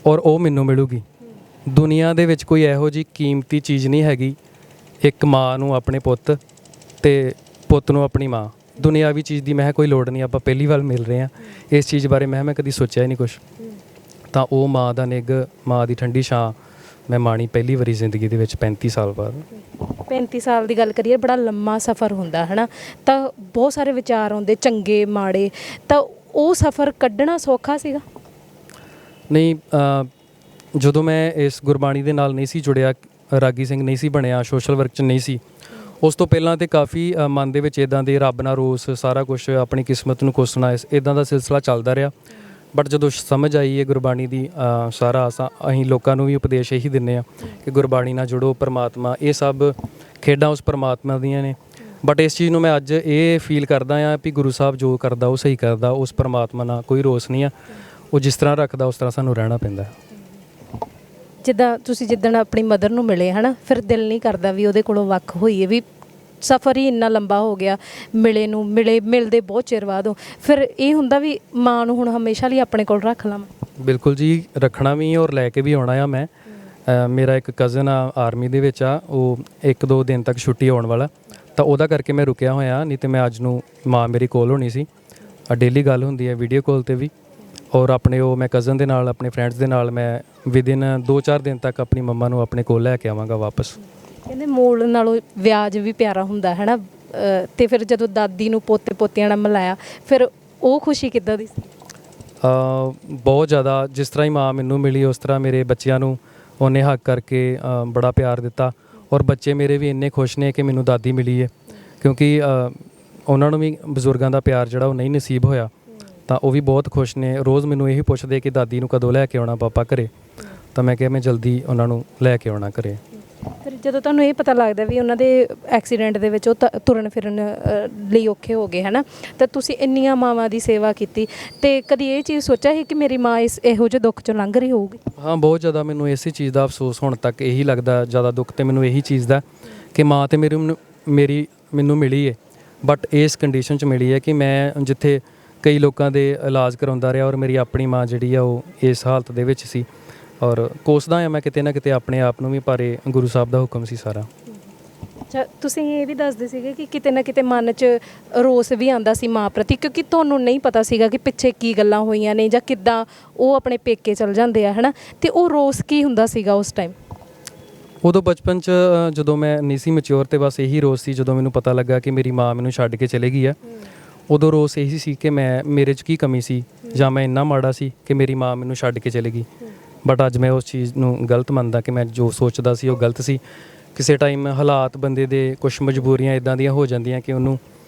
ਔਰ ਉਹ ਮੈਨੂੰ ਮਿਲੂਗੀ। ਦੁਨੀਆ ਦੇ ਵਿੱਚ ਕੋਈ ਇਹੋ ਜਿਹੀ ਕੀਮਤੀ ਚੀਜ਼ ਨਹੀਂ ਹੈਗੀ, ਇੱਕ ਮਾਂ ਨੂੰ ਆਪਣੇ ਪੁੱਤ ਤੇ ਪੁੱਤ ਨੂੰ ਆਪਣੀ ਮਾਂ। ਦੁਨਿਆਵੀ ਚੀਜ਼ ਦੀ ਮੈਂ ਕੋਈ ਲੋੜ ਨਹੀਂ, ਆਪਾਂ ਪਹਿਲੀ ਵਾਰ ਮਿਲ ਰਹੇ ਹਾਂ, ਇਸ ਚੀਜ਼ ਬਾਰੇ ਮੈਂ ਕਦੀ ਸੋਚਿਆ ਹੀ ਨਹੀਂ ਕੁਛ। ਤਾਂ ਉਹ ਮਾਂ ਦਾ ਨਿੱਘ, ਮਾਂ ਦੀ ਠੰਡੀ ਛਾਂ ਮੈਂ ਮਾਣੀ ਪਹਿਲੀ ਵਾਰੀ ਜ਼ਿੰਦਗੀ ਦੇ ਵਿੱਚ 35 ਸਾਲ ਬਾਅਦ। 35 ਸਾਲ ਦੀ ਗੱਲ ਕਰੀਏ, ਬੜਾ ਲੰਮਾ ਸਫ਼ਰ ਹੁੰਦਾ ਹੈ ਨਾ, ਤਾਂ ਬਹੁਤ ਸਾਰੇ ਵਿਚਾਰ ਆਉਂਦੇ, ਚੰਗੇ ਮਾੜੇ, ਤਾਂ ਉਹ ਸਫ਼ਰ ਕੱਢਣਾ ਸੌਖਾ ਸੀਗਾ? ਨਹੀਂ, ਜਦੋਂ ਮੈਂ ਇਸ ਗੁਰਬਾਣੀ ਦੇ ਨਾਲ ਨਹੀਂ ਸੀ ਜੁੜਿਆ, ਰਾਗੀ ਸਿੰਘ ਨਹੀਂ ਸੀ ਬਣਿਆ, ਸੋਸ਼ਲ ਵਰਕ 'ਚ ਨਹੀਂ ਸੀ, ਉਸ ਤੋਂ ਪਹਿਲਾਂ ਤਾਂ ਕਾਫੀ ਮਨ ਦੇ ਵਿੱਚ ਇੱਦਾਂ ਦੇ ਰੱਬ ਨਾਲ ਰੋਸ, ਸਾਰਾ ਕੁਛ ਆਪਣੀ ਕਿਸਮਤ ਨੂੰ ਕੋਸਣਾ, ਇੱਦਾਂ ਦਾ ਸਿਲਸਿਲਾ ਚੱਲਦਾ ਰਿਹਾ। ਬਟ ਜਦੋਂ ਸਮਝ ਆਈ ਹੈ ਗੁਰਬਾਣੀ ਦੀ ਸਾਰਾ ਅਸੀਂ ਲੋਕਾਂ ਨੂੰ ਵੀ ਉਪਦੇਸ਼ ਇਹੀ ਦਿੰਦੇ ਹਾਂ ਕਿ ਗੁਰਬਾਣੀ ਨਾਲ ਜੁੜੋ, ਪਰਮਾਤਮਾ, ਇਹ ਸਭ ਖੇਡਾਂ ਉਸ ਪਰਮਾਤਮਾ ਦੀਆਂ ਨੇ। ਬਟ ਇਸ ਚੀਜ਼ ਨੂੰ ਮੈਂ ਅੱਜ ਇਹ ਫੀਲ ਕਰਦਾ ਹਾਂ ਵੀ ਗੁਰੂ ਸਾਹਿਬ ਜੋ ਕਰਦਾ ਉਹ ਸਹੀ ਕਰਦਾ, ਉਸ ਪਰਮਾਤਮਾ ਨਾਲ ਕੋਈ ਰੋਸ ਨਹੀਂ ਆ। ਉਹ ਜਿਸ ਤਰ੍ਹਾਂ ਰੱਖਦਾ ਉਸ ਤਰ੍ਹਾਂ ਸਾਨੂੰ ਰਹਿਣਾ ਪੈਂਦਾ। ਜਿੱਦਾਂ ਤੁਸੀਂ ਜਿੱਦਣ ਆਪਣੀ ਮਦਰ ਨੂੰ ਮਿਲੇ ਹਨਾ, ਫਿਰ ਦਿਲ ਨਹੀਂ ਕਰਦਾ ਵੀ ਉਹਦੇ ਕੋਲੋਂ ਵੱਖ ਹੋਈਏ, ਵੀ ਸਫ਼ਰ ਹੀ ਇੰਨਾ ਲੰਬਾ ਹੋ ਗਿਆ, ਮਿਲਦੇ ਬਹੁਤ ਚਿਰ ਬਾਅਦ ਹੋ, ਫਿਰ ਇਹ ਹੁੰਦਾ ਵੀ ਮਾਂ ਨੂੰ ਹੁਣ ਹਮੇਸ਼ਾ ਲਈ ਆਪਣੇ ਕੋਲ ਰੱਖ ਲਵਾਂ। ਬਿਲਕੁਲ ਜੀ, ਰੱਖਣਾ ਵੀ ਔਰ ਲੈ ਕੇ ਵੀ ਆਉਣਾ ਆ। ਮੈਂ ਮੇਰਾ ਇੱਕ ਕਜ਼ਨ ਆ ਆਰਮੀ ਦੇ ਵਿੱਚ ਆ, ਉਹ 1-2 ਦਿਨ ਤੱਕ ਛੁੱਟੀ ਆਉਣ ਵਾਲਾ, ਤਾਂ ਉਹਦਾ ਕਰਕੇ ਮੈਂ ਰੁਕਿਆ ਹੋਇਆ, ਨਹੀਂ ਤੇ ਮੈਂ ਅੱਜ ਨੂੰ ਮਾਂ ਮੇਰੀ ਕੋਲ ਹੋਣੀ ਸੀ। ਡੇਲੀ ਗੱਲ ਹੁੰਦੀ ਹੈ ਵੀਡੀਓ ਕਾਲ ਤੇ ਵੀ, ਔਰ ਆਪਣੇ ਉਹ ਮੈਂ ਕਜ਼ਨ ਦੇ ਨਾਲ, ਆਪਣੇ ਫਰੈਂਡਸ ਦੇ ਨਾਲ ਮੈਂ ਵਿਦਿਨ 2-4 ਦਿਨ ਤੱਕ ਆਪਣੀ ਮੰਮਾ ਨੂੰ ਆਪਣੇ ਕੋਲ ਲੈ ਕੇ ਆਵਾਂਗਾ ਵਾਪਸ। ਕਹਿੰਦੇ ਮੋਲ ਨਾਲੋਂ ਵਿਆਜ ਵੀ ਪਿਆਰਾ ਹੁੰਦਾ ਹੈ ਨਾ, ਤੇ ਫਿਰ ਜਦੋਂ ਦਾਦੀ ਨੂੰ ਪੋਤੇ ਪੋਤਿਆਂ ਨਾਲ ਮਿਲਾਇਆ, ਫਿਰ ਉਹ ਖੁਸ਼ੀ ਕਿੱਦਾਂ ਦੀ ਸੀ? ਬਹੁਤ ਜ਼ਿਆਦਾ। ਜਿਸ ਤਰ੍ਹਾਂ ਹੀ ਮਾਂ ਮੈਨੂੰ ਮਿਲੀ ਉਸ ਤਰ੍ਹਾਂ ਮੇਰੇ ਬੱਚਿਆਂ ਨੂੰ ਉਹਨੇ ਹੱਕ ਕਰਕੇ ਬੜਾ ਪਿਆਰ ਦਿੱਤਾ, ਔਰ ਬੱਚੇ ਮੇਰੇ ਵੀ ਇੰਨੇ ਖੁਸ਼ ਨੇ ਕਿ ਮੈਨੂੰ ਦਾਦੀ ਮਿਲੀ ਹੈ, ਕਿਉਂਕਿ ਉਹਨਾਂ ਨੂੰ ਵੀ ਬਜ਼ੁਰਗਾਂ ਦਾ ਪਿਆਰ ਜਿਹੜਾ ਉਹ ਨਹੀਂ ਨਸੀਬ ਹੋਇਆ, ਤਾਂ ਉਹ ਵੀ ਬਹੁਤ ਖੁਸ਼ ਨੇ। ਰੋਜ਼ ਮੈਨੂੰ ਇਹੀ ਪੁੱਛਦੇ ਕਿ ਦਾਦੀ ਨੂੰ ਕਦੋਂ ਲੈ ਕੇ ਆਉਣਾ ਪਾਪਾ ਘਰੇ, ਤਾਂ ਮੈਂ ਕਿਹਾ ਮੈਂ ਜਲਦੀ ਉਹਨਾਂ ਨੂੰ ਲੈ ਕੇ ਆਉਣਾ ਘਰੇ। ਫਿਰ ਜਦੋਂ ਤੁਹਾਨੂੰ ਇਹ ਪਤਾ ਲੱਗਦਾ ਵੀ ਉਹਨਾਂ ਦੇ ਐਕਸੀਡੈਂਟ ਦੇ ਵਿੱਚ ਉਹ ਤੁਰਨ ਫਿਰਨ ਲਈ ਔਖੇ ਹੋ ਗਏ ਹੈ ਨਾ, ਤਾਂ ਤੁਸੀਂ ਇੰਨੀਆਂ ਮਾਵਾਂ ਦੀ ਸੇਵਾ ਕੀਤੀ, ਤੇ ਕਦੀ ਇਹ ਚੀਜ਼ ਸੋਚਿਆ ਸੀ ਕਿ ਮੇਰੀ ਮਾਂ ਇਹੋ ਜਿਹੇ ਦੁੱਖ 'ਚੋਂ ਲੰਘ ਰਹੀ ਹੋਊਗੀ? ਹਾਂ, ਬਹੁਤ ਜ਼ਿਆਦਾ। ਮੈਨੂੰ ਇਸੇ ਚੀਜ਼ ਦਾ ਅਫਸੋਸ ਹੁਣ ਤੱਕ ਇਹੀ ਲੱਗਦਾ, ਜ਼ਿਆਦਾ ਦੁੱਖ ਤੇ ਮੈਨੂੰ ਇਹੀ ਚੀਜ਼ ਦਾ ਕਿ ਮਾਂ ਤੇ ਮੈਨੂੰ ਮਿਲੀ ਹੈ, ਬਟ ਇਸ ਕੰਡੀਸ਼ਨ 'ਚ ਮਿਲੀ ਹੈ ਕਿ ਮੈਂ ਜਿੱਥੇ ਕਈ ਲੋਕਾਂ ਦੇ ਇਲਾਜ ਕਰਾਉਂਦਾ ਰਿਹਾ, ਔਰ ਮੇਰੀ ਆਪਣੀ ਮਾਂ ਜਿਹੜੀ ਆ ਉਹ ਇਸ ਹਾਲਤ ਦੇ ਵਿੱਚ ਸੀ, ਔਰ ਕੋਸਦਾ ਆ ਮੈਂ ਕਿਤੇ ਨਾ ਕਿਤੇ ਆਪਣੇ ਆਪ ਨੂੰ ਵੀ, ਪਰ ਇਹ ਗੁਰੂ ਸਾਹਿਬ ਦਾ ਹੁਕਮ ਸੀ ਸਾਰਾ। ਅੱਛਾ, ਤੁਸੀਂ ਇਹ ਵੀ ਦੱਸਦੇ ਸੀਗੇ ਕਿ ਕਿਤੇ ਨਾ ਕਿਤੇ ਮਨ 'ਚ ਰੋਸ ਵੀ ਆਉਂਦਾ ਸੀ ਮਾਂ ਪ੍ਰਤੀ, ਕਿਉਂਕਿ ਤੁਹਾਨੂੰ ਨਹੀਂ ਪਤਾ ਸੀਗਾ ਕਿ ਪਿੱਛੇ ਕੀ ਗੱਲਾਂ ਹੋਈਆਂ ਨੇ ਜਾਂ ਕਿੱਦਾਂ ਉਹ ਆਪਣੇ ਪੇਕੇ ਚਲ ਜਾਂਦੇ ਆ, ਹੈ ਨਾ, ਤੇ ਉਹ ਰੋਸ ਕੀ ਹੁੰਦਾ ਸੀਗਾ ਉਸ ਟਾਈਮ? ਉਦੋਂ ਬਚਪਨ 'ਚ ਜਦੋਂ ਮੈਂ ਨਹੀਂ ਸੀ ਮੈਚਿਓਰ, ਤੇ ਬਸ ਇਹੀ ਰੋਸ ਸੀ ਜਦੋਂ ਮੈਨੂੰ ਪਤਾ ਲੱਗਾ ਕਿ ਮੇਰੀ ਮਾਂ ਮੈਨੂੰ ਛੱਡ ਕੇ ਚਲੇ ਗਈ ਆ। ਉਦੋਂ ਰੋਸ ਇਹੀ ਸੀ ਕਿ ਮੇਰੇ 'ਚ ਕੀ ਕਮੀ ਸੀ, ਜਾਂ ਮੈਂ ਇੰਨਾ ਮਾੜਾ ਸੀ ਕਿ ਮੇਰੀ ਮਾਂ ਮੈਨੂੰ ਛੱਡ ਕੇ ਚਲੇ ਗਈ। ਬਟ ਅੱਜ ਮੈਂ ਉਸ ਚੀਜ਼ ਨੂੰ ਗਲਤ ਮੰਨਦਾ ਕਿ ਮੈਂ ਜੋ ਸੋਚਦਾ ਸੀ ਉਹ ਗਲਤ ਸੀ। ਕਿਸੇ ਟਾਈਮ ਹਾਲਾਤ ਬੰਦੇ ਦੇ ਕੁਝ ਮਜਬੂਰੀਆਂ ਇਦਾਂ ਦੀਆਂ ਹੋ ਜਾਂਦੀਆਂ ਕਿ ਉਹਨੂੰ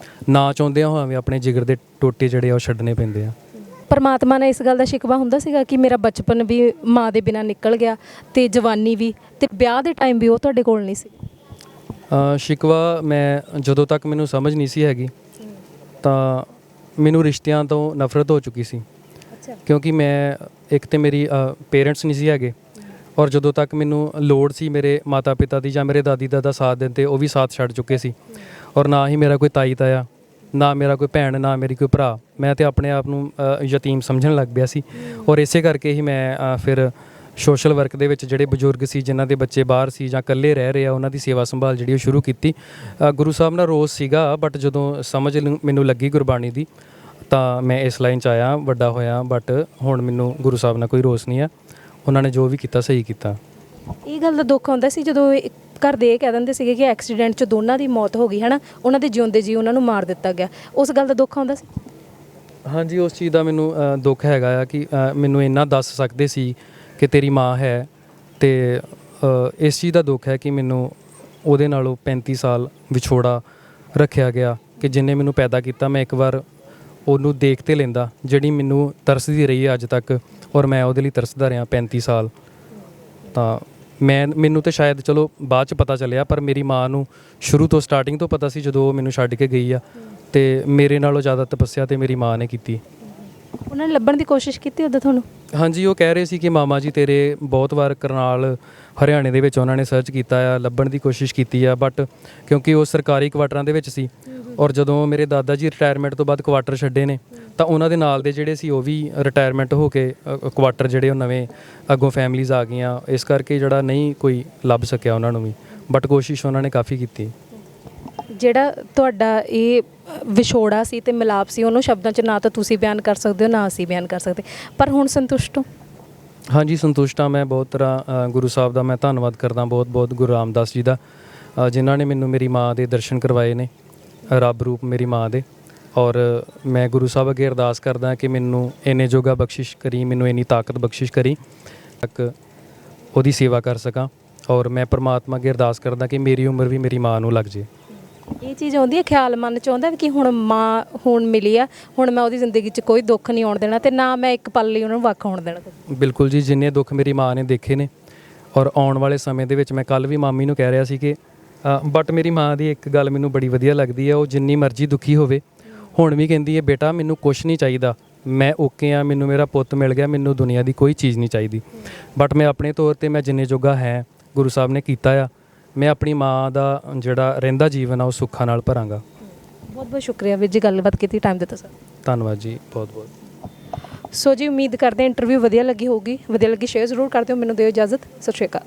ਨਾ ਚਾਹੁੰਦਿਆਂ ਹੋਇਆਂ ਵੀ ਆਪਣੇ ਜਿਗਰ ਦੇ ਟੋਟੇ ਜਿਹੜੇ ਆ ਉਹ ਛੱਡਣੇ ਪੈਂਦੇ ਆ। ਪਰਮਾਤਮਾ ਨੇ ਇਸ ਗੱਲ ਦਾ ਸ਼ਿਕਵਾ ਹੁੰਦਾ ਸੀਗਾ ਕਿ ਮੇਰਾ ਬਚਪਨ ਵੀ ਮਾਂ ਦੇ ਬਿਨਾਂ ਨਿਕਲ ਗਿਆ, ਤੇ ਜਵਾਨੀ ਵੀ, ਤੇ ਵਿਆਹ ਦੇ ਟਾਈਮ ਵੀ ਉਹ ਤੁਹਾਡੇ ਕੋਲ ਨਹੀਂ ਸੀ? ਸ਼ਿਕਵਾ ਮੈਂ ਜਦੋਂ ਤੱਕ ਮੈਨੂੰ ਸਮਝ ਨਹੀਂ ਸੀ ਹੈਗੀ, ਤਾਂ ਮੈਨੂੰ ਰਿਸ਼ਤਿਆਂ ਤੋਂ ਨਫ਼ਰਤ ਹੋ ਚੁੱਕੀ ਸੀ, ਕਿਉਂਕਿ ਮੈਂ ਇੱਕ ਤੇ ਮੇਰੀ ਪੇਰੈਂਟਸ ਨਹੀਂ ਸੀ ਹੈਗੇ, ਔਰ ਜਦੋਂ ਤੱਕ ਮੈਨੂੰ ਲੋੜ ਸੀ ਮੇਰੇ ਮਾਤਾ ਪਿਤਾ ਦੀ ਜਾਂ ਮੇਰੇ ਦਾਦੀ ਦਾਦਾ ਸਾਥ ਦਿੰਦੇ, ਉਹ ਵੀ ਸਾਥ ਛੱਡ ਚੁੱਕੇ ਸੀ, ਔਰ ਨਾ ਹੀ ਮੇਰਾ ਕੋਈ ਤਾਈ ਤਾਇਆ, ਨਾ ਮੇਰਾ ਕੋਈ ਭੈਣ, ਨਾ ਮੇਰੀ ਕੋਈ ਭਰਾ। ਮੈਂ ਤੇ ਆਪਣੇ ਆਪ ਨੂੰ ਯਤੀਮ ਸਮਝਣ ਲੱਗ ਪਿਆ ਸੀ, ਔਰ ਇਸੇ ਕਰਕੇ ਹੀ ਮੈਂ ਫਿਰ ਸੋਸ਼ਲ ਵਰਕ ਦੇ ਵਿੱਚ ਜਿਹੜੇ ਬਜ਼ੁਰਗ ਸੀ ਜਿਨ੍ਹਾਂ ਦੇ ਬੱਚੇ ਬਾਹਰ ਸੀ ਜਾਂ ਇਕੱਲੇ ਰਹਿ ਰਹੇ ਆ, ਉਹਨਾਂ ਦੀ ਸੇਵਾ ਸੰਭਾਲ ਜਿਹੜੀ ਉਹ ਸ਼ੁਰੂ ਕੀਤੀ। ਗੁਰੂ ਸਾਹਿਬ ਨਾਲ ਰੋਸ ਸੀਗਾ, ਬਟ ਜਦੋਂ ਸਮਝ ਮੈਨੂੰ ਲੱਗੀ ਗੁਰਬਾਣੀ ਦੀ, ਤਾਂ ਮੈਂ ਇਸ ਲਾਈਨ 'ਚ ਆਇਆ, ਵੱਡਾ ਹੋਇਆ, ਬਟ ਹੁਣ ਮੈਨੂੰ ਗੁਰੂ ਸਾਹਿਬ ਨਾਲ ਕੋਈ ਰੋਸ ਨਹੀਂ ਆ। ਉਹਨਾਂ ਨੇ ਜੋ ਵੀ ਕੀਤਾ ਸਹੀ ਕੀਤਾ। ਇਹ ਗੱਲ ਦਾ ਦੁੱਖ ਆਉਂਦਾ ਸੀ ਜਦੋਂ ਘਰ ਦੇ ਇਹ ਕਹਿ ਦਿੰਦੇ ਸੀਗੇ ਕਿ ਐਕਸੀਡੈਂਟ 'ਚ ਦੋਨਾਂ ਦੀ ਮੌਤ ਹੋ ਗਈ ਹੈ ਨਾ, ਉਹਨਾਂ ਦੇ ਜਿਉਂਦੇ ਜੀ ਉਹਨਾਂ ਨੂੰ ਮਾਰ ਦਿੱਤਾ ਗਿਆ, ਉਸ ਗੱਲ ਦਾ ਦੁੱਖ ਆਉਂਦਾ ਸੀ? ਹਾਂਜੀ, ਉਸ ਚੀਜ਼ ਦਾ ਮੈਨੂੰ ਦੁੱਖ ਹੈਗਾ ਆ ਕਿ ਮੈਨੂੰ ਇੰਨਾ ਦੱਸ ਸਕਦੇ ਸੀ ਕਿ ਤੇਰੀ ਮਾਂ ਹੈ, ਤੇ ਇਸ ਚੀਜ਼ ਦਾ ਦੁੱਖ ਹੈ ਕਿ ਮੈਨੂੰ ਉਹਦੇ ਨਾਲੋਂ 35 ਸਾਲ ਵਿਛੋੜਾ ਰੱਖਿਆ ਗਿਆ, ਕਿ ਜਿੰਨੇ ਮੈਨੂੰ ਪੈਦਾ ਕੀਤਾ ਮੈਂ ਇੱਕ ਵਾਰ ਉਹਨੂੰ ਦੇਖ ਤੇ ਲੈਂਦਾ, ਜਿਹੜੀ ਮੈਨੂੰ ਤਰਸਦੀ ਰਹੀ ਹੈ ਅੱਜ ਤੱਕ, ਔਰ ਮੈਂ ਉਹਦੇ ਲਈ ਤਰਸਦਾ ਰਿਹਾ 35 ਸਾਲ। ਤਾਂ ਮੈਨੂੰ ਤਾਂ ਸ਼ਾਇਦ ਚਲੋ ਬਾਅਦ 'ਚ ਪਤਾ ਚੱਲਿਆ, ਪਰ ਮੇਰੀ ਮਾਂ ਨੂੰ ਸ਼ੁਰੂ ਤੋਂ ਸਟਾਰਟਿੰਗ ਤੋਂ ਪਤਾ ਸੀ ਜਦੋਂ ਉਹ ਮੈਨੂੰ ਛੱਡ ਕੇ ਗਈ ਆ, ਤੇ ਮੇਰੇ ਨਾਲੋਂ ਜ਼ਿਆਦਾ ਤਪੱਸਿਆ ਤੇ ਮੇਰੀ ਮਾਂ ਨੇ ਕੀਤੀ। ਉਹਨਾਂ ਨੇ ਲੱਭਣ ਦੀ ਕੋਸ਼ਿਸ਼ ਕੀਤੀ ਉਦੋਂ ਤੁਹਾਨੂੰ? ਹਾਂਜੀ, ਉਹ ਕਹਿ ਰਹੇ ਸੀ ਕਿ ਮਾਮਾ ਜੀ ਤੇਰੇ ਬਹੁਤ ਵਾਰ ਕਰਨਾਲ ਹਰਿਆਣੇ ਦੇ ਵਿੱਚ ਉਹਨਾਂ ਨੇ ਸਰਚ ਕੀਤਾ ਆ, ਲੱਭਣ ਦੀ ਕੋਸ਼ਿਸ਼ ਕੀਤੀ ਆ, ਬਟ ਕਿਉਂਕਿ ਉਹ ਸਰਕਾਰੀ ਕੁਆਟਰਾਂ ਦੇ ਵਿੱਚ ਸੀ, ਔਰ ਜਦੋਂ ਮੇਰੇ ਦਾਦਾ ਜੀ ਰਿਟਾਇਰਮੈਂਟ ਤੋਂ ਬਾਅਦ ਕੁਆਟਰ ਛੱਡੇ ਨੇ, ਤਾਂ ਉਹਨਾਂ ਦੇ ਨਾਲ ਦੇ ਜਿਹੜੇ ਸੀ ਉਹ ਵੀ ਰਿਟਾਇਰਮੈਂਟ ਹੋ ਕੇ ਕੁਆਟਰ ਜਿਹੜੇ ਉਹ ਨਵੇਂ ਅੱਗੋਂ ਫੈਮਲੀਜ਼ ਆ ਗਈਆਂ, ਇਸ ਕਰਕੇ ਜਿਹੜਾ ਨਹੀਂ ਕੋਈ ਲੱਭ ਸਕਿਆ ਉਹਨਾਂ ਨੂੰ ਵੀ, ਬਟ ਕੋਸ਼ਿਸ਼ ਉਹਨਾਂ ਨੇ ਕਾਫੀ ਕੀਤੀ। ਜਿਹੜਾ ਤੁਹਾਡਾ ਇਹ ਵਿਛੋੜਾ ਸੀ ਤੇ ਮਿਲਾਪ ਸੀ, ਉਹਨੂੰ ਸ਼ਬਦਾਂ 'ਚ ਨਾ ਤਾਂ ਤੁਸੀਂ ਬਿਆਨ ਕਰ ਸਕਦੇ ਹੋ, ਨਾ ਅਸੀਂ ਬਿਆਨ ਕਰ ਸਕਦੇ, ਪਰ ਹੁਣ ਸੰਤੁਸ਼ਟ ਹੋ? ਹਾਂਜੀ, ਸੰਤੁਸ਼ਟ ਹਾਂ ਮੈਂ ਬਹੁਤ ਤਰ੍ਹਾਂ। ਗੁਰੂ ਸਾਹਿਬ ਦਾ ਮੈਂ ਧੰਨਵਾਦ ਕਰਦਾ ਬਹੁਤ ਬਹੁਤ, ਗੁਰੂ ਰਾਮਦਾਸ ਜੀ ਦਾ, ਜਿਨ੍ਹਾਂ ਨੇ ਮੈਨੂੰ ਮੇਰੀ ਮਾਂ ਦੇ ਦਰਸ਼ਨ ਕਰਵਾਏ ਨੇ, ਰੱਬ ਰੂਪ ਮੇਰੀ ਮਾਂ ਦੇ, ਔਰ ਮੈਂ ਗੁਰੂ ਸਾਹਿਬ ਅੱਗੇ ਅਰਦਾਸ ਕਰਦਾ ਕਿ ਮੈਨੂੰ ਇੰਨੇ ਜੋਗਾ ਬਖਸ਼ਿਸ਼ ਕਰੀ, ਮੈਨੂੰ ਇੰਨੀ ਤਾਕਤ ਬਖਸ਼ਿਸ਼ ਕਰੀ ਤੱਕ ਉਹਦੀ ਸੇਵਾ ਕਰ ਸਕਾਂ, ਔਰ ਮੈਂ ਪਰਮਾਤਮਾ ਅੱਗੇ ਅਰਦਾਸ ਕਰਦਾ ਕਿ ਮੇਰੀ ਉਮਰ ਵੀ ਮੇਰੀ ਮਾਂ ਨੂੰ ਲੱਗ ਜੇ। ਇਹ ਚੀਜ਼ ਆਉਂਦੀ ਹੈ ਖਿਆਲ ਮਨ 'ਚ ਆਉਂਦਾ ਕਿ ਹੁਣ ਮਾਂ ਹੁਣ ਮਿਲੀ ਆ, ਹੁਣ ਮੈਂ ਉਹਦੀ ਜ਼ਿੰਦਗੀ 'ਚ ਕੋਈ ਦੁੱਖ ਨਹੀਂ ਆਉਣ ਦੇਣਾ, ਤੇ ਨਾ ਮੈਂ ਇੱਕ ਪਲ ਲਈ ਉਹਨਾਂ ਨੂੰ ਵੱਖ ਹੋਣ ਦੇਣਾ? ਬਿਲਕੁਲ ਜੀ, ਜਿੰਨੇ ਦੁੱਖ ਮੇਰੀ ਮਾਂ ਨੇ ਦੇਖੇ ਨੇ, ਔਰ ਆਉਣ ਵਾਲੇ ਸਮੇਂ ਦੇ ਵਿੱਚ, ਮੈਂ ਕੱਲ੍ਹ ਵੀ ਮਾਮੀ ਨੂੰ ਕਹਿ ਰਿਹਾ ਸੀ ਕਿ ਬਟ ਮੇਰੀ ਮਾਂ ਦੀ ਇੱਕ ਗੱਲ ਮੈਨੂੰ ਬੜੀ ਵਧੀਆ ਲੱਗਦੀ ਹੈ, ਉਹ ਜਿੰਨੀ ਮਰਜ਼ੀ ਦੁਖੀ ਹੋਵੇ ਹੁਣ ਵੀ ਕਹਿੰਦੀ ਹੈ ਬੇਟਾ ਮੈਨੂੰ ਕੁਛ ਨਹੀਂ ਚਾਹੀਦਾ, ਮੈਂ ਓਕੇ ਆ, ਮੈਨੂੰ ਮੇਰਾ ਪੁੱਤ ਮਿਲ ਗਿਆ, ਮੈਨੂੰ ਦੁਨੀਆ ਦੀ ਕੋਈ ਚੀਜ਼ ਨਹੀਂ ਚਾਹੀਦੀ। ਬਟ ਮੈਂ ਆਪਣੇ ਤੌਰ ਤੇ ਮੈਂ ਜਿੰਨੇ ਜੋਗਾ ਹੈ ਗੁਰੂ ਸਾਹਿਬ ਨੇ ਕੀਤਾ ਆ, ਮੈਂ ਆਪਣੀ ਮਾਂ ਦਾ ਜਿਹੜਾ ਰਹਿੰਦਾ ਜੀਵਨ ਆ ਉਹ ਸੁੱਖਾਂ ਨਾਲ ਭਰਾਂਗਾ। ਬਹੁਤ ਬਹੁਤ ਸ਼ੁਕਰੀਆ ਵੀਰ ਜੀ, ਗੱਲਬਾਤ ਕੀਤੀ, ਟਾਈਮ ਦਿੱਤਾ ਸਰ। ਧੰਨਵਾਦ ਜੀ, ਬਹੁਤ ਬਹੁਤ। ਸੋ ਜੀ ਉਮੀਦ ਕਰਦੇ ਹਾਂ ਇੰਟਰਵਿਊ ਵਧੀਆ ਲੱਗੀ ਹੋਊਗੀ, ਵਧੀਆ ਲੱਗੀ ਸ਼ੇਅਰ ਜ਼ਰੂਰ ਕਰ ਦਿਓ। ਮੈਨੂੰ ਦਿਓ ਇਜਾਜ਼ਤ, ਸਤਿ ਸ਼੍ਰੀ ਅਕਾਲ।